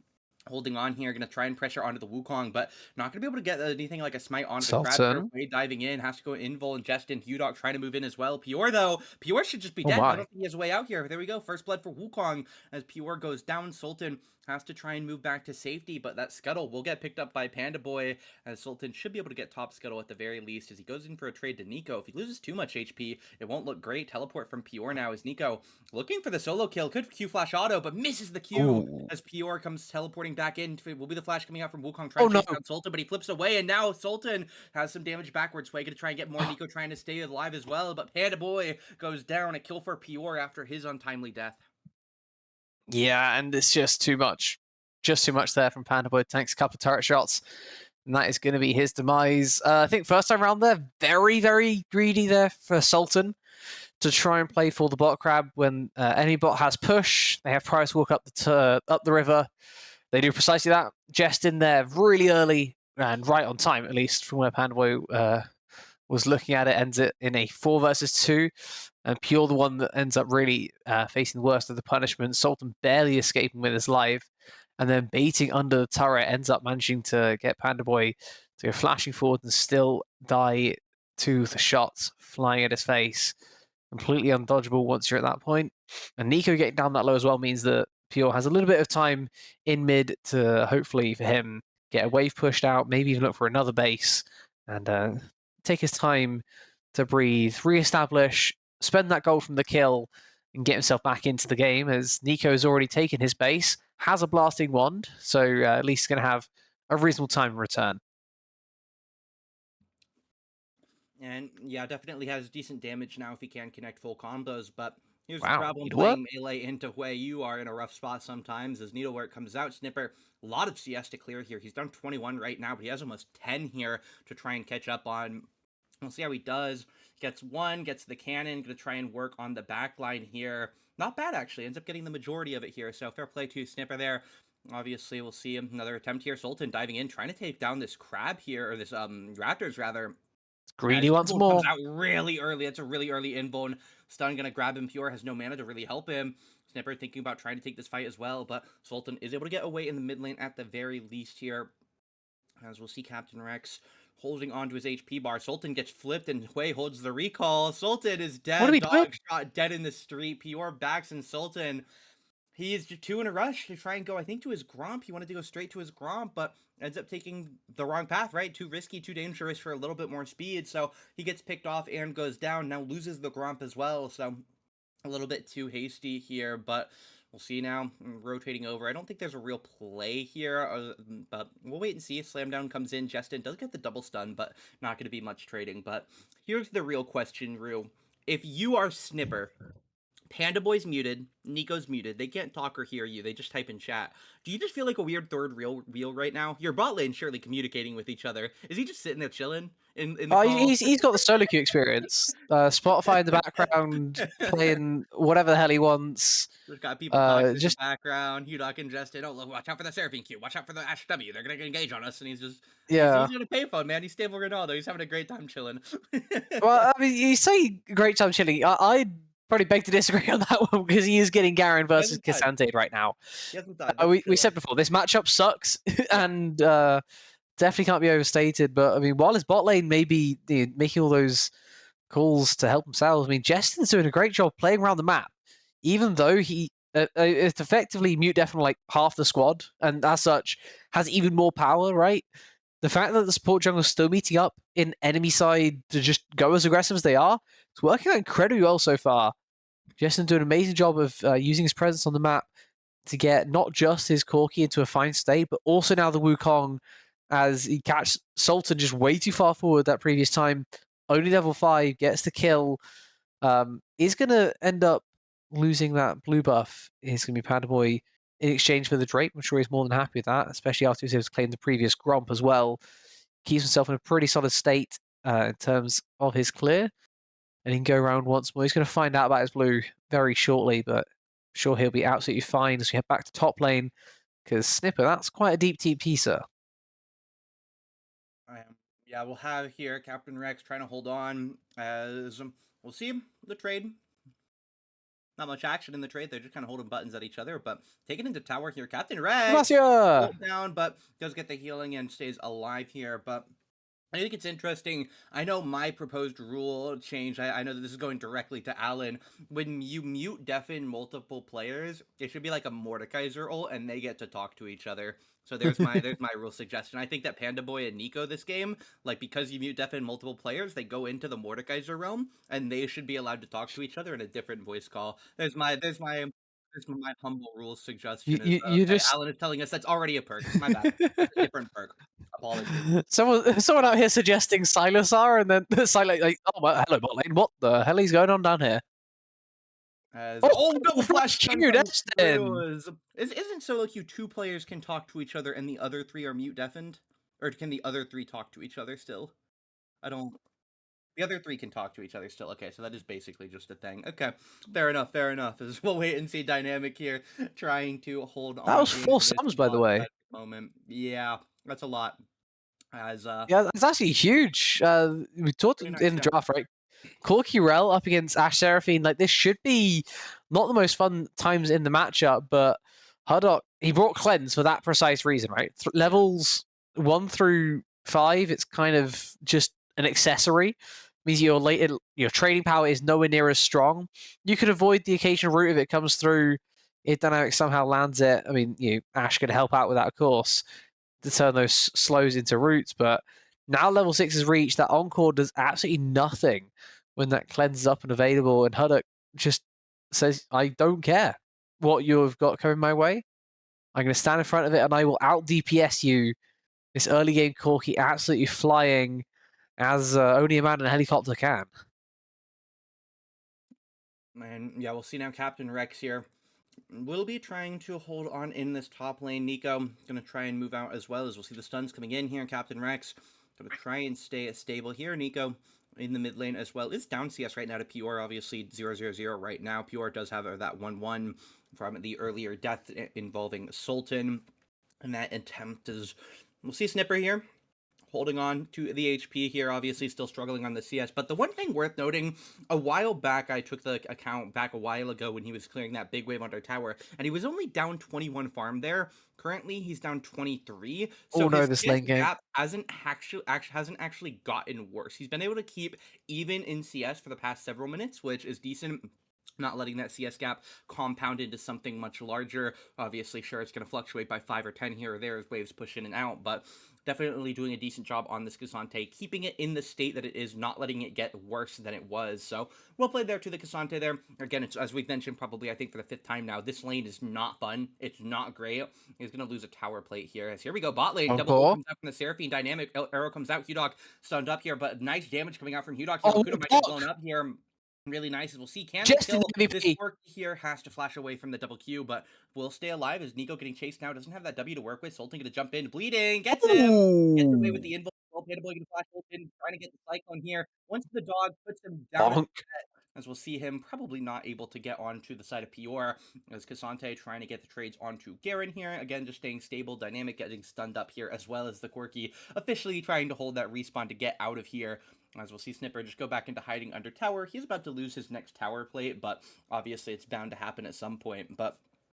holding on here, gonna try and pressure onto the Wukong, but not gonna be able to get anything like a smite onto the crab. Sultan. Way diving in, has to go invul and Justin Hudok trying to move in as well. Pior though, Pior should just be Oh dead. I my. don't think he has a way out here. There we go, first blood for Wukong as Pior goes down. Sultan has to try and move back to safety, but that scuttle will get picked up by Panda Boy, as Sultan should be able to get top scuttle at the very least as he goes in for a trade to Nico. If he loses too much HP, it won't look great. Teleport from Pior now as Nico looking for the solo kill. Could Q flash auto, but misses the Q. Ooh. As Pior comes teleporting back in. Will be the flash coming out from Wukong Oh trying to no. chase down Sultan, but he flips away, and now Sultan has some damage backwards. Way going to try and get more. Nico trying to stay alive as well, but Panda Boy goes down. A kill for Pior after his untimely death. Yeah, and it's just too much. Just too much there from Panda Boy. Tanks a couple of turret shots, and that is going to be his demise. I think first time around there, very, very greedy there for Sultan to try and play for the bot crab. When any bot has push, they have Price walk up the river. They do precisely that. Jest in there really early and right on time, at least from where Panda Boy was looking at it. Ends it in a 4 versus 2. And Pure, the one that ends up really facing the worst of the punishment. Sultan barely escaping with his life. And then baiting under the turret, ends up managing to get Panda Boy to go flashing forward and still die to the shots flying at his face. Completely undodgeable once you're at that point. And Nico getting down that low as well means that Pure has a little bit of time in mid to hopefully for him get a wave pushed out, maybe even look for another base and take his time to breathe, re-establish, spend that gold from the kill, and get himself back into the game, as Nico has already taken his base, has a blasting wand, so at least he's going to have a reasonable time in return. And yeah, definitely has decent damage now if he can connect full combos, but here's the Wow, problem needlework? playing melee into Hui. You are in a rough spot sometimes as needlework comes out. Snipper, a lot of CS to clear here. He's done 21 right now, but he has almost 10 here to try and catch up on. We'll see how he does. Gets one, gets the cannon, gonna try and work on the back line here. Not bad, actually. Ends up getting the majority of it here, so fair play to Snipper there. Obviously, we'll see another attempt here. Sultan diving in, trying to take down this crab here, or this Raptors, rather. Greedy As once Pure more. comes out really early. That's a really early invuln. Stun gonna grab him. Pure has no mana to really help him. Snipper thinking about trying to take this fight as well, but Sultan is able to get away in the mid lane at the very least here. As we'll see Captain Rex holding onto his HP bar. Sultan gets flipped and Hui holds the recall. Sultan is What are dead. we doing? Dog shot dead in the street. Pure backs and Sultan. He is two in a rush to try and go, I think, to his Gromp. He wanted to go straight to his Gromp, but ends up taking the wrong path, right? Too risky, too dangerous for a little bit more speed. So he gets picked off and goes down. Now loses the Gromp as well. So a little bit too hasty here, but we'll see now. Rotating over. I don't think there's a real play here, but we'll wait and see. Slam down comes in. Justin does get the double stun, but not going to be much trading. But here's the real question, Rue. If you are Snipper, Panda Boy's muted, Nico's muted. They can't talk or hear you. They just type in chat. Do you just feel like a weird third wheel right now? Your bot lane surely communicating with each other. Is he just sitting there chilling in the call? He's got the solo queue experience. Spotify in the background, playing whatever the hell he wants. There's got people talking in just the background. Hudok and Justin. Oh, look, watch out for the Seraphine Q. Watch out for the Ash W. They're gonna engage on us. And he's just yeah. he's on a payphone, man. He's stable Ronaldo. He's having a great time chilling. Well, I mean, you say great time chilling. I'd probably beg to disagree on that one because he is getting Garen versus hasn't died. Cassandra right now. He hasn't died. We said before this matchup sucks and definitely can't be overstated. But I mean, while his bot lane may be making all those calls to help themselves, I mean, Justin's doing a great job playing around the map, even though he it's effectively mute deaf from like half the squad, and as such has even more power, right? The fact that the support jungle is still meeting up in enemy side to just go as aggressive as they are, it's working out incredibly well so far. Justin doing an amazing job of using his presence on the map to get not just his Corki into a fine state, but also now the Wukong, as he catches Sultan just way too far forward that previous time. Only level 5, gets the kill. Is going to end up losing that blue buff. Is going to be Panda Boy in exchange for the Drape. I'm sure he's more than happy with that, especially after he was able to claim the previous Gromp as well. Keeps himself in a pretty solid state in terms of his clear. And he can go around once more. He's going to find out about his blue very shortly, but I'm sure he'll be absolutely fine as we head back to top lane. Because Snipper, that's quite a deep TP, sir. Yeah, we'll have here Captain Rex trying to hold on as we'll see the trade. Not much action in the trade. They're just kind of holding buttons at each other, but taking into tower here. Captain Rex hold down, but does get the healing and stays alive here. But I think it's interesting. I know my proposed rule change. I know that this is going directly to Alan. When you mute deafen multiple players, it should be like a Mordekaiser ult, and they get to talk to each other. So there's my rule suggestion. I think that Panda Boy and Nico this game, like because you mute deafen multiple players, they go into the Mordekaiser realm, and they should be allowed to talk to each other in a different voice call. There's my humble rule suggestion. Alan is telling us that's already a perk. My bad. That's a different perk. Apologies. Someone out here suggesting Silasar, and then Silas like, oh well, hello bot lane. What the hell is going on down here? Double flash Destin. Isn't solo queue 2 players can talk to each other and the other 3 are mute deafened? Or can the other 3 talk to each other still? The other 3 can talk to each other still. Okay, so that is basically just a thing. Okay, fair enough. As we'll wait and see dynamic here, trying to hold on. That was 4 sums, by the way. Moment. Yeah, that's a lot. Yeah, that's actually huge. We talked in the draft, right? Corki Rel up against Ash Seraphine, like this should be not the most fun times in the matchup, but Hudok, he brought Cleanse for that precise reason, right? Levels 1 through 5, it's kind of just an accessory. Means your trading power is nowhere near as strong. You could avoid the occasional route if it comes through. If Dynamic somehow lands it, I mean, Ash could help out with that, of course, to turn those slows into routes, but now level 6 is reached, that Encore does absolutely nothing when that Cleanse is up and available, and Hudok just says, I don't care what you've got coming my way. I'm going to stand in front of it, and I will out-DPS you. This early game Corki absolutely flying as only a man in a helicopter can. And yeah, we'll see now Captain Rex here. Will be trying to hold on in this top lane. Nico going to try and move out as well, as we'll see the stuns coming in here. Captain Rex going to try and stay stable here. Nico in the mid lane as well. Is down CS right now to Pure, obviously 0-0-0 right now. Pure does have that 1-1 from the earlier death involving Sultan. And that attempt is... We'll see Snipper here holding on to the HP here, obviously still struggling on the CS. But the one thing worth noting, a while back, I took the account back a while ago when he was clearing that big wave under tower, and he was only down 21 farm there. Currently, he's down 23. So Oh no, his this CS lane game. gap hasn't actually gotten worse. He's been able to keep even in CS for the past several minutes, which is decent. Not letting that CS gap compound into something much larger. Obviously, sure, it's going to fluctuate by 5 or 10 here or there as waves push in and out, but definitely doing a decent job on this Cassante, keeping it in the state that it is, not letting it get worse than it was. So, well played there to the Cassante there. Again, it's, as we've mentioned probably, I think, for the 5th time now, this lane is not fun. It's not great. He's going to lose a tower plate here. As here we go, bot lane, double ult comes out from the Seraphine dynamic. Arrow comes out, Hudok stunned up here, but nice damage coming out from Hudok here. Oh, Okuda might get blown up here. Really nice, as we'll see. Can Just they kill an this MVP. Quirky here? Has to flash away from the double Q, but will stay alive as Nico getting chased now. Doesn't have that W to work with. Sultan gonna jump in, bleeding, gets him, gets away with the invul. Panaboy gonna flash Sultan, trying to get the cyclone here. Once the dog puts him down, Bonk. as we'll see him probably not able to get onto the side of Pior, as Cassante trying to get the trades onto Garen here. Again, just staying stable, dynamic, getting stunned up here, as well as the Quirky officially trying to hold that respawn to get out of here. As we'll see Snipper just go back into hiding under tower. He's about to lose his next tower plate, but obviously it's bound to happen at some point. But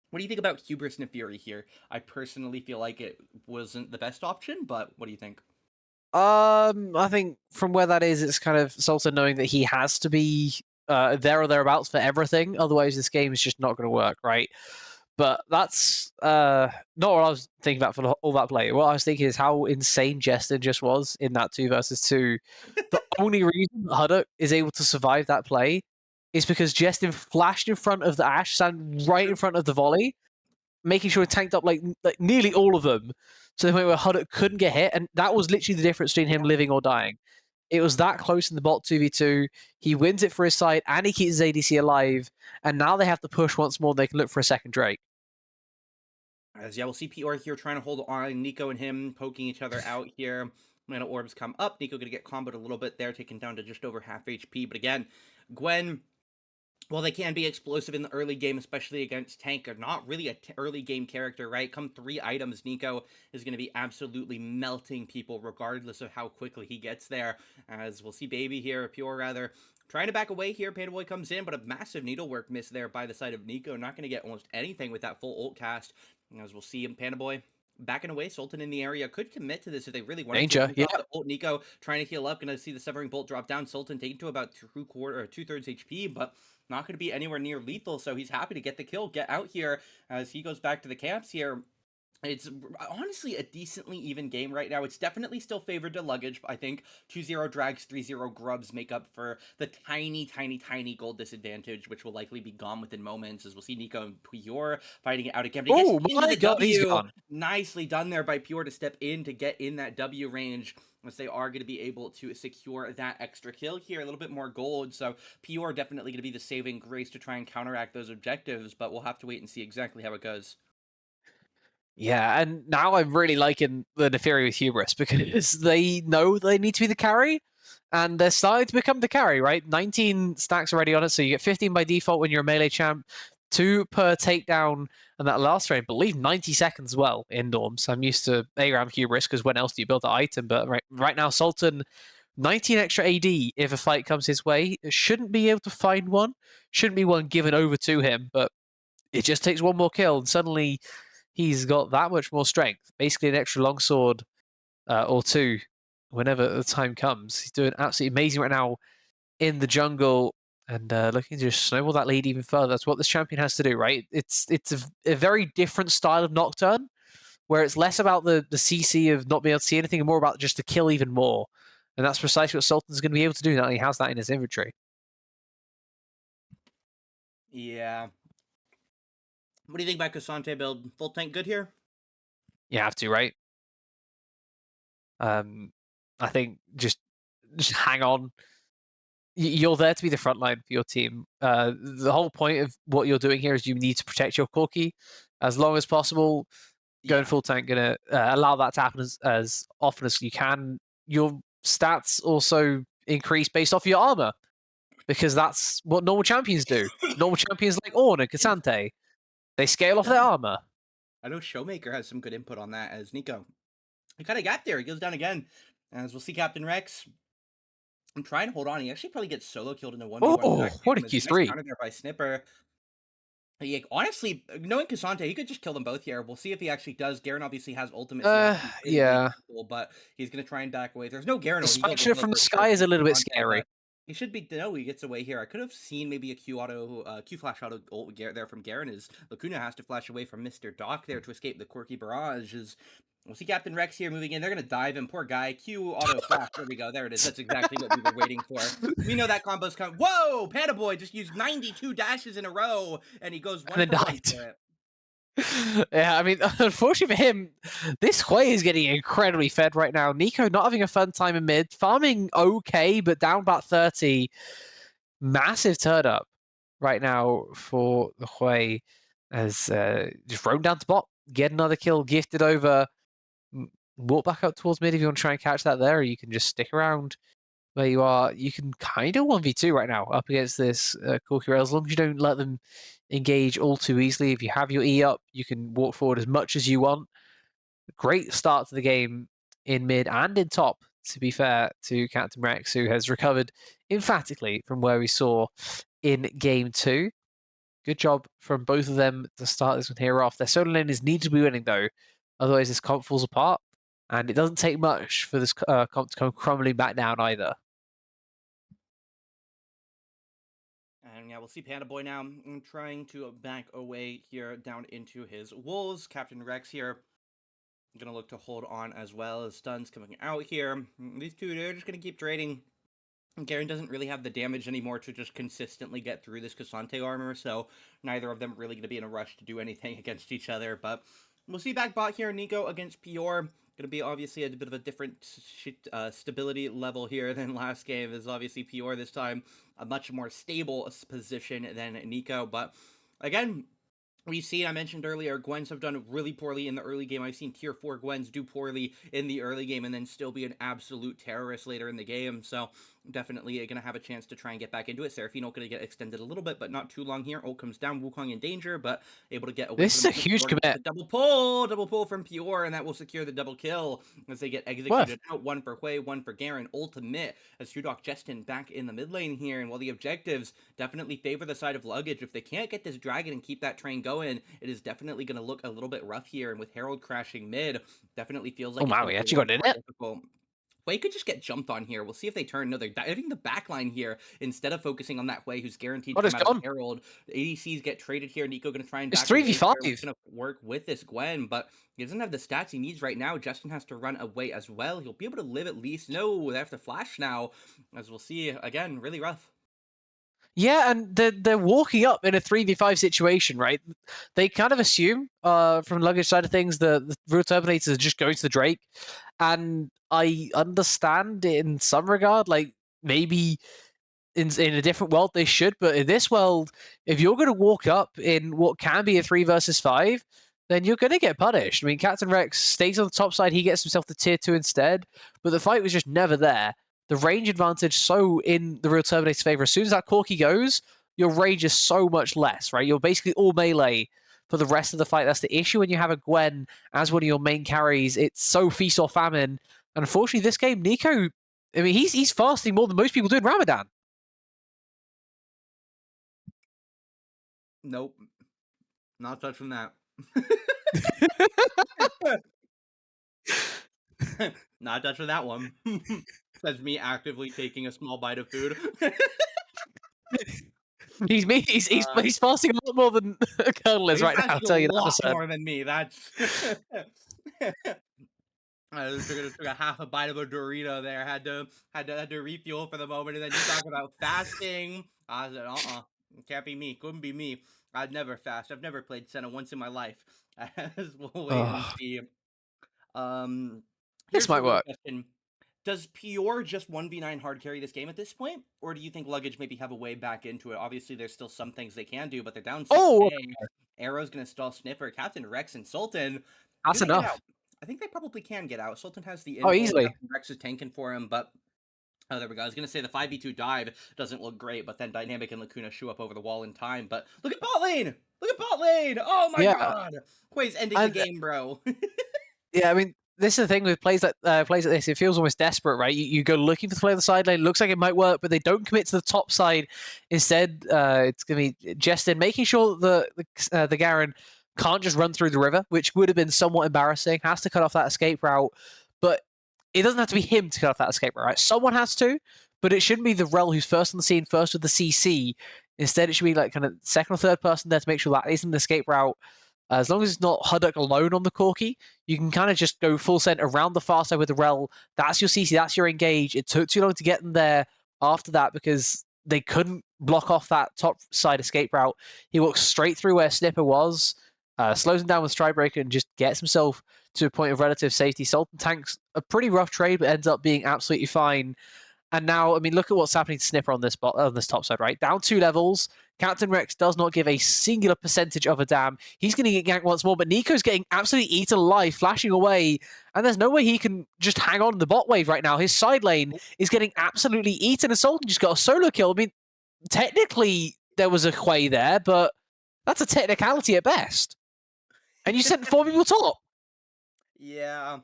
what do you think about Hubris and Fury here? I personally feel like it wasn't the best option, but what do you think? I think from where that is, it's kind of Sultan knowing that he has to be there or thereabouts for everything. Otherwise, this game is just not going to work, right? But that's not what I was thinking about for all that play. What I was thinking is how insane Jestin just was in that 2 versus 2. The only reason Huddock is able to survive that play is because Jestin flashed in front of the Ashe, stand right in front of the volley, making sure he tanked up like nearly all of them, to the point where Huddock couldn't get hit, and that was literally the difference between him living or dying. It was that close in the bot 2v2. He wins it for his side, and he keeps his ADC alive. And now they have to push once more. They can look for a second Drake. As yeah, we'll see Pior here trying to hold on. Nico and him poking each other out here. Mana orbs come up. Nico going to get comboed a little bit there, taken down to just over half HP. But again, Gwen, while they can be explosive in the early game, especially against tank, are not really a early game character, right? Come 3 items, Nico is going to be absolutely melting people regardless of how quickly he gets there. As we'll see Baby here, Pure rather, trying to back away here. Panaboy comes in, but a massive needlework miss there by the side of Nico. Not going to get almost anything with that full ult cast. As we'll see him, Panaboy backing away. Sultan in the area could commit to this if they really wanted Danger, to. yeah. The ult, Nico trying to heal up. Going to see the severing bolt drop down. Sultan taken to about 2/3 HP, but not going to be anywhere near lethal. So he's happy to get the kill, get out here as he goes back to the camps here. It's honestly a decently even game right now. It's definitely still favored to Luggage. I think 2-0 drags, 3-0 grubs make up for the tiny gold disadvantage, which will likely be gone within moments, as we'll see Nico and Pure fighting it out again. But he Oh gets my into the god, he's W. gone. Nicely done there by Pure to step in to get in that W range, as they are going to be able to secure that extra kill here, a little bit more gold. So Pure definitely going to be the saving grace to try and counteract those objectives, but we'll have to wait and see exactly how it goes. Yeah, and now I'm really liking the Neferi with Hubris because they know they need to be the carry, and they're starting to become the carry, right? 19 stacks already on it, so you get 15 by default when you're a melee champ, 2 per takedown, and that last trade, I believe 90 seconds as well in Norms. I'm used to ARAM Hubris because when else do you build the item? But right now, Sultan, 19 extra AD if a fight comes his way. Shouldn't be able to find one, shouldn't be one given over to him, but it just takes one more kill, and suddenly he's got that much more strength. Basically, an extra longsword or 2 whenever the time comes. He's doing absolutely amazing right now in the jungle and looking to just snowball that lead even further. That's what this champion has to do, right? It's a very different style of Nocturne, where it's less about the CC of not being able to see anything and more about just to kill even more. And that's precisely what Sultan's going to be able to do now. He has that in his inventory. Yeah. What do you think about Cassante build? Full tank good here? You have to, right? I think just hang on. You're there to be the front line for your team. The whole point of what you're doing here is you need to protect your Corki as long as possible. Going full tank gonna allow that to happen as often as you can. Your stats also increase based off your armor, because that's what normal champions do. Normal champions like Ornn and Cassante, they scale off their armor. I know Showmaker has some good input on that as Nico. He kind of got there. He goes down again. As we'll see Captain Rex. I'm trying to hold on. He actually probably gets solo killed in the 1v1. Oh, what a Nice Q3. counter there by Snipper. Yeah, honestly, knowing Cassante, he could just kill them both here. We'll see if he actually does. Garen obviously has ultimate, so now he's really, really Yeah. careful, but he's going to try and back away. There's no Garen. The He goes spike from the for sky is a little bit scary. but he should be. No, he gets away here. I could have seen maybe a Q flash auto ult there from Garen. As Lacuna has to flash away from Mr. Doc there to escape the quirky barrage. We'll see Captain Rex here moving in. They're going to dive him. Poor guy. Q auto flash. There we go. There it is. That's exactly what we were waiting for. We know that combo's coming. Whoa! Panda Boy just used 92 dashes in a row, and he goes one And then for one died. for it. Yeah, I mean, unfortunately for him, this Hui is getting incredibly fed right now. Nico not having a fun time in mid, farming okay, but down about 30. Massive turn up right now for the Hui as just roam down to bot, get another kill, gifted over, walk back up towards mid if you want to try and catch that there, or you can just stick around where you are. You can kind of 1v2 right now up against this Corky Rail, as long as you don't let them engage all too easily. If you have your E up, you can walk forward as much as you want. Great start to the game in mid and in top, to be fair to Captain Rex, who has recovered emphatically from where we saw in game 2. Good job from both of them to start this one here off. Their solo laners need to be winning though, otherwise this comp falls apart, and it doesn't take much for this comp to come crumbling back down either. And yeah, we'll see Panda Boy now trying to back away here down into his wolves. Captain Rex here going to look to hold on as well as stuns coming out here. These two, they're just going to keep trading. Garen doesn't really have the damage anymore to just consistently get through this Cassante armor, so neither of them really going to be in a rush to do anything against each other. But we'll see back bot here, Nico against Pior. Going to be obviously a bit of a different stability level here than last game. Is obviously Pior this time a much more stable position than Nico. But again, we've seen, I mentioned earlier, Gwens have done really poorly in the early game. I've seen tier 4 Gwens do poorly in the early game and then still be an absolute terrorist later in the game. So definitely going to have a chance to try and get back into it. Seraphino going to get extended a little bit, but not too long here. Ult comes down. Wukong in danger, but able to get away. This is a huge commit. Double pull from Pior, and that will secure the double kill as they get executed out. One for Hui, one for Garen. Ultimate as Hudok Justin back in the mid lane here. And while the objectives definitely favor the side of Luggage, if they can't get this dragon and keep that train going, it is definitely going to look a little bit rough here. And with Herald crashing mid, definitely feels like he actually got in it. Difficult. Hui could just get jumped on here. We'll see if they turn. No, they're diving the backline here instead of focusing on that Hui who's guaranteed to come out of Herald. The ADCs get traded here. Nico going to try and back. It's 3v5. He's going to work with this Gwen, but he doesn't have the stats he needs right now. Justin has to run away as well. He'll be able to live at least. No, they have to flash now, as we'll see. Again, really rough. Yeah, and they're walking up in a 3v5 situation, right? They kind of assume, from Luggage side of things, the real Turbinators are just going to the Drake. And I understand in some regard, like, maybe in a different world they should, but in this world, if you're going to walk up in what can be a 3 versus 5, then you're going to get punished. I mean, Captain Rex stays on the top side, he gets himself the tier 2 instead, but the fight was just never there. The range advantage so in the real Terminator's favor. As soon as that Corky goes, your range is so much less, right? You're basically all melee for the rest of the fight. That's the issue when you have a Gwen as one of your main carries. It's so feast or famine. And unfortunately, this game, Nico, I mean, he's fasting more than most people do in Ramadan. Nope. Not touching that. Not touching that one. That's me actively taking a small bite of food. He's fasting a lot more than Colonel is right now. I'll tell you that. A lot more than me. That's. I took a half a bite of a Dorito there. Had to refuel for the moment, and then you talk about fasting. I said, can't be me. Couldn't be me. I'd never fast. I've never played Senna once in my life. As we'll wait and see. This might work. Question. Does Pior just 1v9 hard carry this game at this point? Or do you think Luggage maybe have a way back into it? Obviously, there's still some things they can do, but they're down 6K. Arrow's going to stall Snipper. Captain Rex and Sultan. That's enough. I think they probably can get out. Sultan has the info. Easily. Captain Rex is tanking for him, but... Oh, there we go. I was going to say the 5v2 dive doesn't look great, but then Dynamic and Lacuna shoe up over the wall in time. But look at bot lane! Look at bot lane! Oh my god! Hui's ending the game, bro. Yeah, I mean, this is the thing with plays like this. It feels almost desperate, right? You go looking for the play on the sideline. Looks like it might work, but they don't commit to the top side. Instead, it's going to be Justin making sure that the Garen can't just run through the river, which would have been somewhat embarrassing. Has to cut off that escape route, but it doesn't have to be him to cut off that escape route. Right? Someone has to, but it shouldn't be the Rel who's first on the scene, first with the CC. Instead, it should be like kind of second or third person there to make sure that isn't the escape route. As long as it's not Huddock alone on the Corki, you can kind of just go full send around the far side with the Rel. That's your CC, that's your engage. It took too long to get them there after that because they couldn't block off that top side escape route. He walks straight through where Snipper was, slows him down with Strikebreaker, and just gets himself to a point of relative safety. Sultan tanks a pretty rough trade, but ends up being absolutely fine. And now, I mean, look at what's happening to Snipper on this top side, right? Down 2 levels. Captain Rex does not give a singular percentage of a damn. He's going to get ganked once more, but Nico's getting absolutely eaten alive, flashing away, and there's no way he can just hang on in the bot wave right now. His side lane is getting absolutely eaten, and Sultan just got a solo kill. I mean, technically, there was a Hwei there, but that's a technicality at best. And you sent 4 people top. Yeah.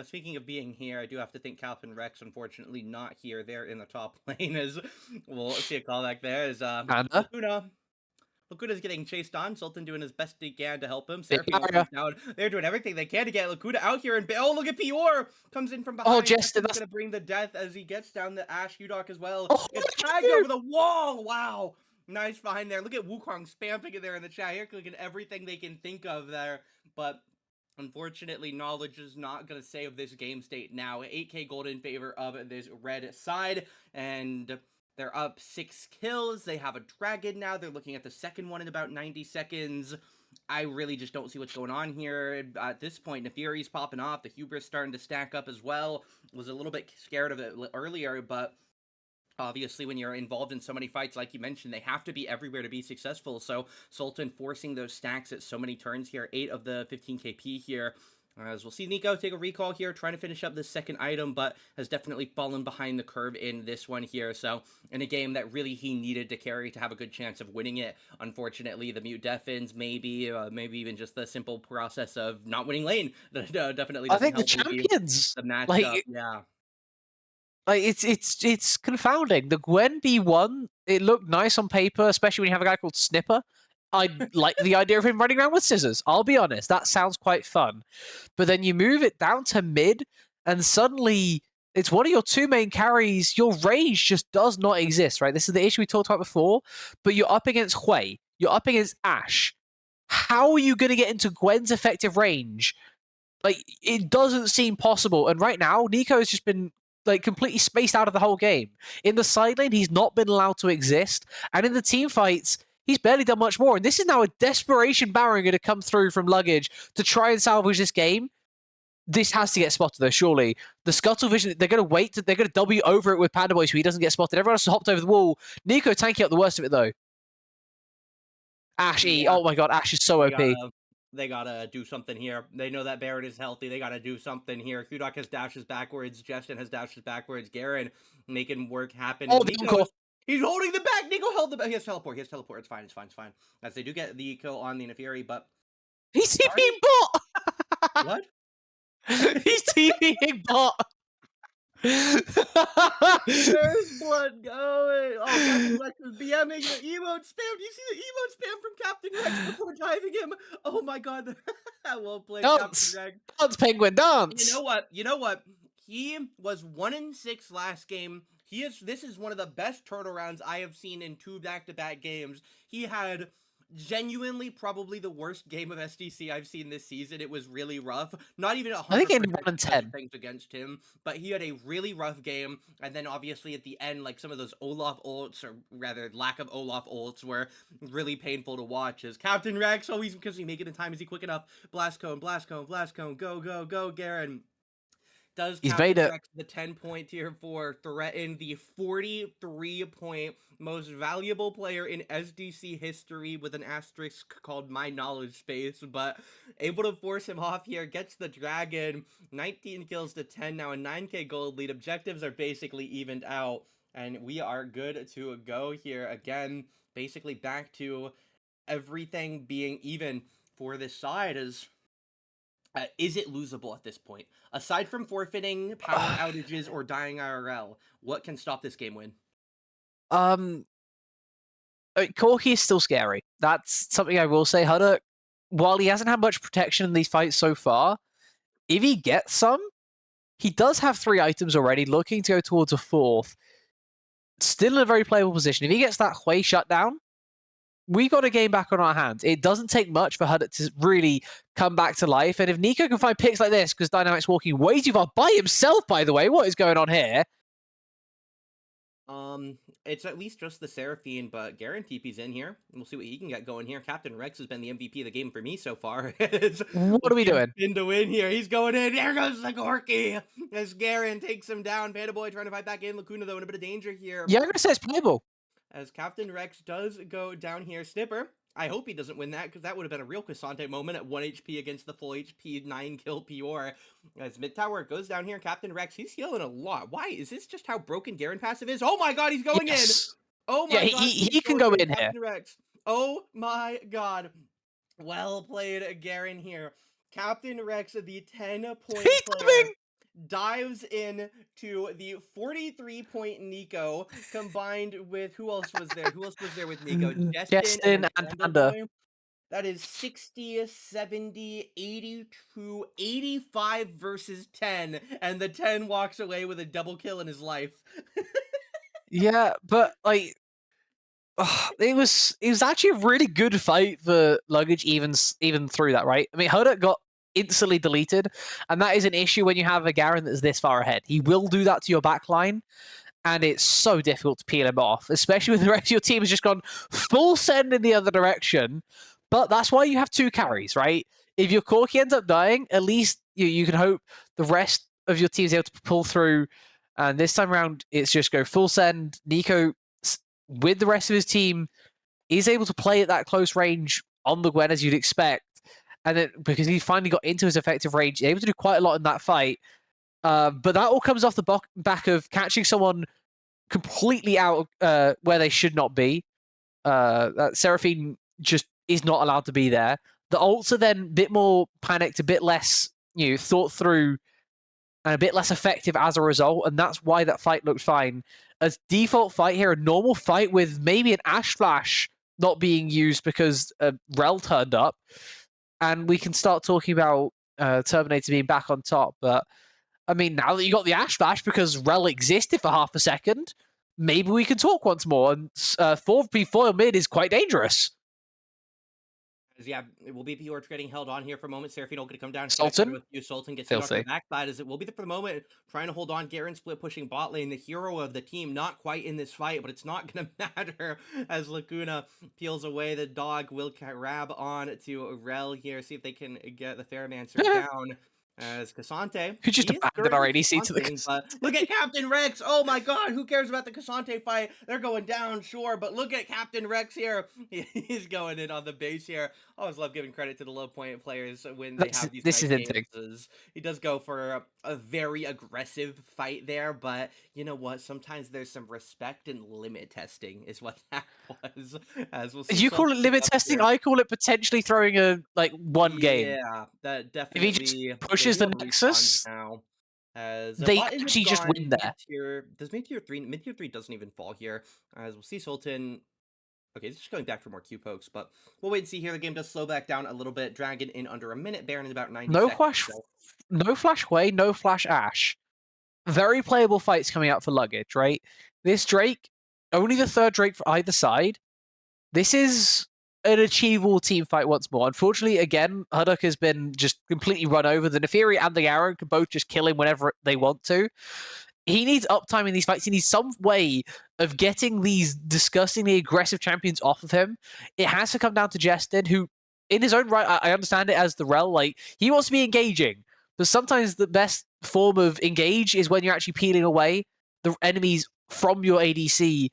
Speaking of being here, I do have to think Calvin Rex, unfortunately, not here. They're in the top lane, as we'll see a callback there. As Lakuna's getting chased on. Sultan doing his best he can to help him. Seraphine comes down. They're doing everything they can to get Lakuna out here. And oh, look at Pior comes in from behind. Oh, Justin, that's gonna bring the death as he gets down the Ash Udok as well. Oh, Gets tagged over the wall. Wow. Nice find there. Look at Wukong spamming it there in the chat. Here, clicking everything they can think of there. But unfortunately, knowledge is not going to save this game state now. 8k gold in favor of this red side, and they're up 6 kills. They have a dragon now. They're looking at the second one in about 90 seconds. I really just don't see what's going on here. At this point, Neferi's popping off. The Hubris starting to stack up as well. Was a little bit scared of it earlier, but obviously, when you're involved in so many fights, like you mentioned, they have to be everywhere to be successful. So Sultan forcing those stacks at so many turns here, 8 of the 15 KP here. As we'll see Nico take a recall here, trying to finish up this second item, but has definitely fallen behind the curve in this one here. So in a game that really he needed to carry to have a good chance of winning it, unfortunately, the mute deafens, maybe even just the simple process of not winning lane definitely doesn't I think help the champions, the matchup. Yeah. Like it's confounding. The Gwen B1, it looked nice on paper, especially when you have a guy called Snipper. I like the idea of him running around with scissors. I'll be honest, that sounds quite fun. But then you move it down to mid, and suddenly it's one of your 2 main carries. Your range just does not exist, right? This is the issue we talked about before. But you're up against Hwei. You're up against Ashe. How are you going to get into Gwen's effective range? Like, it doesn't seem possible. And right now, Nico has just been like completely spaced out of the whole game. In the side lane, he's not been allowed to exist. And in the team fights, he's barely done much more. And this is now a desperation Baron going to come through from Luggage to try and salvage this game. This has to get spotted, though, surely. The Scuttle Vision, they're going to wait. They're going to W over it with Panda Boy so he doesn't get spotted. Everyone else has hopped over the wall. Nico tanking up the worst of it, though. Ashe E. Yeah. Oh, my God. Ashe is so OP. They gotta do something here. They know that Baron is healthy. They gotta do something here. Hudok has dashes backwards. Justin has dashes backwards. Garen making work happen. Oh, Nico, he's holding the back. Nico held the back. He has teleport. It's fine. It's fine. As they do get the kill on the Neferi, but he's TPing bot. What? He's TPing bot. There's blood going. Oh, Captain Rex is BMing the emote spam. Do you see the emote spam from Captain Rex before diving him? Oh my god. Well played, Dance. Captain Rex. Dance, Penguin, dance. You know what? He was 1-6 last game. This is one of the best turnarounds I have seen in 2 back-to-back games. He had genuinely probably the worst game of SDC I've seen this season. It was really rough. Not even 100% I think he ended 1-10 things against him, but he had a really rough game. And then obviously at the end, like some of those Olaf ults, or rather lack of Olaf ults, were really painful to watch. As Captain Rex, always because he make it in time, is he quick enough? Blast cone, go, Garen. Does Captain Rex, the 10-point tier 4, threaten the 43-point most valuable player in SDC history with an asterisk called my knowledge space, but able to force him off here, gets the dragon, 19 kills to 10, now a 9k gold lead. Objectives are basically evened out, and we are good to go here again, basically back to everything being even for this side. As Is it losable at this point? Aside from forfeiting, power outages, or dying IRL, what can stop this game win? Um, Corki is still scary. That's something I will say. Huddock, while he hasn't had much protection in these fights so far, if he gets some, he does have 3 items already, looking to go towards a 4th. Still in a very playable position. If he gets that Hui shutdown, we got a game back on our hands. It doesn't take much for Huddock to really come back to life. And if Nico can find picks like this, because Dynamic's walking way too far by himself, by the way, what is going on here? It's at least just the Seraphine, but Garen TP's in here. And we'll see what he can get going here. Captain Rex has been the MVP of the game for me so far. What are we doing? In to win here. He's going in. There goes the Gorky. As Garen takes him down. Panda Boy trying to fight back in. Lacuna, though, in a bit of danger here. Yeah, I'm going to say it's playable. As Captain Rex does go down here. Snipper, I hope he doesn't win that, because that would have been a real Cassante moment at 1 HP against the full HP 9 kill Pior. As mid tower goes down here, Captain Rex, he's healing a lot. Why? Is this just how broken Garen passive is? Oh my god, he's going in! Oh my god, he can go in here. Captain Rex. Oh my god. Well played, Garen here. Captain Rex, the 10-point player, dives in to the 43-point Nico, combined with who else was there? Who else was there with Nico? Justin and Panda. That is 60, 70, 82, 85 versus 10, and the 10 walks away with a double kill in his life. Yeah, but like, it was actually a really good fight for Luggage, even through that, right? I mean, Huddock got instantly deleted, and that is an issue when you have a Garen that's this far ahead. He will do that to your backline, and it's so difficult to peel him off, especially when the rest of your team has just gone full send in the other direction. But that's why you have 2 carries, right? If your Corki ends up dying, at least you can hope the rest of your team is able to pull through. And this time around, it's just go full send. Nico, with the rest of his team, is able to play at that close range on the Gwen as you'd expect. And then because he finally got into his effective range, he's able to do quite a lot in that fight. But that all comes off the back of catching someone completely out where they should not be. That Seraphine just is not allowed to be there. The ults are then a bit more panicked, a bit less thought through, and a bit less effective as a result, and that's why that fight looked fine. A default fight here, a normal fight with maybe an Ash Flash not being used because Rel turned up, and we can start talking about Turbanato being back on top. But I mean, now that you got the Ash Flash because Rel existed for half a second, maybe we can talk once more. And 4v foil mid is quite dangerous. Yeah, it will be Pior getting held on here for a moment. Seraphine going to come down. Sultan? With you. Sultan gets hit off the backside as it will be there for the moment. Trying to hold on. Garen split pushing bot lane. The hero of the team. Not quite in this fight, but it's not going to matter as Lacuna peels away. The dog will grab on to Rel here. See if they can get the Ferromancer down. As Cassante, who just abandoned our ADC to the Cassante. Look at Captain Rex. Oh my god, who cares about the Cassante fight? They're going down, sure, but look at Captain Rex here. He's going in on the base here. I always love giving credit to the low point players when they have these nice games. He does go for a very aggressive fight there, but you know what? Sometimes there's some respect and limit testing is what that was. As we'll see, you call it limit testing? Here. I call it potentially throwing a one game. Yeah, that definitely. If he just pushes the Nexus, now, as they actually just win there. Does mid-tier 3 doesn't even fall here. As we'll see Sultan. Okay, he's just going back for more Q pokes, but we'll wait and see here. The game does slow back down a little bit. Dragon in under a minute. Baron in about 90 seconds. No flash Hui, no flash Ash. Very playable fights coming out for Luggage, right? This Drake, only the 3rd Drake for either side. This is an achievable team fight once more. Unfortunately, again, Huddock has been just completely run over. The Neferi and the Aaron can both just kill him whenever they want to. He needs uptime in these fights. He needs some way of getting these disgustingly aggressive champions off of him. It has to come down to Justin, who, in his own right, I understand it as the Rel. Like, he wants to be engaging, but sometimes the best form of engage is when you're actually peeling away the enemies from your ADC.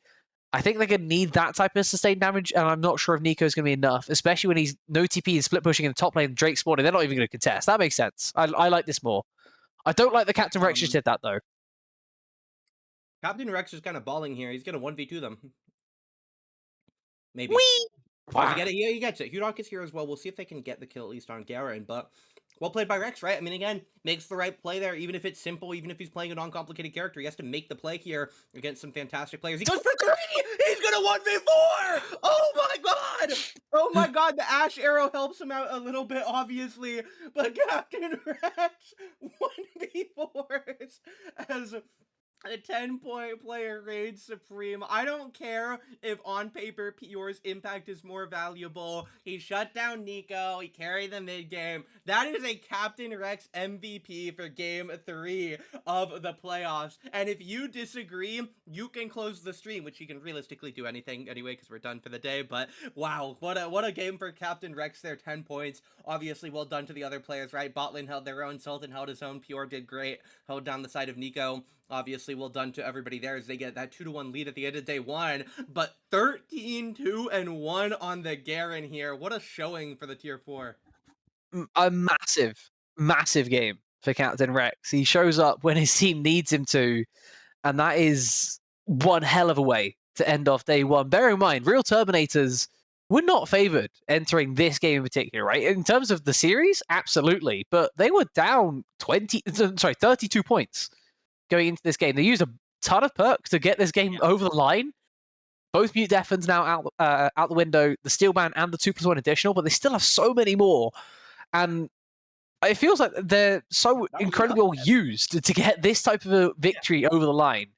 I think they're going to need that type of sustained damage, and I'm not sure if Nico's going to be enough, especially when he's no TP and split pushing in the top lane, Drake spawning. They're not even going to contest. That makes sense. I like this more. I don't like the Captain Rex just did that, though. Captain Rex is kind of balling here. He's going to 1v2 them. Maybe. Whee! Wow. He gets it. Hudok is here as well. We'll see if they can get the kill at least on Garen, but well played by Rex, right? I mean, again, makes the right play there, even if it's simple, even if he's playing a non-complicated character. He has to make the play here against some fantastic players. He goes for 3! He's gonna 1v4! Oh my god! Oh my god, the Ash arrow helps him out a little bit, obviously, but Captain Rex 1v4s as a 10-point player reigns supreme. I don't care if on paper Pior's impact is more valuable. He shut down Nico. He carried the mid game. That is a Captain Rex MVP for game 3 of the playoffs. And if you disagree, you can close the stream, which you can realistically do anything anyway because we're done for the day. But wow, what a game for Captain Rex there. 10 points. Obviously, well done to the other players, right? Botlane held their own. Sultan held his own. Pior did great. Held down the side of Nico. Obviously, well done to everybody there as they get that 2-1 lead at the end of day 1. But 13-2-1 on the Garen here. What a showing for the tier 4. A massive game for Captain Rex. He shows up when his team needs him to, and that is one hell of a way to end off day 1. Bear in mind, Real Turbinators were not favored entering this game in particular, right? In terms of the series, absolutely, but they were down 32 points going into this game. They used a ton of perks to get this game over the line. Both Mute Deafens now out the window, the Steel Band and the 2+1 additional, but they still have so many more. And it feels like they're so incredibly well used to get this type of a victory over the line.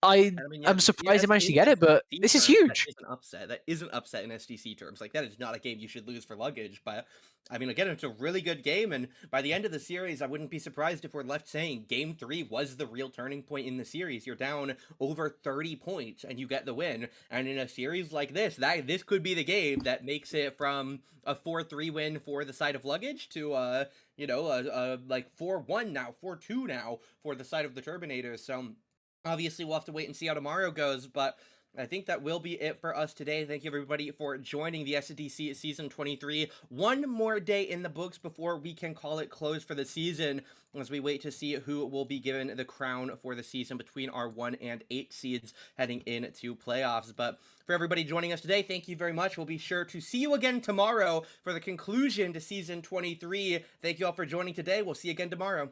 I'm surprised they managed to get it, but this is huge. That is an upset. That is an upset in SDC terms. Like, that is not a game you should lose for Luggage. But, I mean, again, it's a really good game. And by the end of the series, I wouldn't be surprised if we're left saying Game 3 was the real turning point in the series. You're down over 30 points and you get the win. And in a series like this, this could be the game that makes it from a 4-3 win for the side of Luggage to, like 4-1 now, 4-2 now for the side of the Turbinators. So, obviously, we'll have to wait and see how tomorrow goes, but I think that will be it for us today. Thank you, everybody, for joining the SDC Season 23. One more day in the books before we can call it closed for the season, as we wait to see who will be given the crown for the season between our 1 and 8 seeds heading into playoffs. But for everybody joining us today, thank you very much. We'll be sure to see you again tomorrow for the conclusion to Season 23. Thank you all for joining today. We'll see you again tomorrow.